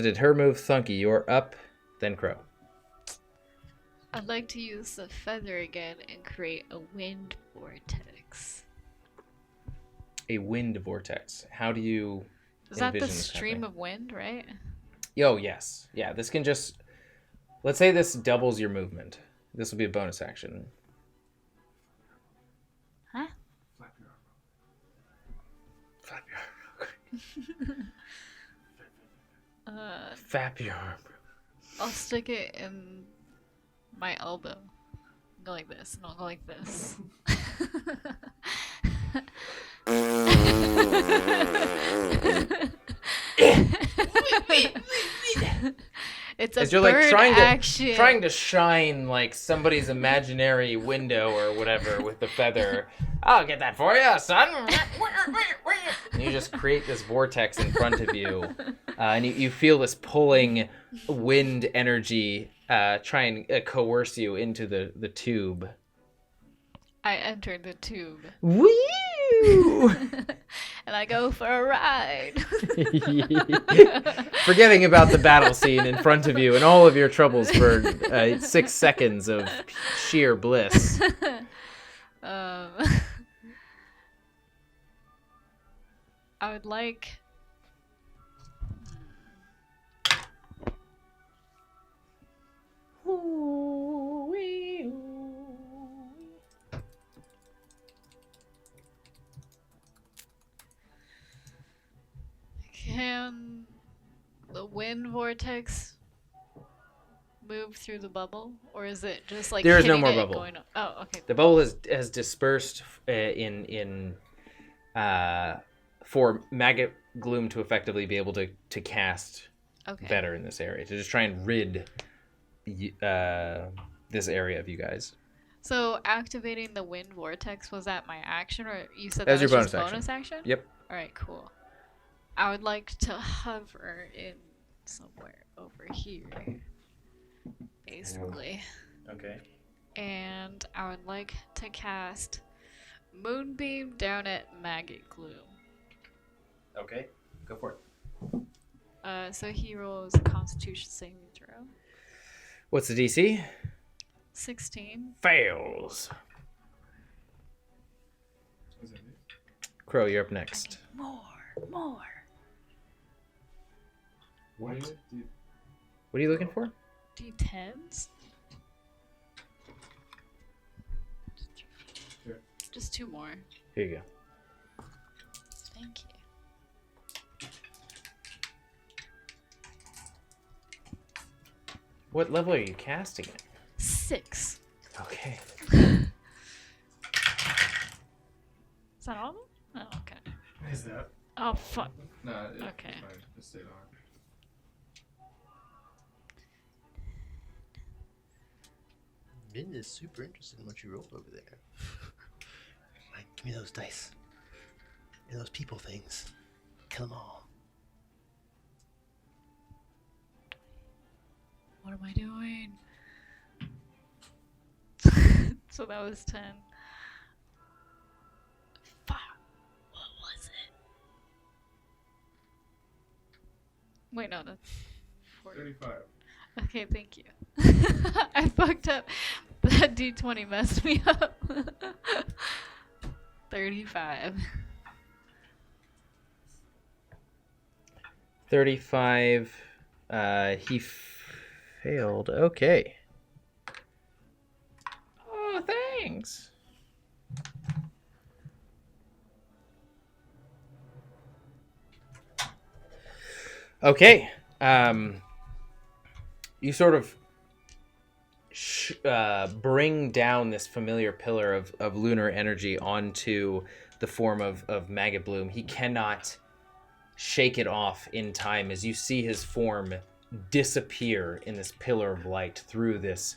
did her move. Thunky, you're up, then Crow. I'd like to use the feather again and create a wind vortex. A wind vortex. How do you Is that the envision this stream happening? of wind, right? Oh, yes. Yeah, this can just... Let's say this doubles your movement. This will be a bonus action. Huh? Flap your arm. Flap your arm. I'll stick it in my elbow. Go like this, and I'll go like this. It's a As you're like bird action. trying to shine like somebody's imaginary window or whatever with the feather. I'll get that for you, son. And you just create this vortex in front of you, and you feel this pulling wind energy try and coerce you into the tube. I enter the tube. Woo! And I go for a ride. Forgetting about the battle scene in front of you and all of your troubles for 6 seconds of sheer bliss. I would like... Can the wind vortex move through the bubble, or is it just like there is no hitting more it bubble? Going oh, okay. The bubble has dispersed for Maggot Gloom to effectively be able to cast better in this area, to just try and rid this area of you guys. So activating the wind vortex, was that my action, or you said That was your just bonus bonus action? Yep. All right, cool. I would like to hover in somewhere over here, basically. Okay. And I would like to cast Moonbeam down at Maggot Gloom. Okay. Go for it. So he rolls a Constitution saving throw. What's the DC? 16. Fails. Crow, you're up next. More. What are you looking for? D10s? Just 2 more. Here you go. Thank you. What level are you casting it? 6. Okay. Is that all of them? Oh, okay. Is that? Oh, fuck. No, Okay. Fine. Just stay on. Min is super interested in what you rolled over there. Like, give me those dice. And those people things. Kill them all. What am I doing? So that was 10. Fuck. What was it? Wait, no, that's 40. 35. Okay, thank you. I fucked up. That D20 messed me up. 35. 35. He failed. Okay. Oh, thanks. Okay. You sort of bring down this familiar pillar of lunar energy onto the form of Maggot Bloom. He cannot shake it off in time as you see his form disappear in this pillar of light through this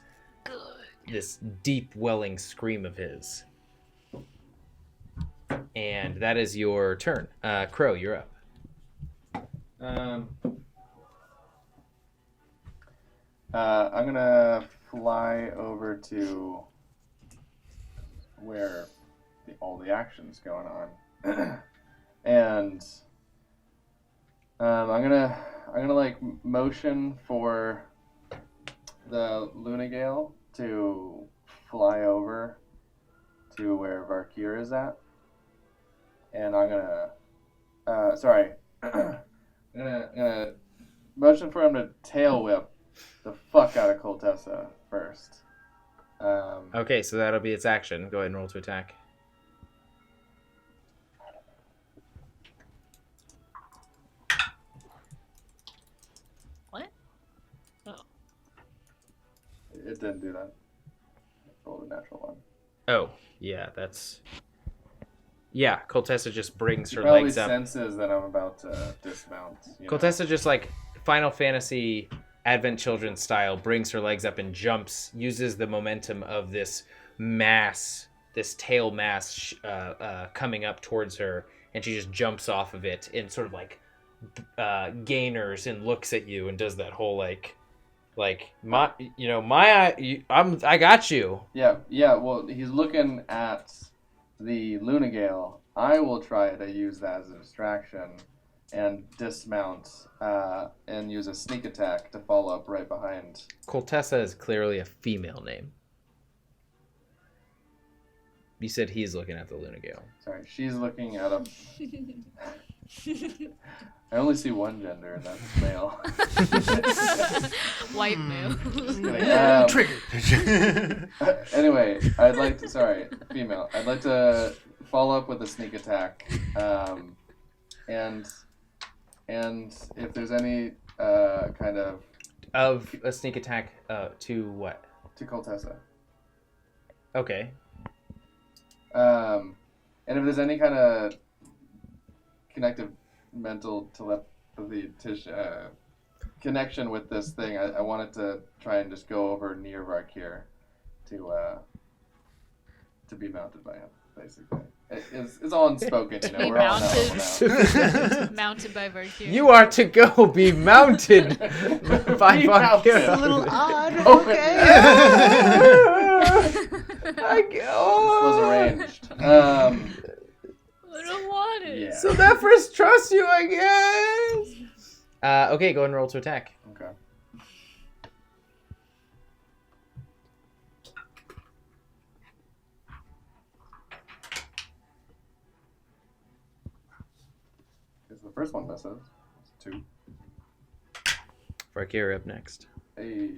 deep welling scream of his. And that is your turn. Crow, you're up. I'm gonna fly over to where all the action's going on, and I'm gonna like motion for the Lunagale to fly over to where Var'Kir is at, and I'm gonna I'm gonna motion for him to tail whip the fuck out of Koltessa first. Okay, so that'll be its action. Go ahead and roll to attack. What? Oh. It didn't do that. Rolled a natural one. Oh, yeah, that's... Yeah, Koltessa just brings her Probably legs up. senses that I'm about to dismount. Koltessa just like Final Fantasy Advent Children style brings her legs up and jumps, uses the momentum of this mass, this tail mass coming up towards her, and she just jumps off of it and sort of like gainers and looks at you and does that whole I got you. Yeah. Well, he's looking at the Lunagale. I will try to use that as a distraction and dismount and use a sneak attack to follow up right behind. Koltessa is clearly a female name. You said he's looking at the Lunagale. Sorry, she's looking at a... I only see one gender, and that's male. White male. Triggered. Anyway, I'd like to... Sorry, female. I'd like to follow up with a sneak attack. And if there's any kind of... Of a sneak attack to what? To Koltessa. Okay. And if there's any kind of connective mental telepathy connection with this thing, I wanted to try and just go over near Var'Kir to be mounted by him. basically. It's all unspoken, To you know. be We're all mounted. Mounted by Var'Kir. You are to go be mounted by Be Var'Kir. mounted. It's a little odd. Open. Okay. This was arranged. I don't want it. Yeah. So that first trusts you, I guess. Okay, go ahead and roll to attack. Okay. Because the first one misses. It's 2. Var'Kir up next. Hey,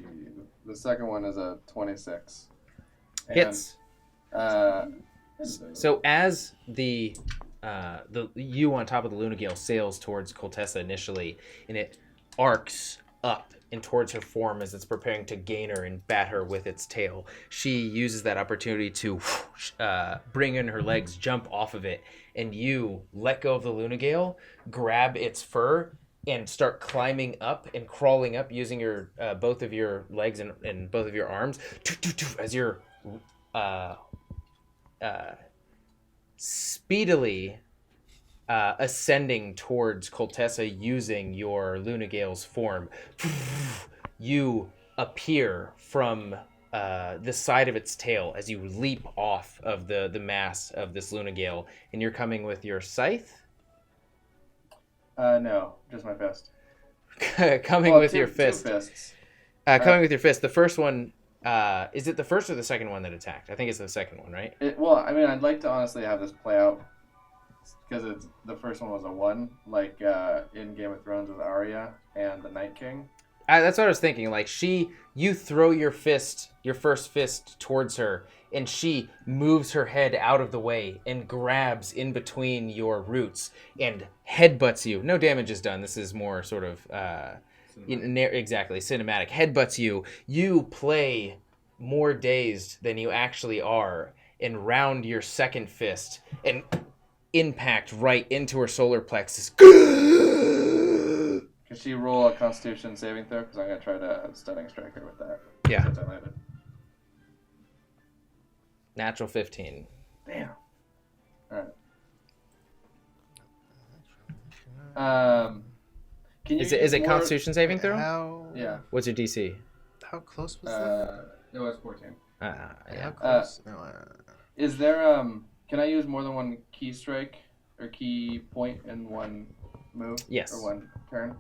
the second one is a 26. And, Hits. So So as the you on top of the Lunagale sails towards Koltessa initially, and it arcs up and towards her form as it's preparing to gain her and bat her with its tail. She uses that opportunity to bring in her legs, jump off of it, and you let go of the Lunagale, grab its fur, and start climbing up and crawling up using your both of your legs and both of your arms as you're speedily ascending towards Koltessa using your Lunagale's form. You appear from the side of its tail as you leap off of the mass of this Lunagale, and you're coming with your scythe? no, just my fist. Coming Well, with two- your two fist. fists. Coming with your fist. The first one, is it the first or the second one that attacked? I think it's the second one, right? Well, I mean, I'd like to honestly have this play out because the first one was a 1, like in Game of Thrones with Arya and the Night King. That's what I was thinking. Like you throw your first fist towards her, and she moves her head out of the way and grabs in between your roots and headbutts you. No damage is done. This is more sort of exactly cinematic. Headbutts you. You play more dazed than you actually are, and round your second fist and impact right into her solar plexus. Can she roll a Constitution saving throw? Because I'm gonna try to stunning strike her with that. Yeah. Since I landed. Natural 15. Damn. All right. Can you Is it use more- Constitution saving throw? How? Yeah. What's your DC? How close was that? It was 14. How Yeah. close? No, Is there Can I use more than one key strike or key point in one move? Yes. Or one turn?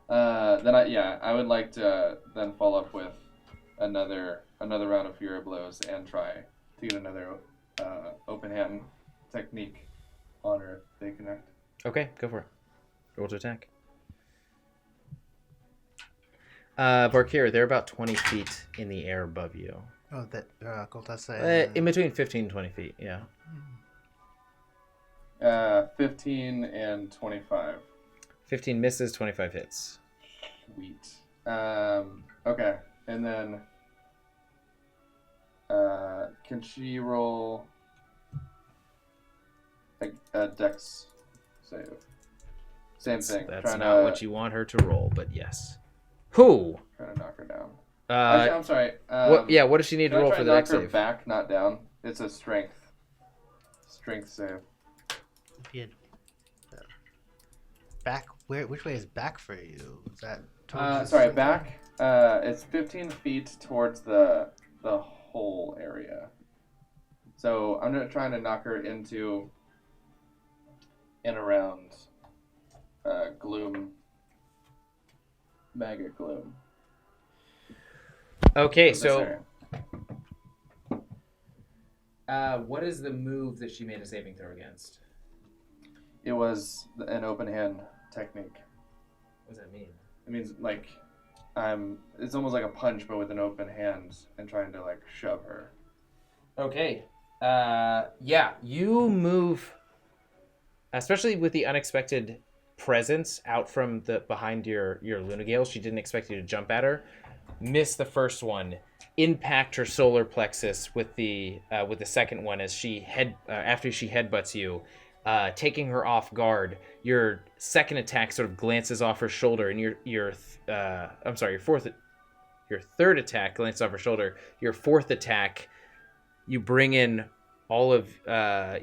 Then I would like to then follow up with another round of Fury Blows and try to get another open hand technique on her if they connect. Okay, go for it. Roll to attack. Var'Kir, they're about 20 feet in the air above you. Oh, that Koltessa. In between 15 and 20 feet, yeah. 15 and 25. 15 misses, 25 hits. Sweet. Okay, and then can she roll a dex save? Same thing. That's trying not to, what you want her to roll, but yes. Who? Trying to knock her down. Actually, I'm sorry. What does she need to can I roll try for to the knock dex her save? back, not down? It's a strength save. If you had, back where? Which way is back for you? Is that? towards the Sorry, center? back. It's 15 feet towards the whole area. So I'm trying to knock her into and around gloom, maggot gloom. Okay, This so area. what is the move that she made a saving throw against? It was an open hand technique. What does that mean? It means like it's almost like a punch but with an open hand and trying to like shove her. Okay. Yeah, you move, especially with the unexpected presence out from behind your Lunagale. She didn't expect you to jump at her. Miss the first one. Impact her solar plexus with the second one as after she headbutts you, taking her off guard. Your second attack sort of glances off her shoulder, and your third attack glances off her shoulder. Your fourth attack, you bring in all of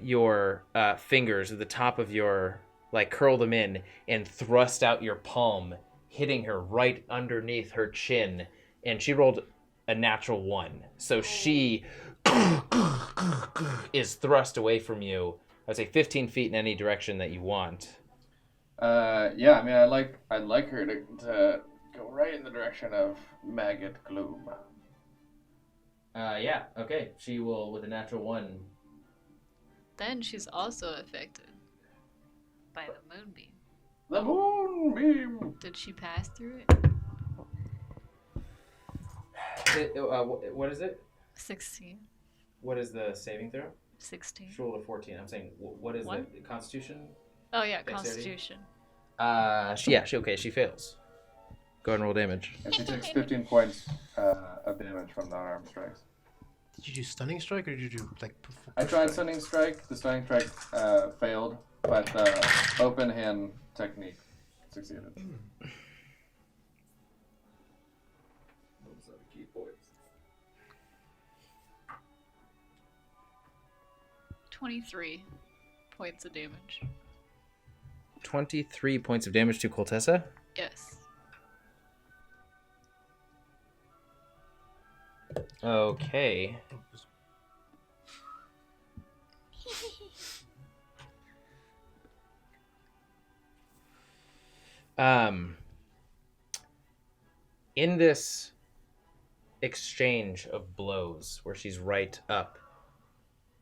your fingers at the top of your, like, curl them in and thrust out your palm, hitting her right underneath her chin. And she rolled a natural 1. So she is thrust away from you. I would say 15 feet in any direction that you want. Yeah, I mean, I'd like her to go right in the direction of maggot gloom. Yeah, okay. She will, with a natural 1. Then she's also affected by the moonbeam. The moonbeam! Did she pass through it? What is it? 16. What is the saving throw? 16. She rolled a 14. I'm saying, what is What? the Constitution? Oh yeah, Dexterity? Constitution. She fails. Go ahead and roll damage. And she takes 15 points of damage from the unarmed strikes. Did you do stunning strike or did you do like? I tried stunning strike. The stunning strike failed, but the open hand technique succeeded. Those are the key points. 23 points of damage. 23 points of damage to Koltessa. Yes. Okay. In this exchange of blows where she's right up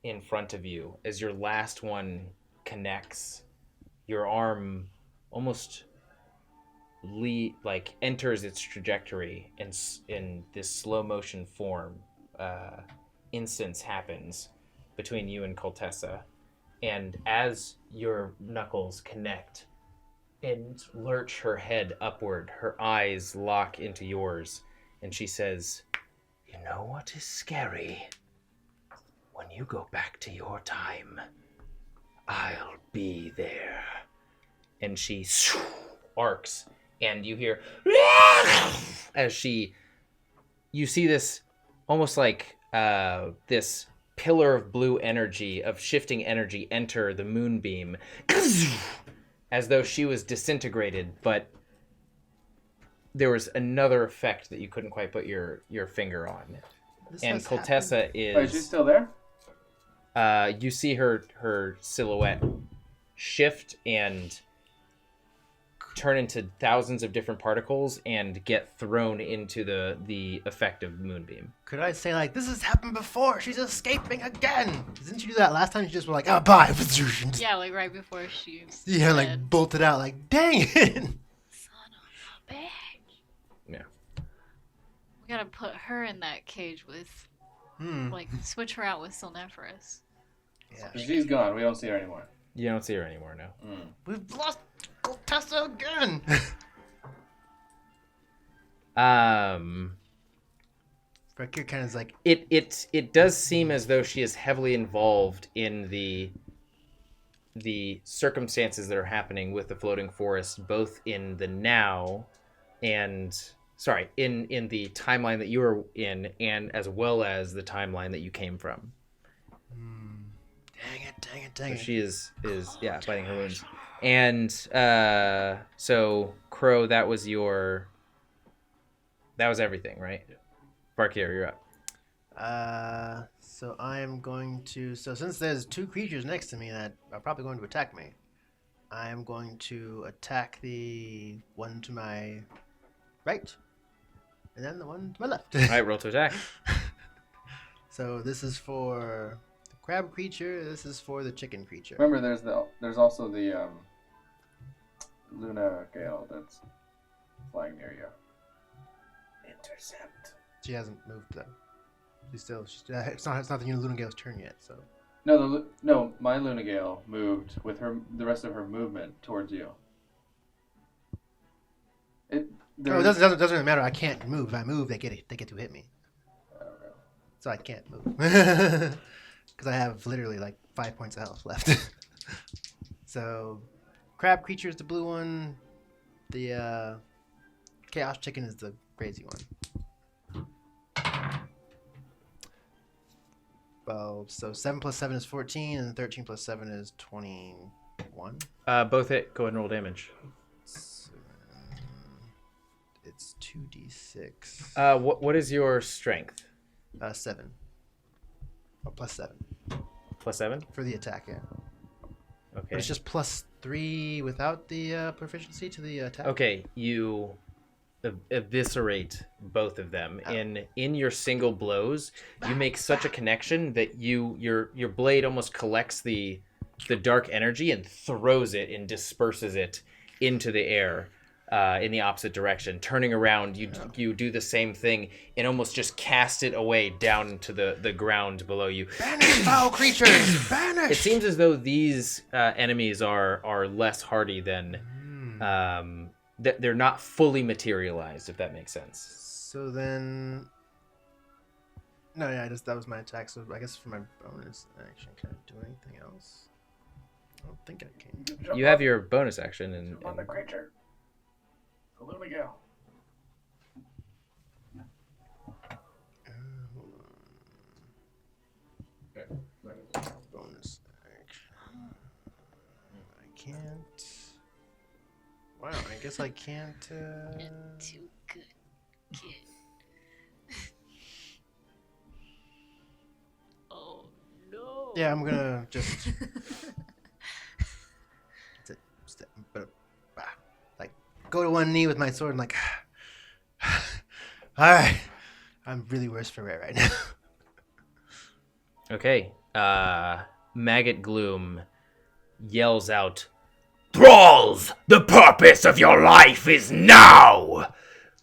in front of you, as your last one connects, your arm almost enters its trajectory in this slow motion form. Instance happens between you and Koltessa, and as your knuckles connect and lurch her head upward, her eyes lock into yours, and she says, "You know what is scary? When you go back to your time, I'll be there." And she arcs, and you hear as you see this almost like this pillar of blue energy, of shifting energy, enter the moonbeam, as though she was disintegrated, but there was another effect that you couldn't quite put your finger on. And Koltessa is... Wait, she's still there? You see her silhouette shift and turn into thousands of different particles and get thrown into the effective moonbeam. Could I say like, this has happened before? She's escaping again. Didn't you do that last time? You just were like, bye. Yeah, like right before she was Yeah, dead. like bolted out. Like, dang it. Son of a bitch. Yeah. We gotta put her in that cage with, like, switch her out with Silnephorus. Yeah. She's gone. We don't see her anymore. You don't see her anymore now. We've lost Koltessa again. Var'Kir kind of is like, it does seem as though she is heavily involved in the circumstances that are happening with the floating forest, both in the now and in the timeline that you were in, and as well as the timeline that you came from. dang it. So she is biting her wounds. And so Crow, that was everything, right? Yeah. Var'Kir, you're up. So I am going to... So since there's two creatures next to me that are probably going to attack me, I am going to attack the one to my right, and then the one to my left. All right, roll to attack. So this is for the crab creature. This is for the chicken creature. Remember, there's also the Luna Gale that's flying near you. Intercept. She hasn't moved though. It's not the Luna Gale's turn yet. So. No, my Luna Gale moved with the rest of her movement towards you. It doesn't really matter. I can't move. If I move, they get to hit me. Oh, really? So I can't move because I have literally like 5 points of health left. So, crab creature is the blue one. The chaos chicken is the crazy one. 12. So 7 plus 7 is 14, and 13 plus 7 is 21. Both hit. Go ahead and roll damage. So, it's 2d6. What is your strength? 7. Oh, plus 7. Plus 7? For the attack, yeah. Okay. But it's just plus 3 without the proficiency to the attack. Okay, you eviscerate both of them. Oh. In your single blows, you make such a connection that your blade almost collects the dark energy and throws it and disperses it into the air in the opposite direction. Turning around, you do the same thing and almost just cast it away down to the ground below you. Banish foul creatures! Banish! It seems as though these enemies are less hardy than they're not fully materialized, if that makes sense. So then, no, yeah, that was my attack. So I guess for my bonus action, can I do anything else? I don't think I can. You have your bonus action and On the creature. So there we go. Hold on. Bonus action. I can't. Wow, I guess I can't. Too good, kid. Oh no. Yeah, I'm gonna just. Like, go to one knee with my sword and like. Alright. I'm really worse for it right now. okay. Maggot Gloom yells out, "Thralls, the purpose of your life is now!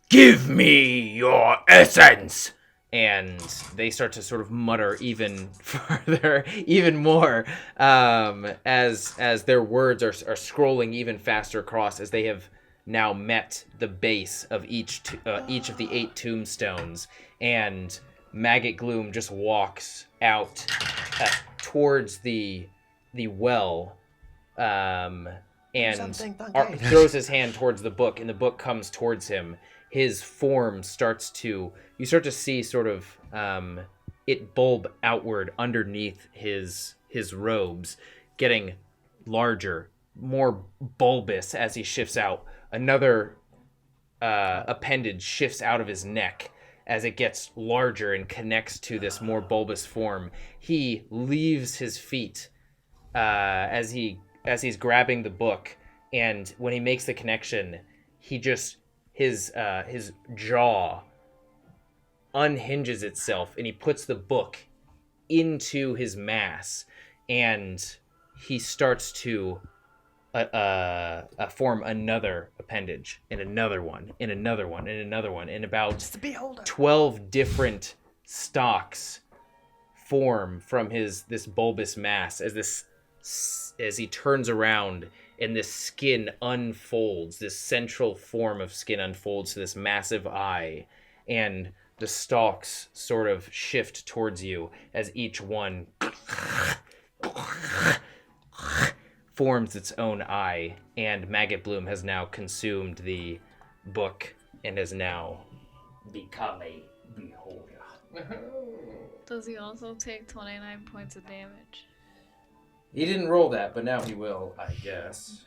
Give me your essence!" And they start to sort of mutter even further, even more, as their words are scrolling even faster across as they have now met the base of each of the 8 tombstones. And Maggot Gloom just walks out towards the well, and throws his hand towards the book, and the book comes towards him. His form starts to, you start to see sort of it bulb outward underneath his robes, getting larger, more bulbous as he shifts out. Another appendage shifts out of his neck as it gets larger and connects to this more bulbous form. He leaves his feet as he's grabbing the book, and when he makes the connection, he just his jaw unhinges itself, and he puts the book into his mass, and he starts to form another appendage, and another one, and another one, and another one, and about 12 different stalks form from this bulbous mass as he turns around, and this skin unfolds, this central form of skin unfolds to this massive eye, and the stalks sort of shift towards you as each one forms its own eye, and Maggot Bloom has now consumed the book and has now become a beholder. Does he also take 29 points of damage? He didn't roll that, but now he will, I guess.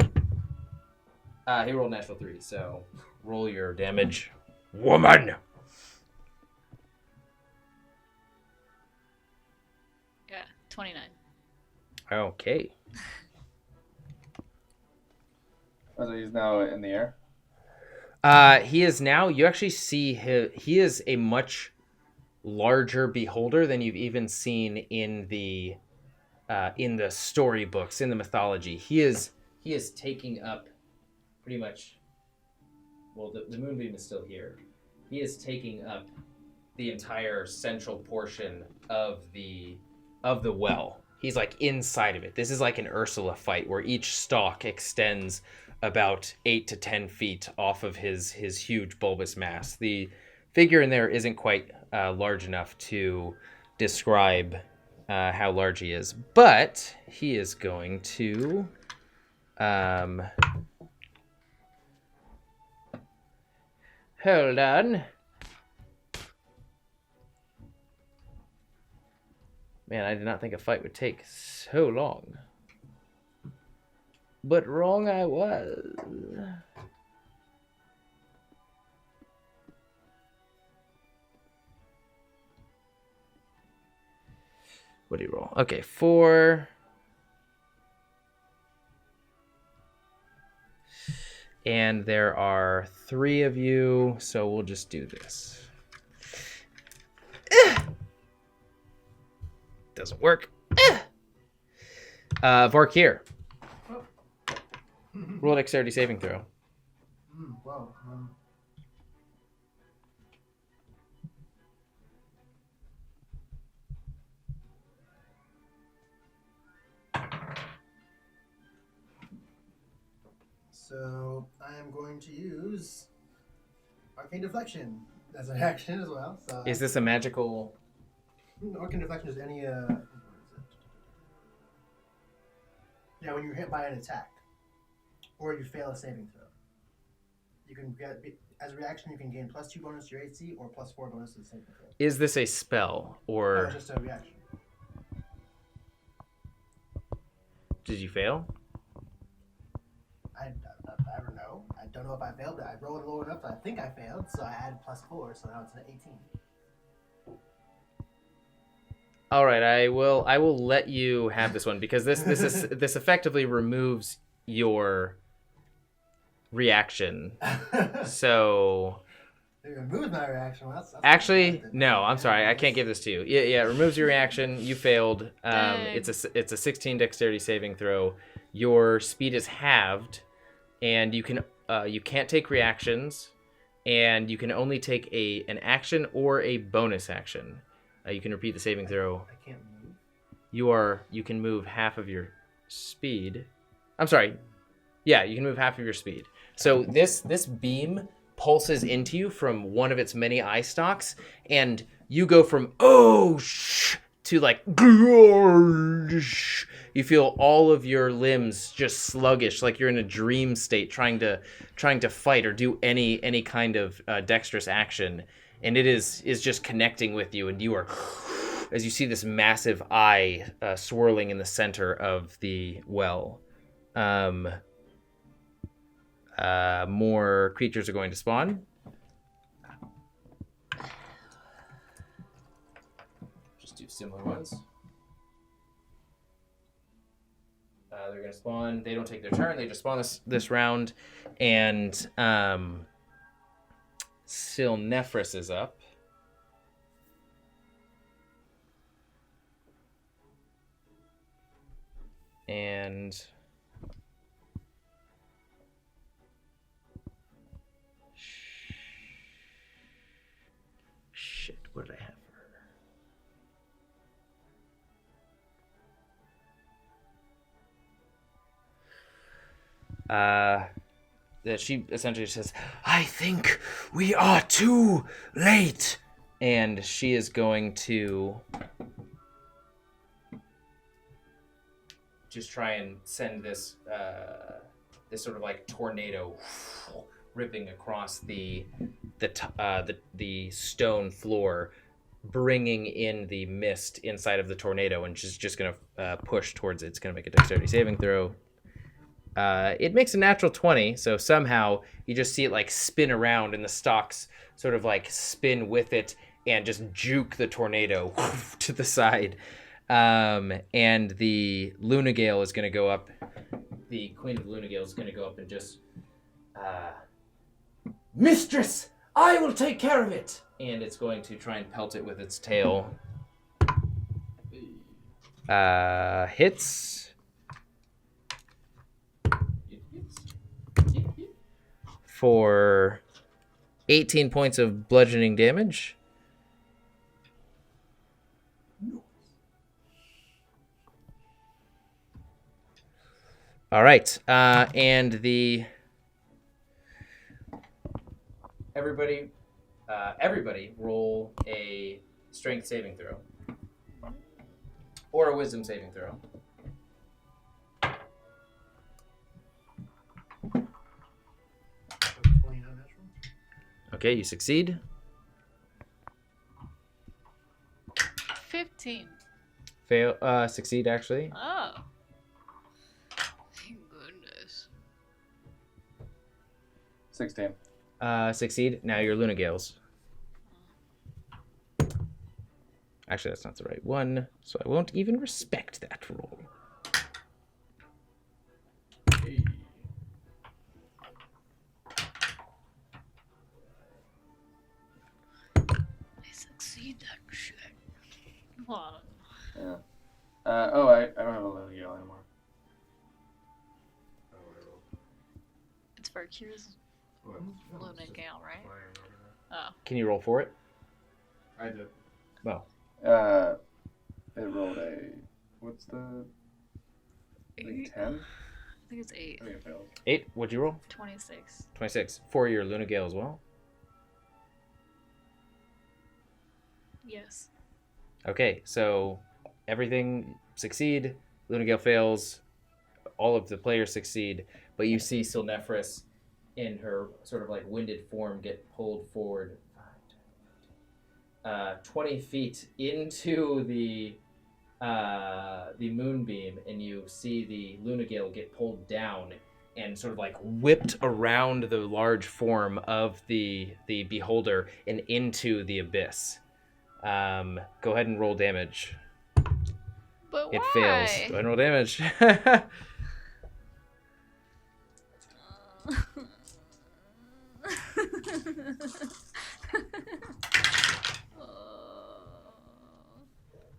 He rolled natural 3, so roll your damage. Woman! Yeah, 29. Okay. Oh, so he's now in the air? He is now, you actually see he is a much larger beholder than you've even seen in the storybooks, in the mythology. He is taking up pretty much, well, the moonbeam is still here. He is taking up the entire central portion of the well. He's like inside of it. This is like an Ursula fight where each stalk extends about 8 to 10 feet off of his huge bulbous mass. The figure in there isn't quite large enough to describe how large he is, but he is going to hold on. Man, I did not think a fight would take so long. But wrong I was. What do you roll? Okay, 4. And there are 3 of you, so we'll just do this. Doesn't work. Var'Kir. Roll dexterity saving throw. Wow. So I am going to use Arcane Deflection as an action as well. So Is this a magical... Arcane Deflection is any what is it? Yeah, when you're hit by an attack or you fail a saving throw, you can get as a reaction you can gain +2 bonus to your AC or +4 bonus to the saving throw. Is this a spell or... No, just a reaction. Did you fail? I don't know. I don't know if I failed. I rolled low enough that I think I failed, so I added +4, so now it's an 18. All right, I will let you have this one because this effectively removes your reaction. So It removes my reaction. Well, that's actually, no, I'm sorry, I can't give this to you. Yeah, it removes your reaction. You failed. It's a 16 dexterity saving throw. Your speed is halved, and you can't take reactions, and you can only take an action or a bonus action. You can repeat the saving throw. I can't move. You can move half of your speed. I'm sorry. Yeah, you can move half of your speed. So this beam pulses into you from one of its many eye stalks, and you go from to like you feel all of your limbs just sluggish, like you're in a dream state, trying to fight or do any kind of dexterous action. And it is just connecting with you, and you are, as you see this massive eye swirling in the center of the well. More creatures are going to spawn. Just do similar ones. They're going to spawn. They don't take their turn. They just spawn this round. And Silnephris is up. And shit, what did I have for her? That she essentially says, "I think we are too late," and she is going to just try and send this sort of like tornado ripping across the stone floor, bringing in the mist inside of the tornado, and she's just gonna push towards it. It's gonna make a dexterity saving throw. It makes a natural 20, so somehow you just see it like spin around, and the stalks sort of like spin with it and just juke the tornado to the side. And the Lunagale is going to go up. The Queen of Lunagale is going to go up and just, Mistress, I will take care of it. And it's going to try and pelt it with its tail. Hits. For 18 points of bludgeoning damage. All right, and everybody roll a strength saving throw or a wisdom saving throw. Okay, you succeed. 15. Succeed, actually. Oh. Thank goodness. 16. Succeed. Now you're Luna Gales. Actually, that's not the right one, so I won't even respect that roll. I succeed that shit. Well, Yeah. I don't have a Luna Gale anymore. it's Var'Kir's Luna Gale, right? Oh. Can you roll for it? I did. Well, It rolled a. What's the. I think 10? I think it's 8. I think it failed. 8. What'd you roll? 26. 26. For your Luna Gale as well. Yes. Okay, so everything succeed. Luna Gale fails. All of the players succeed, but you see Silnefris in her sort of like winded form get pulled forward 20 feet into the moonbeam, and you see the Luna Gale get pulled down and sort of like whipped around the large form of the beholder and into the abyss. Go ahead and roll damage. But It why? fails. Go ahead and roll damage.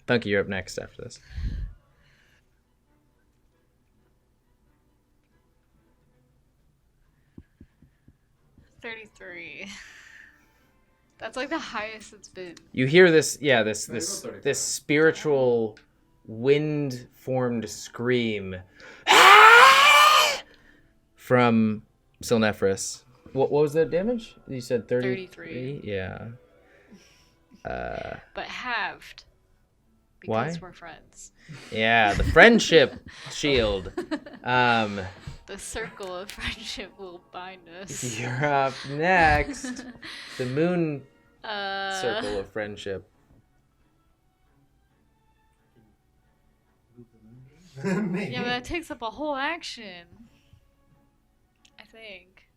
Thunky, you're up next after this. $33. That's like the highest it's been. You hear this, this No, you go 35. this spiritual wind-formed scream from Silnefris. What was the damage? You said 33? 33. Yeah. But halved. Why? Because we're friends. Yeah, the friendship shield. The circle of friendship will bind us. You're up next. The moon Uh, circle of friendship. Yeah, but that takes up a whole action. I think.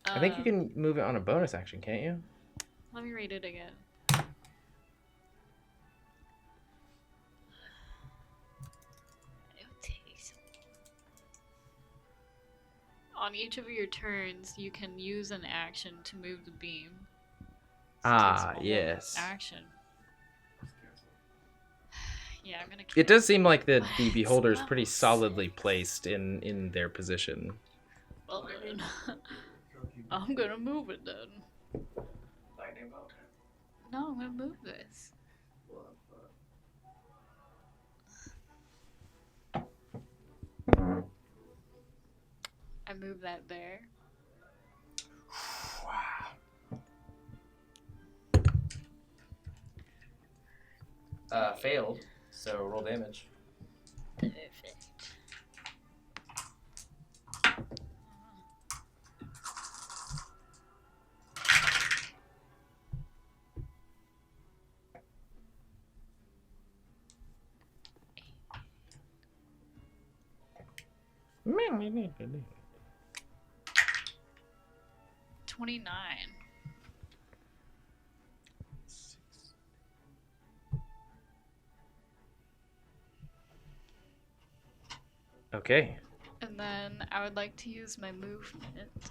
I think you can move it on a bonus action, can't you? Let me read it again. On each of your turns, you can use an action to move the beam. So it takes up a whole Yes. Action. Yeah, I'm gonna. It does seem like the It's beholder is pretty level solidly 6. placed in their position. Well, then, I'm gonna move it then. No, I'm gonna move this. I move that there. Failed. So roll damage. Perfect. $29. Okay. And then I would like to use my movement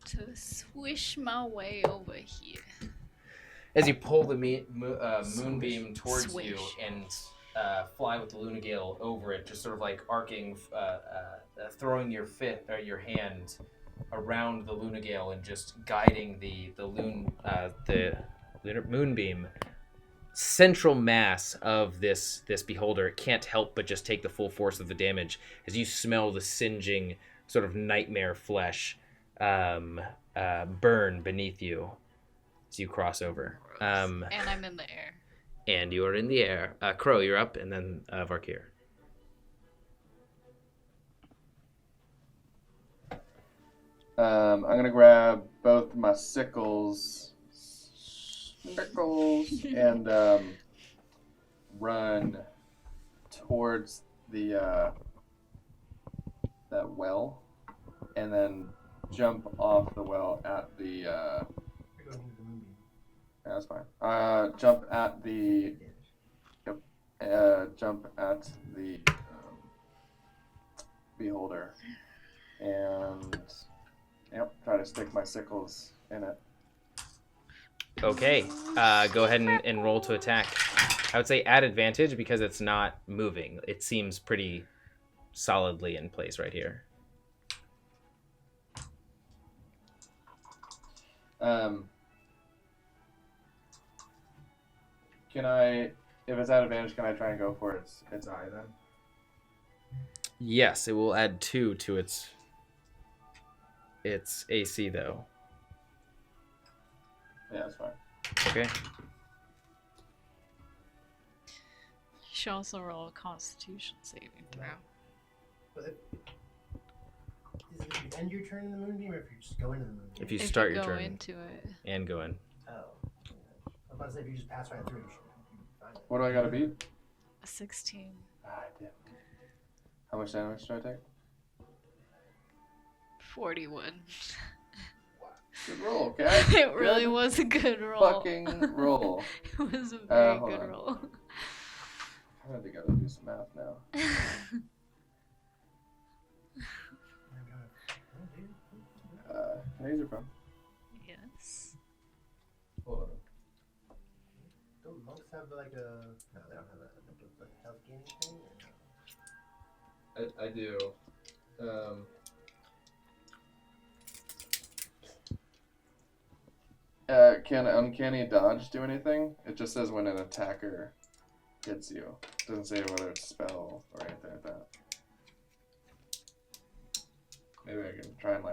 to swish my way over here. As you pull the moonbeam towards you Swish. and fly with the Luna Gale over it, just sort of like arcing, throwing your hand around the Luna Gale and just guiding the lunar moonbeam. Central mass of this beholder can't help but just take the full force of the damage as you smell the singeing sort of nightmare flesh burn beneath you as you cross over. And I'm in the air. And you are in the air. Crow, you're up, and then Var'Kir. I'm gonna grab both my sickles and run towards the that well, and then jump off the well at the. Yeah, that's fine. Jump at the. Yep. Jump at the beholder, and try to stick my sickles in it. Okay, go ahead and roll to attack. I would say add advantage because it's not moving. It seems pretty solidly in place right here. Can I, if it's at advantage, can I try and go for its eye then? Yes, it will add 2 to its AC though. Yeah, that's fine. Okay. You should also roll a Constitution saving throw. But is it if you end your turn in the moonbeam, or if you just go into the moonbeam? If you start your go turn into it. and go in. Oh. I was about to say, if you just pass right through, you should be fine. What do I gotta beat? A 16. I did. How much damage do I take? 41. Good roll, okay? It really was a good roll. Fucking roll. It was a very hold good on. roll. I think I gotta do some math now. Can I use your phone? Yes. Hold on. Don't monks have like a... No, they don't have a health gaining thing? Or no? I do. Can uncanny dodge do anything? It just says when an attacker hits you. It doesn't say whether it's a spell or anything like that. Maybe I can try and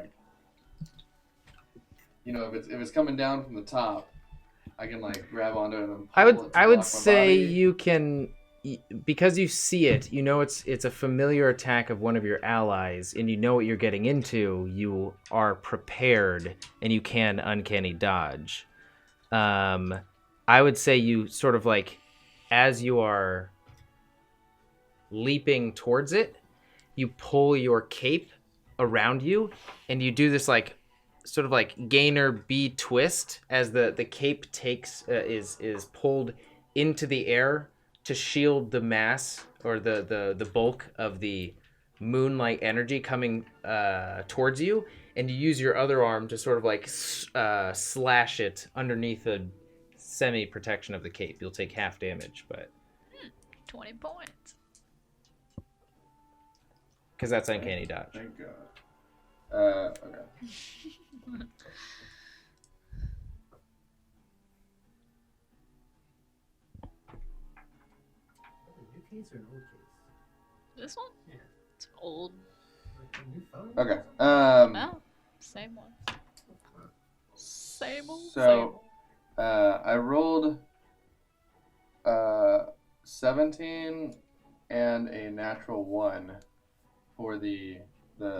if it's coming down from the top, I can grab onto it and pull I it to would block my say body. you can, because you see it, it's a familiar attack of one of your allies, and you know what you're getting into. You are prepared, and you can uncanny dodge. I would say you sort of as you are leaping towards it, you pull your cape around you, and you do this sort of gainer B twist as the cape is pulled into the air to shield the mass or the bulk of the moonlight energy coming towards you, and you use your other arm to sort of slash it underneath the semi protection of the cape. You'll take half damage, but 20 points. because that's uncanny dodge. Thank God. Okay. New case or an old case? This one? Yeah. It's old. Like a new phone? Okay. No, same one. Same old. So, I rolled 17 and a natural 1 for the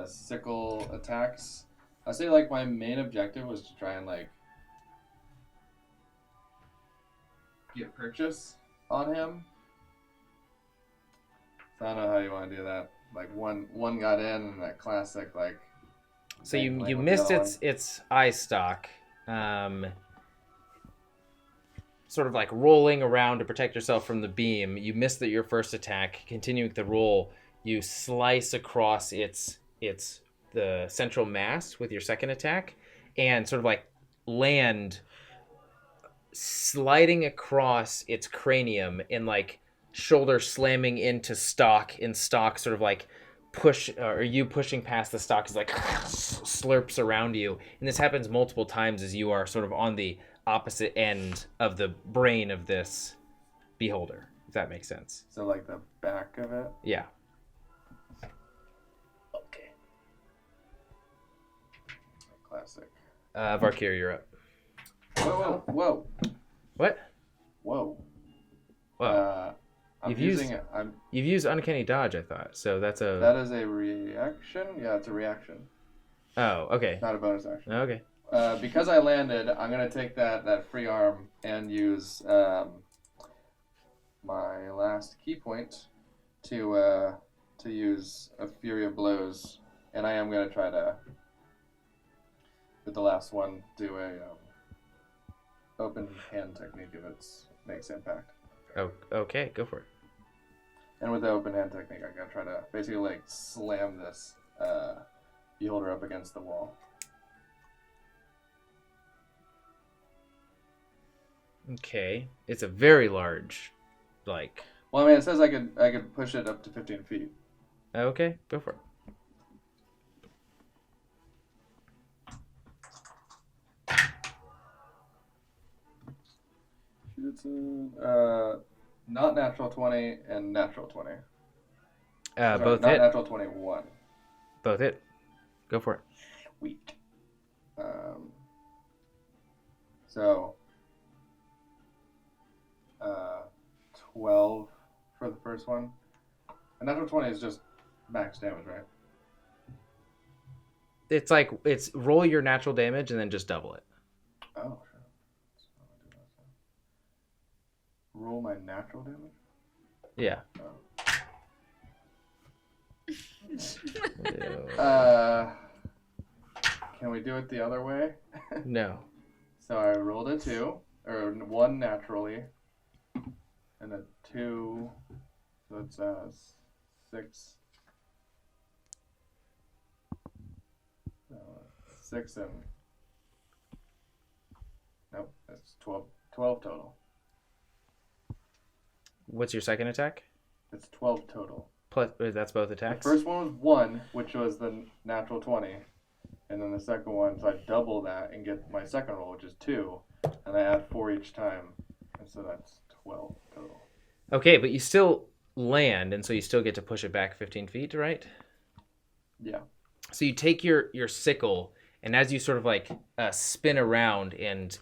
sickle attacks. I say my main objective was to try and get purchase on him. So I don't know how you want to do that. One got in, and that classic So you with the missed other its eye stalk, sort of rolling around to protect yourself from the beam. You missed your first attack. Continuing the roll, you slice across the central mass with your second attack, and sort of land, sliding across its cranium and shoulder slamming into stock, and stock sort of push, or you pushing past the stock is slurps around you. And this happens multiple times as you are sort of on the opposite end of the brain of this beholder, if that makes sense. So the back of it. Yeah. Okay. Classic. Var'Kir, you're up. Whoa. What? Whoa. Well, I'm you've used uncanny dodge, I thought. So that is a reaction? Yeah, it's a reaction. Oh, okay. Not a bonus action. Okay. Because I landed, I'm going to take that free arm and use my last key point to use a Fury of Blows, and I am going to try to, with the last one, do a open hand technique if it makes impact. Oh, okay, go for it. And with the open hand technique, I'm going to try to basically like slam this beholder up against the wall. Okay, it's a very large, like. Well, I mean, it says I could push it up to 15 feet. Okay, go for it. It's not natural 20 and natural 20. Sorry, Both not hit. natural 21. Both hit. Go for it. Sweet. So 12 for the first one. A natural 20 is just max damage, right? It's like roll your natural damage and then just double it. Oh, sure. Roll my natural damage? Yeah. Can we do it the other way? No. So I rolled a 2, or 1 naturally, and a 2, so it's 6. 6 and... Nope, that's 12 total. What's your second attack? It's 12 total. Plus, that's both attacks? The first one was 1, which was the natural 20. And then the second one, so I double that and get my second roll, which is 2. And I add 4 each time. And so that's 12 total. Okay, but you still land, and so you still get to push it back 15 feet, right? Yeah. So you take your sickle, and as you sort of like spin around and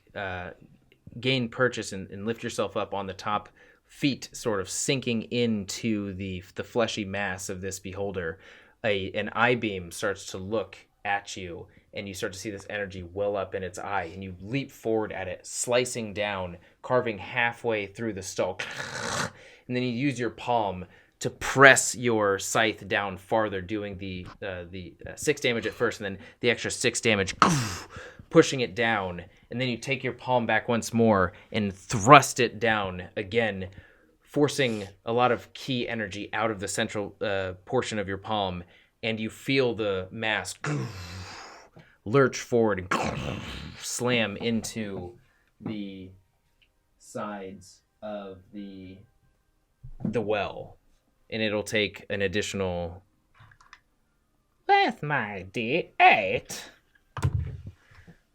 gain purchase and lift yourself up on the top, feet sort of sinking into the fleshy mass of this beholder, an eye beam starts to look at you, and you start to see this energy well up in its eye, and you leap forward at it, slicing down, carving halfway through the stalk, and then you use your palm to press your scythe down farther, doing the 6 damage at first, and then the extra 6 damage, pushing it down, and then you take your palm back once more and thrust it down again, forcing a lot of key energy out of the central portion of your palm, and you feel the mass lurch forward and slam into the sides of the well. And it'll take an additional... With my D8...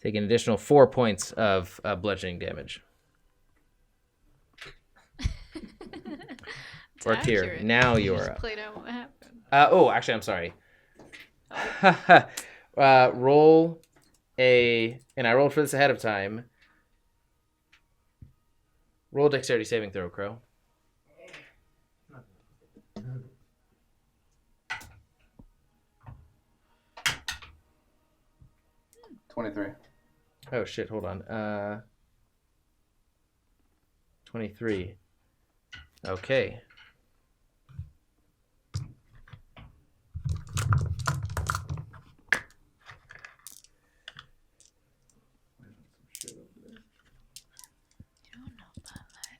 Take an additional 4 points of bludgeoning damage. Var'Kir, now you're up. Played out what happened. Actually, I'm sorry. Roll a... And I rolled for this ahead of time. Roll a dexterity saving throw, Crow. 23. Oh, shit, hold on. 23. Okay. You don't know about that.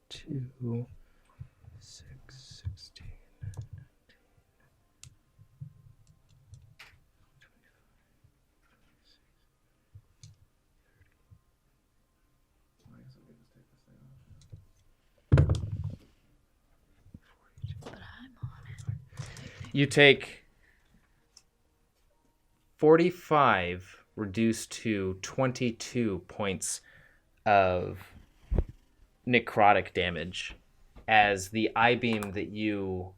2, 6, 16, 25. But I'm on it. You take 45 reduced to 22 points of necrotic damage as the eye beam that you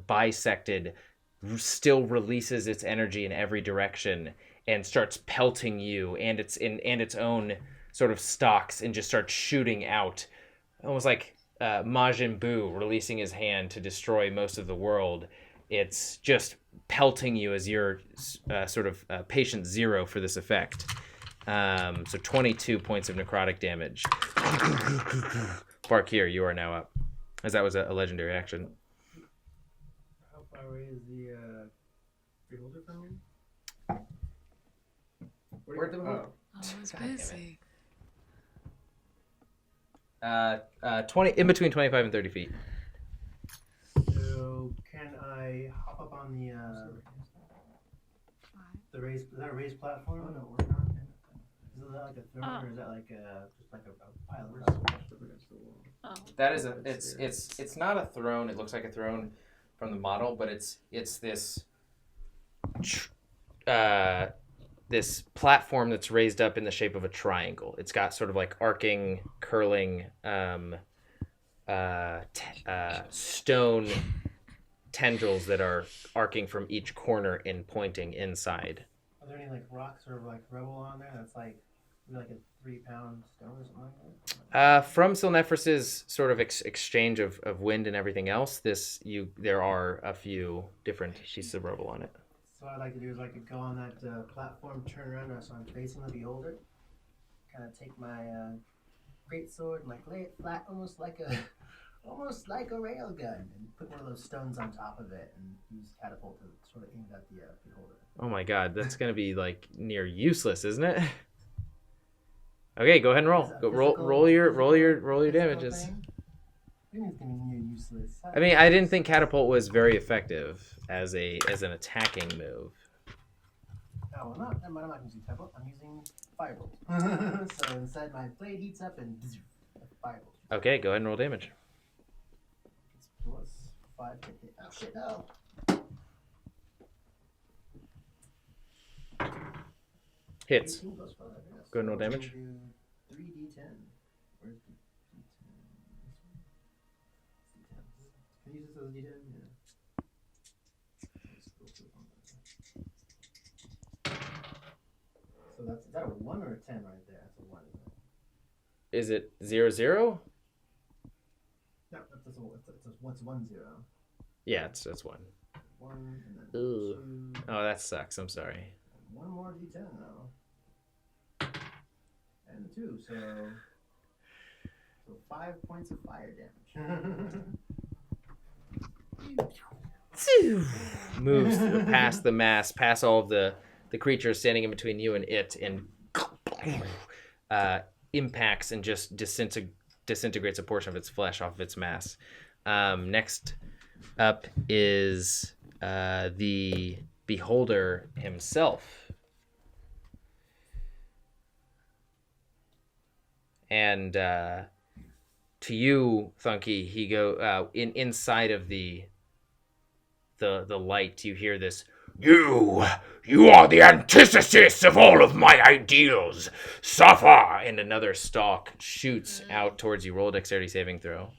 bisected still releases its energy in every direction and starts pelting you and its own sort of stalks and just starts shooting out, almost like Majin Buu releasing his hand to destroy most of the world. It's just pelting you as you're sort of patient 0 for this effect. So 22 points of necrotic damage. Var'Kir, you are now up, as that was a legendary action. How far away is the beholder from me? Where'd the beholder? I was busy. 20 in between 25 and 30 feet. So can I hop up on the raised? Is that a raised platform? Oh no, we're not. Is that like a throne, or is that like just like a pile of against the wall? Oh. That is it's not a throne. It looks like a throne from the model, but it's this this platform that's raised up in the shape of a triangle. It's got sort of like arcing, curling stone tendrils that are arcing from each corner and pointing inside. Are there any like rocks or like rubble on there that's like a 3-pound stone or something like that? From Silnephros's sort of exchange of wind and everything else, there are a few different pieces of rubble on it. So what I'd like to do is I could go on that platform, turn around so I'm facing the beholder, kind of take my greatsword and like lay it flat, almost like a railgun, and put one of those stones on top of it and use catapult to sort of aim at the beholder. Oh my god, that's gonna be like near useless, isn't it? Okay, go ahead and roll. Go roll your damages. It's gonna be near useless. I mean, I didn't think catapult was very effective as an attacking move. Oh, well, I'm not using catapult. I'm using firebolt. So instead, my blade heats up and firebolt. Okay, go ahead and roll damage. It's +5 to hit. Oh shit, no! Hits. 18 + 5, yes. Go ahead and roll damage. Do 3d10. Where's the d10? Can you use this as a d10? Yeah. So is that a 1 or a 10 right there? That's a 1, isn't it? Is it 0-0? No, what's 1-0? Yeah, it's 1. 1 and then Ooh. 2. Oh, that sucks. I'm sorry. 1 more d10 now. And 2, so 5 points of fire damage. Moves past the mass, past all of the creatures standing in between you and it, and impacts and just disintegrates a portion of its flesh off of its mass. Next up is the beholder himself. And to you, Thunky, he go inside of the light. You hear this. You are the antithesis of all of my ideals. Suffer! And another stalk shoots out towards you. Roll a dexterity saving throw.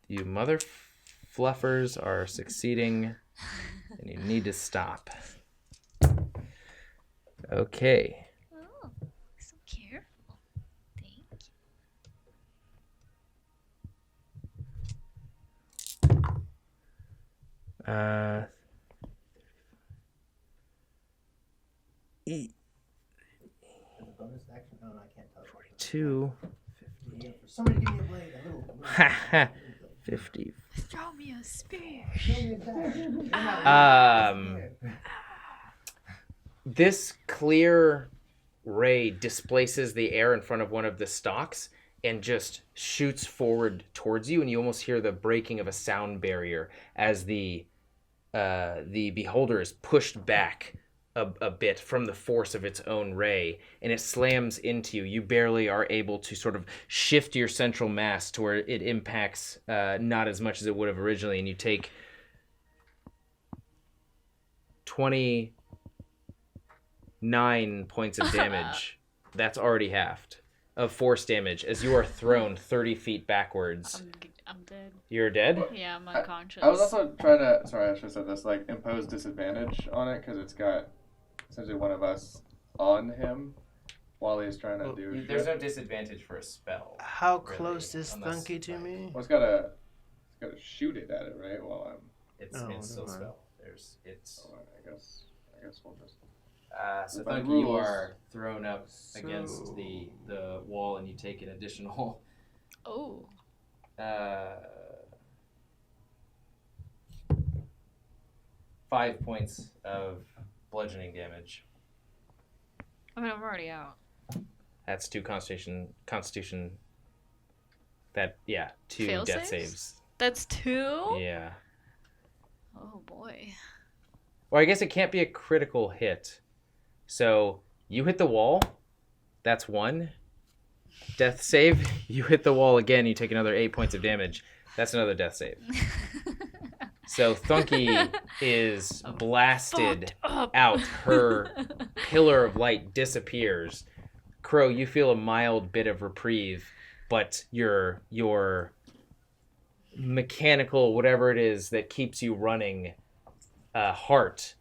You mother fluffers are succeeding, and you need to stop. Okay. Oh, so careful. Thank you. Bonus action? Oh, no, I can't tell. 42. Somebody give me a blade. A little 50. Throw me a spear. This clear ray displaces the air in front of one of the stalks and just shoots forward towards you, and you almost hear the breaking of a sound barrier as the beholder is pushed back a bit from the force of its own ray, and it slams into you. You barely are able to sort of shift your central mass to where it impacts not as much as it would have originally, and you take 29 points of damage. That's already halved of force damage as you are thrown 30 feet backwards I'm dead. You're dead? Yeah, I'm unconscious. I was also trying to, sorry, I should have said this, like, impose disadvantage on it, because it's got essentially one of us on him while he's trying to do There's shit. no disadvantage for a spell. How really, close is unless, Thunky to like, me? Well, it's gotta shoot it at it, right? While I'm... It's Oh, still never mind. spell. It's Oh, I guess we'll just... so By Thunky, you rules. are thrown up against the wall, and you take an additional Oh. 5 points of bludgeoning damage. I mean, I'm already out. That's 2 Constitution. That 2 Fail death saves? saves. That's 2? Yeah. Oh boy. Or I guess it can't be a critical hit. So you hit the wall. That's 1 death save. You hit the wall again. You take another 8 points of damage. That's another death save. So Thunky is blasted out. Her pillar of light disappears. Crow, you feel a mild bit of reprieve, but your mechanical, whatever it is that keeps you running, heart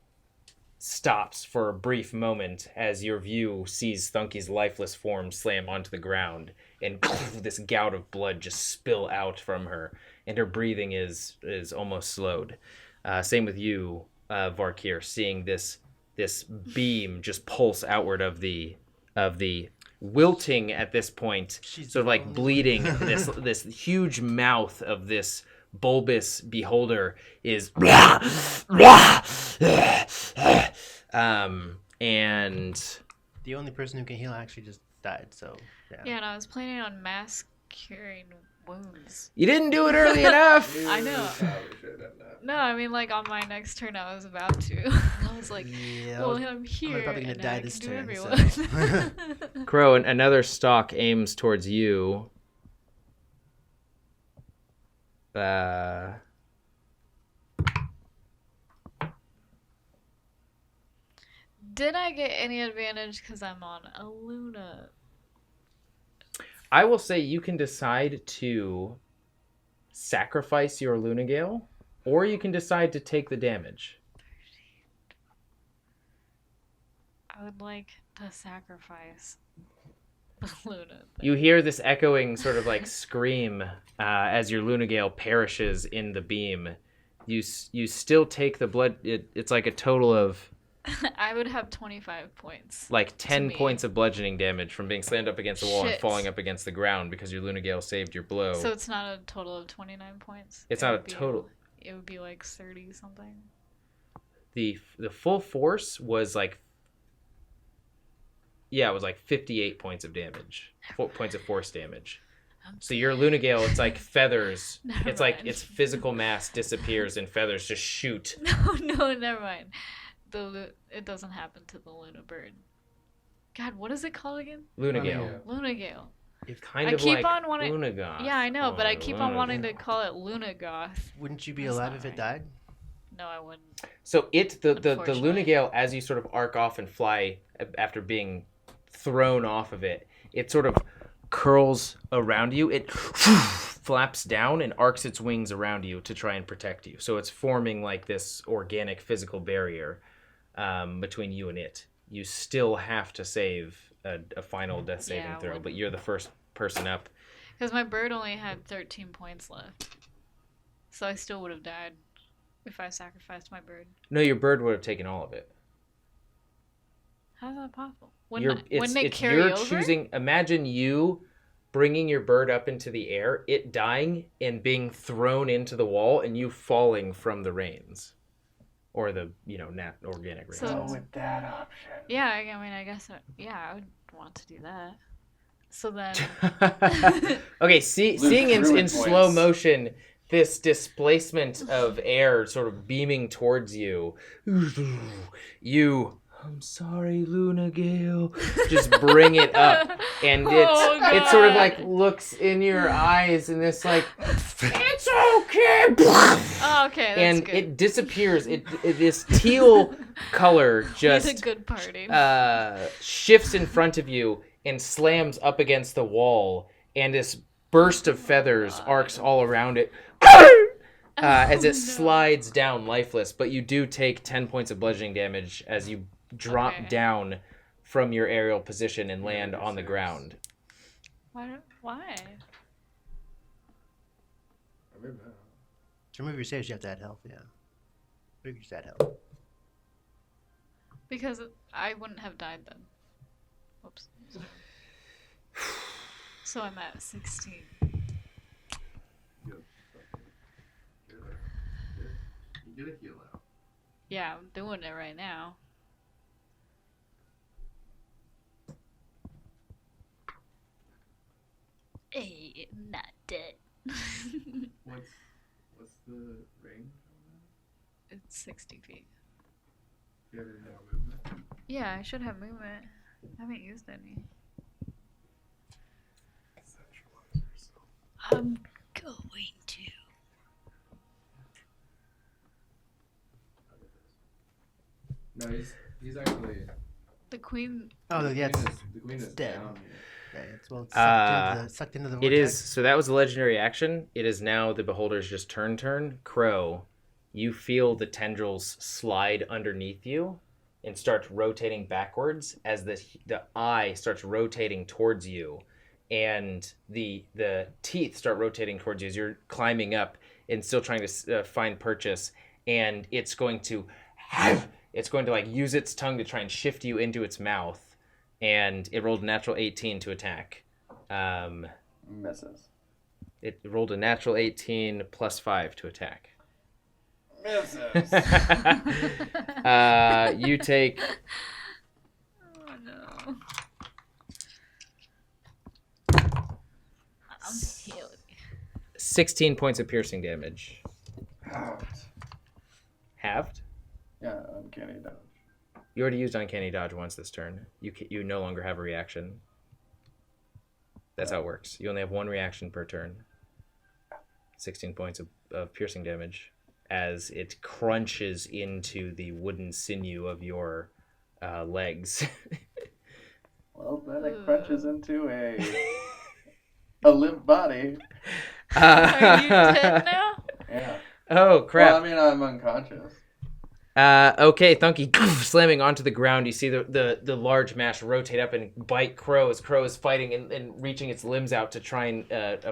stops for a brief moment as your view sees Thunky's lifeless form slam onto the ground, and this gout of blood just spill out from her, and her breathing is almost slowed. Same with you, Var'Kir, seeing this beam just pulse outward of the wilting at this point, sort of like bleeding. this huge mouth of this bulbous beholder is and The only person who can heal actually just died, so Yeah, and I was planning on mass curing wounds. you didn't do it early enough. I know. Probably should have done that. No, I mean, like, on my next turn, I was about to. I was like, yeah, well, I'm here, probably gonna and die I this can do turn, everyone. so. Crow, and another stalk aims towards you. Did I get any advantage because I'm on a Luna? I will say you can decide to sacrifice your Lunagale, or you can decide to take the damage. I would like to sacrifice the Luna thing. You hear this echoing sort of like scream as your Lunagale perishes in the beam. You still take the blood. It's like a total of I would have 25 points. like 10 me. points of bludgeoning damage from being slammed up against the wall and Shit. falling up against the ground because your Lunagale saved your blow. So it's not a total of 29 points? It's It not would a be- total. It would be like 30 something. The full force was like, yeah, it was like 58 points of damage. 4 points of force damage. So your Lunagale, it's like feathers. Never It's like mind. its physical mass disappears and feathers just shoot. No, never mind. It doesn't happen to the Luna bird. God, what is it called again? Lunagale. Lunagale. Kind I of keep like on wanting- Lunagoth. Yeah, I know, but I keep on wanting to Lunagale. call it Lunagoth. Wouldn't you be That's alive not if it right. died? No, I wouldn't. So the Unfortunately. Lunagale, as you sort of arc off and fly after being thrown off of it, it sort of curls around you. It flaps down and arcs its wings around you to try and protect you. So it's forming like this organic physical barrier between you and it. You still have to save a final death saving Yeah, I throw, would. but you're the first person up. Because my bird only had 13 points left. So I still would have died if I sacrificed my bird. No, your bird would have taken all of it. How's that possible? Wouldn't it It's carry you're over? choosing. Imagine you bringing your bird up into the air, it dying and being thrown into the wall, and you falling from the reins, or the organic reins. So- Go with that option. Yeah, I mean, I guess, I would want to do that. So then, Okay, Lose seeing in druid slow points. motion this displacement of air sort of beaming towards you, I'm sorry, Lunagale, just bring it up, and Oh, it sort of God. like looks in your eyes, and it's like, it's okay, oh, okay, that's and good. it disappears. This teal color It's a just good party. shifts in front of you and slams up against the wall, and this burst of feathers arcs all around it as it slides down lifeless. But you do take 10 points of bludgeoning damage as you drop down from your aerial position and land on the ground. Why? To remove your saves, you have to add health, yeah. You just add health. Because I wouldn't have died then. Whoops. So I'm at 16. You get a heal out. Yeah, I'm doing it right now. Hey, I'm not dead. What's the range on that? It's 60 feet. You have any more movement? Yeah, I should have movement. I haven't used any. I'm going to. No, he's actually. The queen. Oh, yeah, The queen is dead. down here. Yeah, it's sucked into the It vortex. is, so that was a legendary action. It is now the Beholder's just turn. Crow, you feel the tendrils slide underneath you and start rotating backwards as the eye starts rotating towards you, and the teeth start rotating towards you as you're climbing up and still trying to find purchase, and it's going to like use its tongue to try and shift you into its mouth. And it rolled a natural 18 to attack. Misses. It rolled a natural 18 plus 5 to attack. Misses. You take... Oh no. I'm healing. 16 points of piercing damage. Halved. Halved? Yeah, uncanny dodge. You already used Uncanny Dodge once this turn. You no longer have a reaction. That's how it works. You only have one reaction per turn. 16 points of piercing damage as it crunches into the wooden sinew of your legs. Well, then it crunches into a limp body. Are you dead now? Yeah. Oh, crap. Well, I mean, I'm unconscious. Okay, Thunky slamming onto the ground. You see the large mass rotate up and bite Crow as Crow is fighting and reaching its limbs out to try and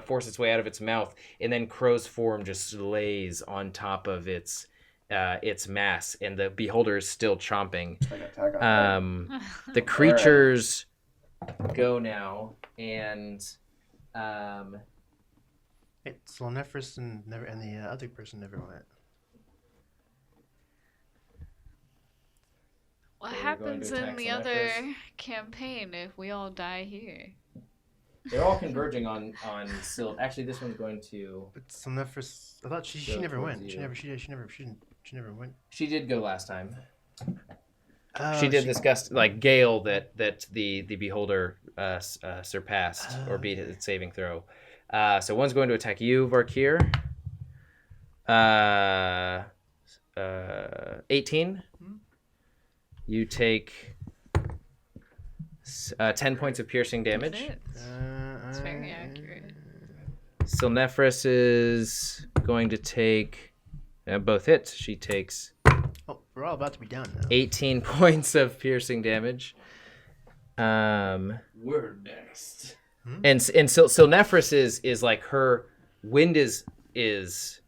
force its way out of its mouth. And then Crow's form just lays on top of its mass, and the Beholder is still chomping. Like Attack on Titan. The creatures go now, and Slonefris and the other person never went. What So we're going happens to in attack the some other efforts. campaign if we all die here? They're all converging on Silt. Actually, this one's going to. But Slonefris, I thought she Go never towards went. you. She never went. She did go last time. Oh, She did this gust like gale that the Beholder surpassed or beat its saving throw. So one's going to attack you, Var'Kir. 18. You take 10 points of piercing damage. It's very accurate. Silnefris is going to take both hits. She takes Oh, we're all about to be down now. 18 points of piercing damage. We're next. And Silnefris is like her wind is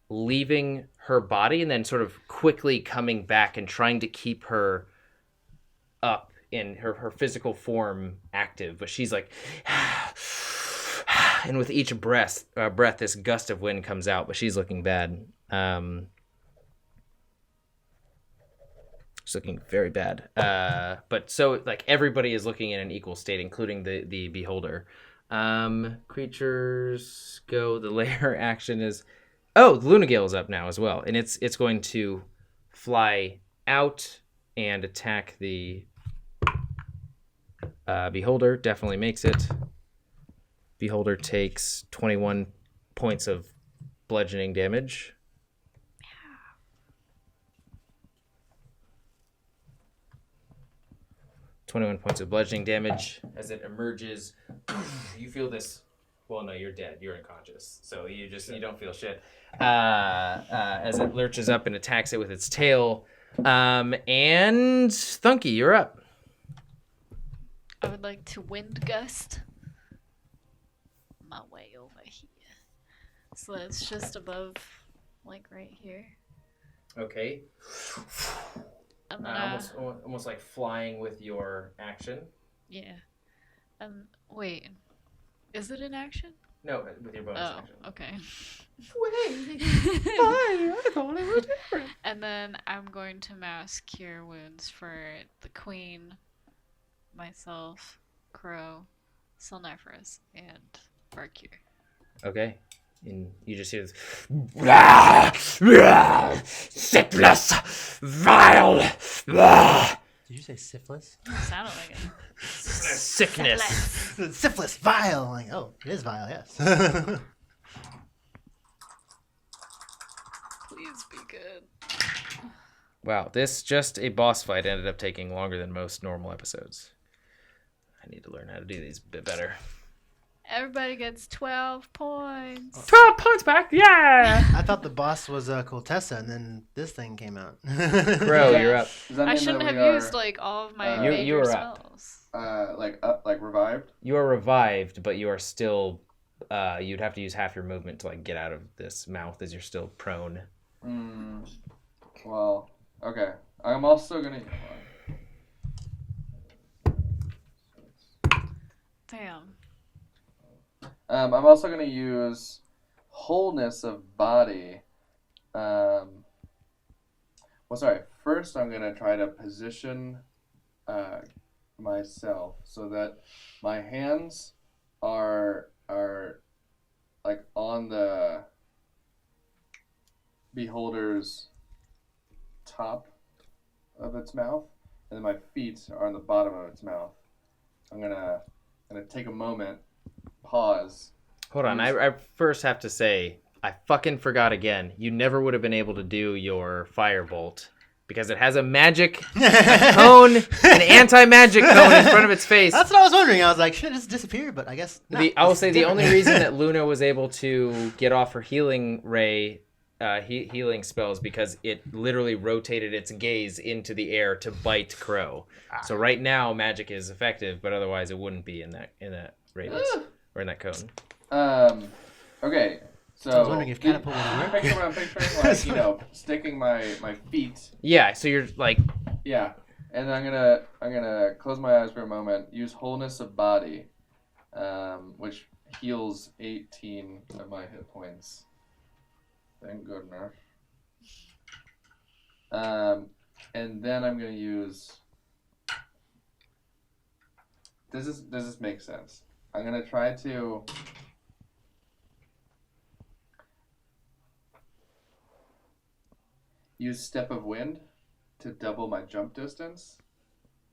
leaving her body and then sort of quickly coming back and trying to keep her up in her physical form active, but she's like and with each breath this gust of wind comes out, but she's looking bad. She's looking very bad. But so like everybody is looking in an equal state, including the Beholder. Creatures go. The lair action is the Lunagale is up now as well, and it's going to fly out and attack the Beholder. Definitely makes it. Beholder takes 21 points of bludgeoning damage. 21 points of bludgeoning damage as it emerges. You feel this Well, no, you're dead. You're unconscious. So you don't feel shit. As it lurches up and attacks it with its tail. And Thunky, you're up. I would like to wind gust my way over here. So that's just above, like right here. Okay. And then, Almost like flying with your action. yeah. And wait, is it an action? No, with your bonus action. Okay. Wait. I thought it was different. And then I'm going to mass cure wounds for the queen, myself, Crow, Silnephorus, and Var'Kir. Okay. And you just hear this. Syphilis! Vile! Did you say syphilis? Sounded like it. Sickness! Syphilis, vile. I'm like, oh, it is vile, yes. Please be good. Wow, this just a boss fight ended up taking longer than most normal episodes. I need to learn how to do these a bit better. Everybody gets 12 points. 12 points back, yeah! I thought the boss was Koltessa, and then this thing came out. Bro, you're up. Does that I mean shouldn't that have we used like all of my You major were up. spells. like revived? You are revived, but you are still... you'd have to use half your movement to like get out of this mouth as you're still prone. Well, okay. I'm also gonna... Damn. I'm also going to use wholeness of body. First I'm going to try to position myself so that my hands are like on the beholder's top of its mouth, and then my feet are on the bottom of its mouth. I'm gonna take a moment, pause. Hold on, I first have to say, I fucking forgot again. You never would have been able to do your firebolt because it has a magic cone, an anti-magic cone in front of its face. That's what I was wondering. I was like, should it just disappear? But I guess not. I will say the only reason that Luna was able to get off her healing ray, healing spells, because it literally rotated its gaze into the air to bite Crow. So right now magic is effective, but otherwise it wouldn't be in that radius or in that cone. Okay. So I was wondering if catapult would work. Picture what I'm picturing, like, sticking my feet. Yeah, so you're like... Yeah, and then I'm gonna close my eyes for a moment, use wholeness of body, which heals 18 of my hit points. Thank goodness. And then I'm gonna use... Does this make sense? I'm gonna try to... use Step of Wind to double my jump distance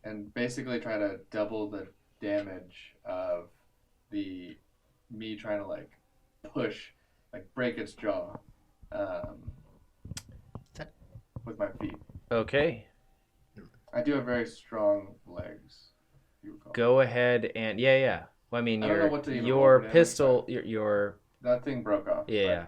and basically try to double the damage of me trying to like push, like break its jaw with my feet. Okay. I do have very strong legs. You recall. Go ahead and... Yeah. Well, I mean, I don't know what to even your roll for pistol... damage, Your... That thing broke off. Yeah.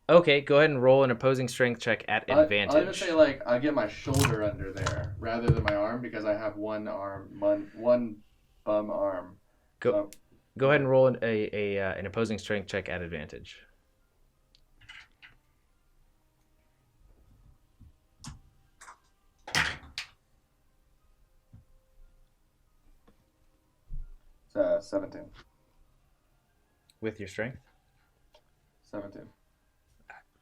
Okay, go ahead and roll an opposing strength check at advantage. I'll even say, like, I get my shoulder under there rather than my arm because I have one bum arm. Go ahead and roll an opposing strength check at advantage. It's 17. With your strength? 17.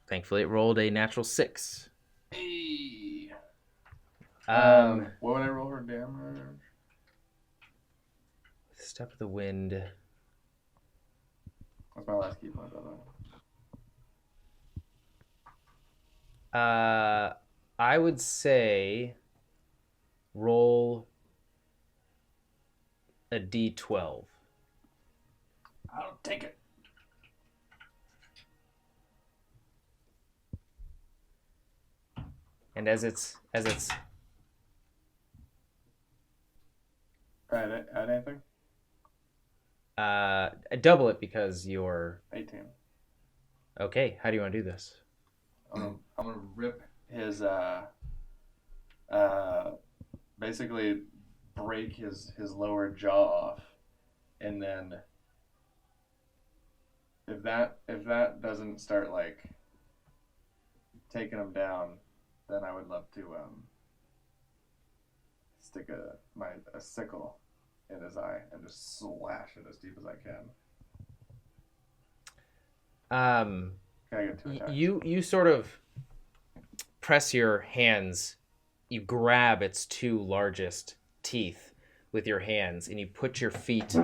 Thankfully, it rolled a natural 6. Hey. What would I roll for damage? Step of the Wind. That's my last key point, by the way. I would say roll a d12. I'll take it. And as it's Add anything? Double it because you're 18. okay. How do you want to do this? I'm gonna rip his basically break his lower jaw off, and then if that doesn't start like taking him down, then I would love to stick a sickle in his eye and just slash it as deep as I can. Can I get 2 attacks? You sort of press your hands, you grab its 2 largest teeth with your hands, and you put your feet,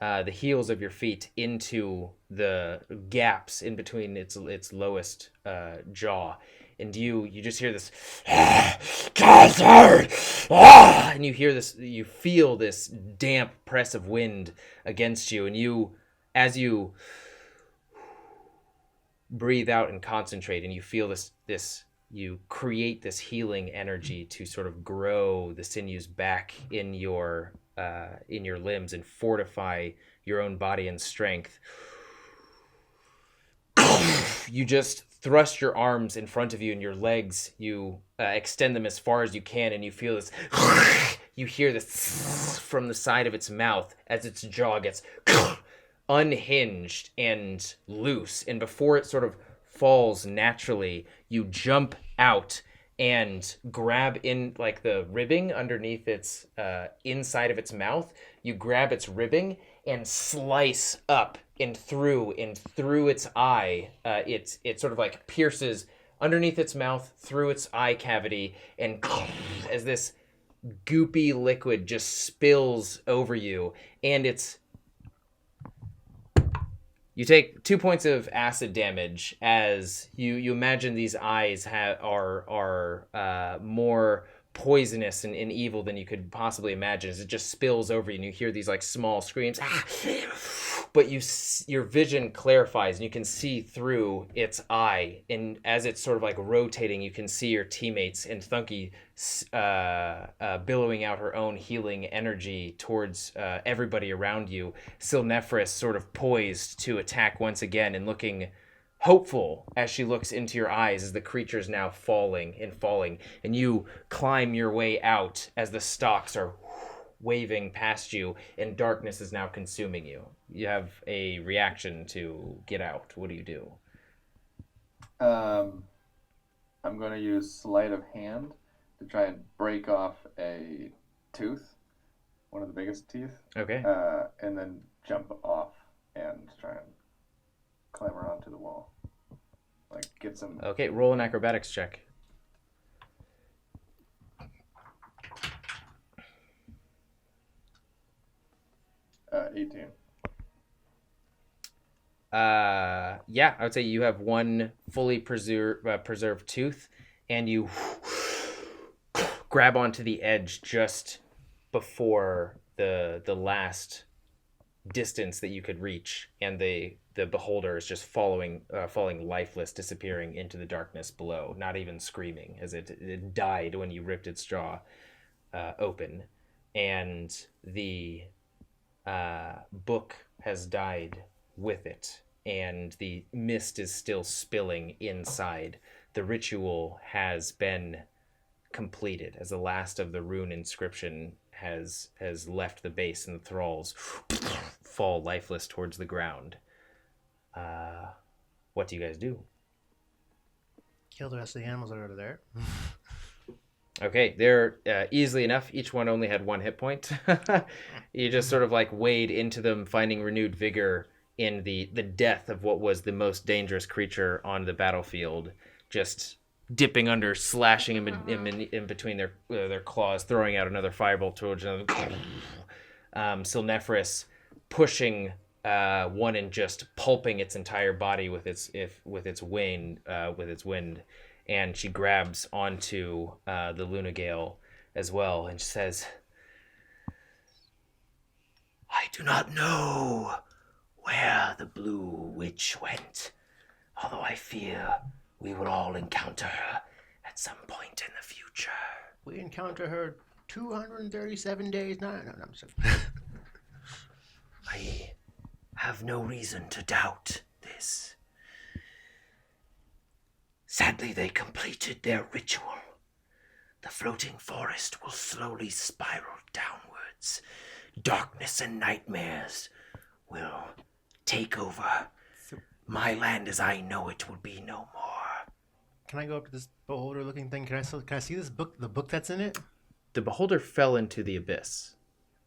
the heels of your feet, into the gaps in between its lowest jaw, and you just hear this, and you feel this damp press of wind against you, and as you breathe out and concentrate, and you feel this you create this healing energy to sort of grow the sinews back in your limbs and fortify your own body and strength. You just thrust your arms in front of you and your legs. You extend them as far as you can, and you feel this. You hear this from the side of its mouth as its jaw gets unhinged and loose, and before it sort of falls naturally, you jump out and grab in like the ribbing underneath its inside of its mouth. You grab its ribbing and slice up and through its eye. It sort of like pierces underneath its mouth through its eye cavity, and as this goopy liquid just spills over you, and you take 2 points of acid damage as you imagine these eyes are more poisonous and evil than you could possibly imagine, as it just spills over you, and you hear these like small screams. But your vision clarifies, and you can see through its eye, and as it's sort of like rotating, you can see your teammates and Thunky billowing out her own healing energy towards everybody around you. Silnephris sort of poised to attack once again, and looking hopeful as she looks into your eyes as the creature's now falling, and you climb your way out as the stalks are waving past you, and darkness is now consuming you. You have a reaction to get out. What do you do? I'm going to use sleight of hand to try and break off a tooth, one of the biggest teeth. Okay. And then jump off and try and clamber onto the wall. Like, get some... Okay, roll an acrobatics check. 18. Yeah, I would say you have one fully preserved tooth, and you grab onto the edge just before the last distance that you could reach, and the beholder is just falling lifeless, disappearing into the darkness below, not even screaming, as it died when you ripped its jaw open, and the book has died with it, and the mist is still spilling inside. The ritual has been completed as the last of the rune inscription has left the base, and the thralls fall lifeless towards the ground. What do you guys do? Kill the rest of the animals that are there. Okay, they're easily enough. Each one only had 1 hit point. You just sort of like wade into them, finding renewed vigor in the death of what was the most dangerous creature on the battlefield, just dipping under, slashing him in between their claws, throwing out another firebolt towards them. Silnephris pushing one and just pulping its entire body with its wind, and she grabs onto the Lunagale as well, and says, "I do not know where the blue witch went, although I fear we will all encounter her at some point in the future." We encounter her 237 days. No, I'm sorry. have no reason to doubt this. Sadly, they completed their ritual. The floating forest will slowly spiral downwards. Darkness and nightmares will take over. My land as I know it will be no more. Can I go up to this beholder-looking thing? Can I see this book? The book that's in it? The beholder fell into the abyss.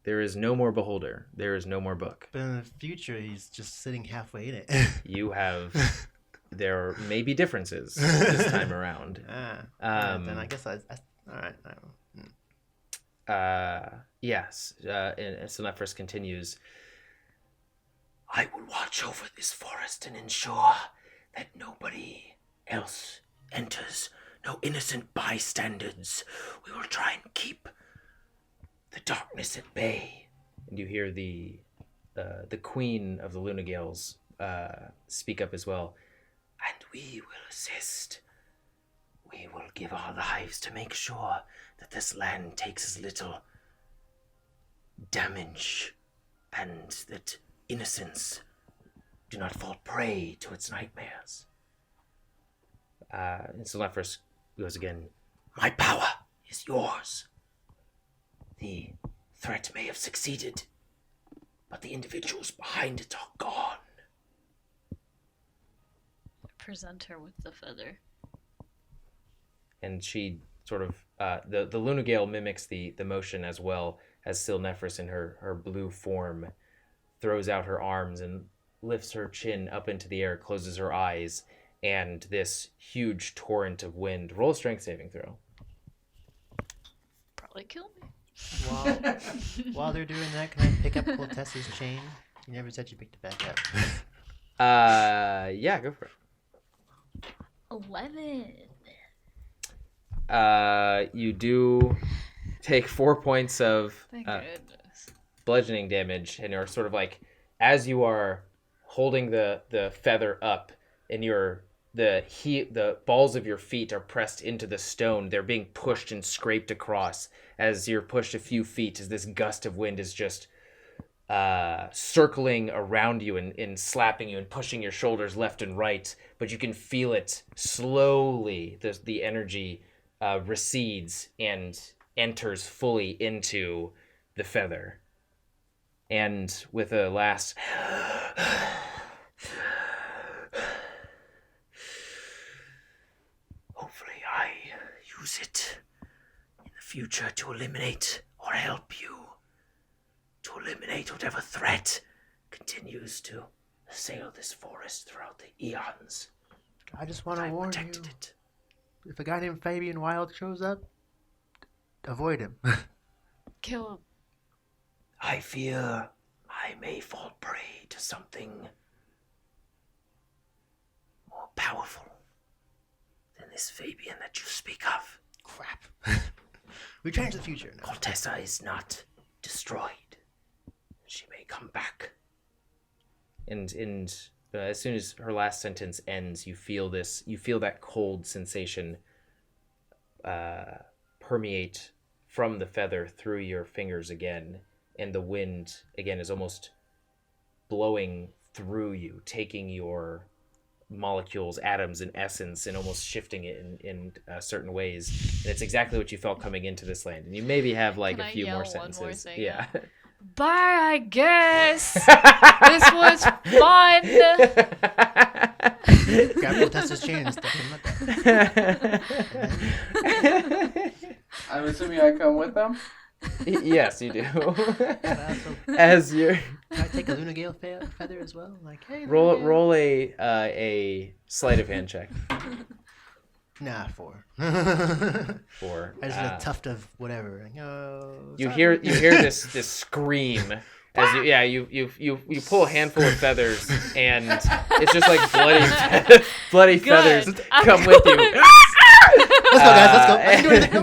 There is no more beholder. There is no more book. But in the future, he's just sitting halfway in it. You have... There may be differences this time around. Then I guess all right. Yes. And Sinefris continues. I will watch over this forest and ensure that nobody else enters. No innocent bystanders. We will try and keep the darkness at bay. And you hear the queen of the Lunagales speak up as well. And we will assist. We will give our lives to make sure that this land takes as little damage and that innocents do not fall prey to its nightmares. And Sinefris goes again. My power is yours. The threat may have succeeded, but the individuals behind it are gone. Present her with the feather. And she sort of, the Lunagale mimics the motion as well as Sinefris in her blue form throws out her arms and lifts her chin up into the air, closes her eyes, and this huge torrent of wind. Roll a strength saving throw. Probably kill me. While they're doing that, can I pick up Koltessa's chain? You never said you picked it back up. Yeah, go for it. 11. You do take 4 points of Thank goodness. bludgeoning damage, and you're sort of like, as you are holding the feather up, and the balls of your feet are pressed into the stone. They're being pushed and scraped across as you're pushed a few feet, as this gust of wind is just circling around you and slapping you and pushing your shoulders left and right, but you can feel it slowly. The energy recedes and enters fully into the feather. And with a last hopefully I use it in the future to eliminate or help you to eliminate whatever threat continues to assail this forest throughout the eons. I just want to warn you. It. If a guy named Fabian Wild shows up, avoid him. Kill him. I fear I may fall prey to something more powerful than this Fabian that you speak of. Crap. We change the future now. Koltessa is not destroyed. She may come back. And as soon as her last sentence ends, you feel that cold sensation permeate from the feather through your fingers again, and the wind again is almost blowing through you, taking your molecules, atoms, and essence, and almost shifting it in certain ways. And it's exactly what you felt coming into this land. And you maybe have like Can a I few yell more one sentences. more thing? Yeah. Bye, I guess. This was fun. Grab Koltessa's chain and stuff him I'm assuming I come with them. Yes, you do. also, As you're can I take a Lunagale feather as well? Like, hey, roll Lunagale. a sleight of hand check. Nah, 4. For I just did a tuft of whatever. Like, oh, you sorry. hear this scream as you pull a handful of feathers, and it's just like bloody feathers come with you. Let's go, guys. Let's go. I can do anything.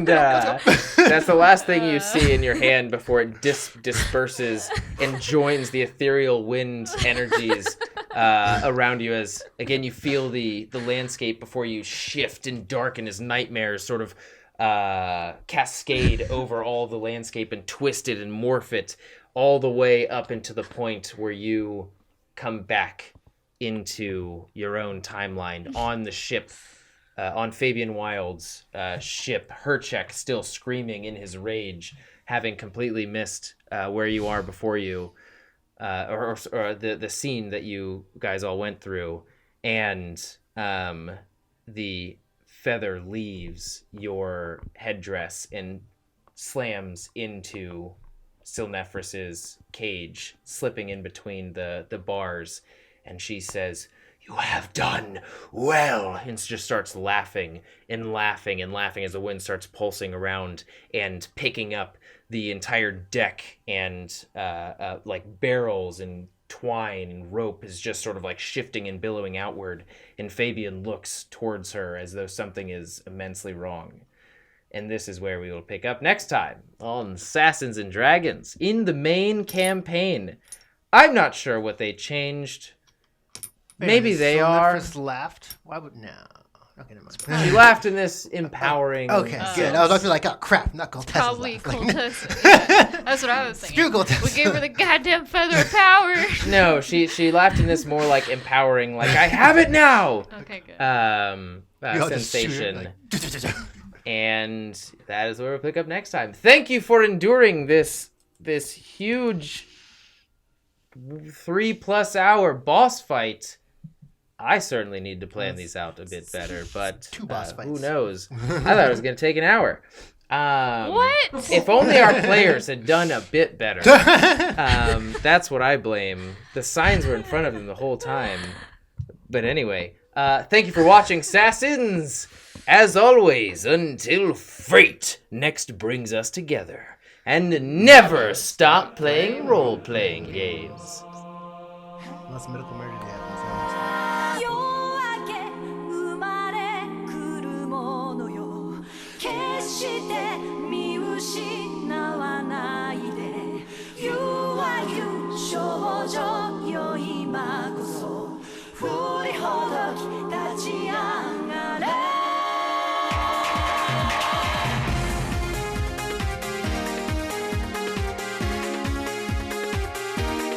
And that's the last thing you see in your hand before it disperses and joins the ethereal wind energies around you, as again you feel the landscape before you shift and darken as nightmares sort of cascade over all the landscape and twist it and morph it all the way up into the point where you come back into your own timeline on the ship, on Fabian Wild's ship. Hercheck still screaming in his rage, having completely missed where you are before you, or the scene that you guys all went through, and the feather leaves your headdress and slams into Silnephrus's cage, slipping in between the bars, and she says, "You have done well," and just starts laughing and laughing and laughing as the wind starts pulsing around and picking up the entire deck, and like barrels and twine and rope is just sort of like shifting and billowing outward, and Fabian looks towards her as though something is immensely wrong. And this is where we will pick up next time on Assassins and Dragons in the main campaign. I'm not sure what they changed. Maybe they are. Just laughed. Why would no? Okay, never mind. She laughed in this empowering. Okay, good. I was about to be like, oh crap, not Koltessa. Probably Koltessa. Yeah, that's what I was thinking. Screw Koltessa. We gave her the goddamn feather of power. No, she laughed in this more like empowering, like I have it now. Okay, good. Sensation. And that is where we'll pick up next time. Thank you for enduring this huge 3+ hour boss fight. I certainly need to plan these out a bit better, but 2 boss fights. Who knows? I thought it was going to take an hour. What? If only our players had done a bit better. That's what I blame. The signs were in front of them the whole time. But anyway, thank you for watching, Assassins. As always, until fate next brings us together. And never stop playing role-playing games. Unless medical murder, yeah.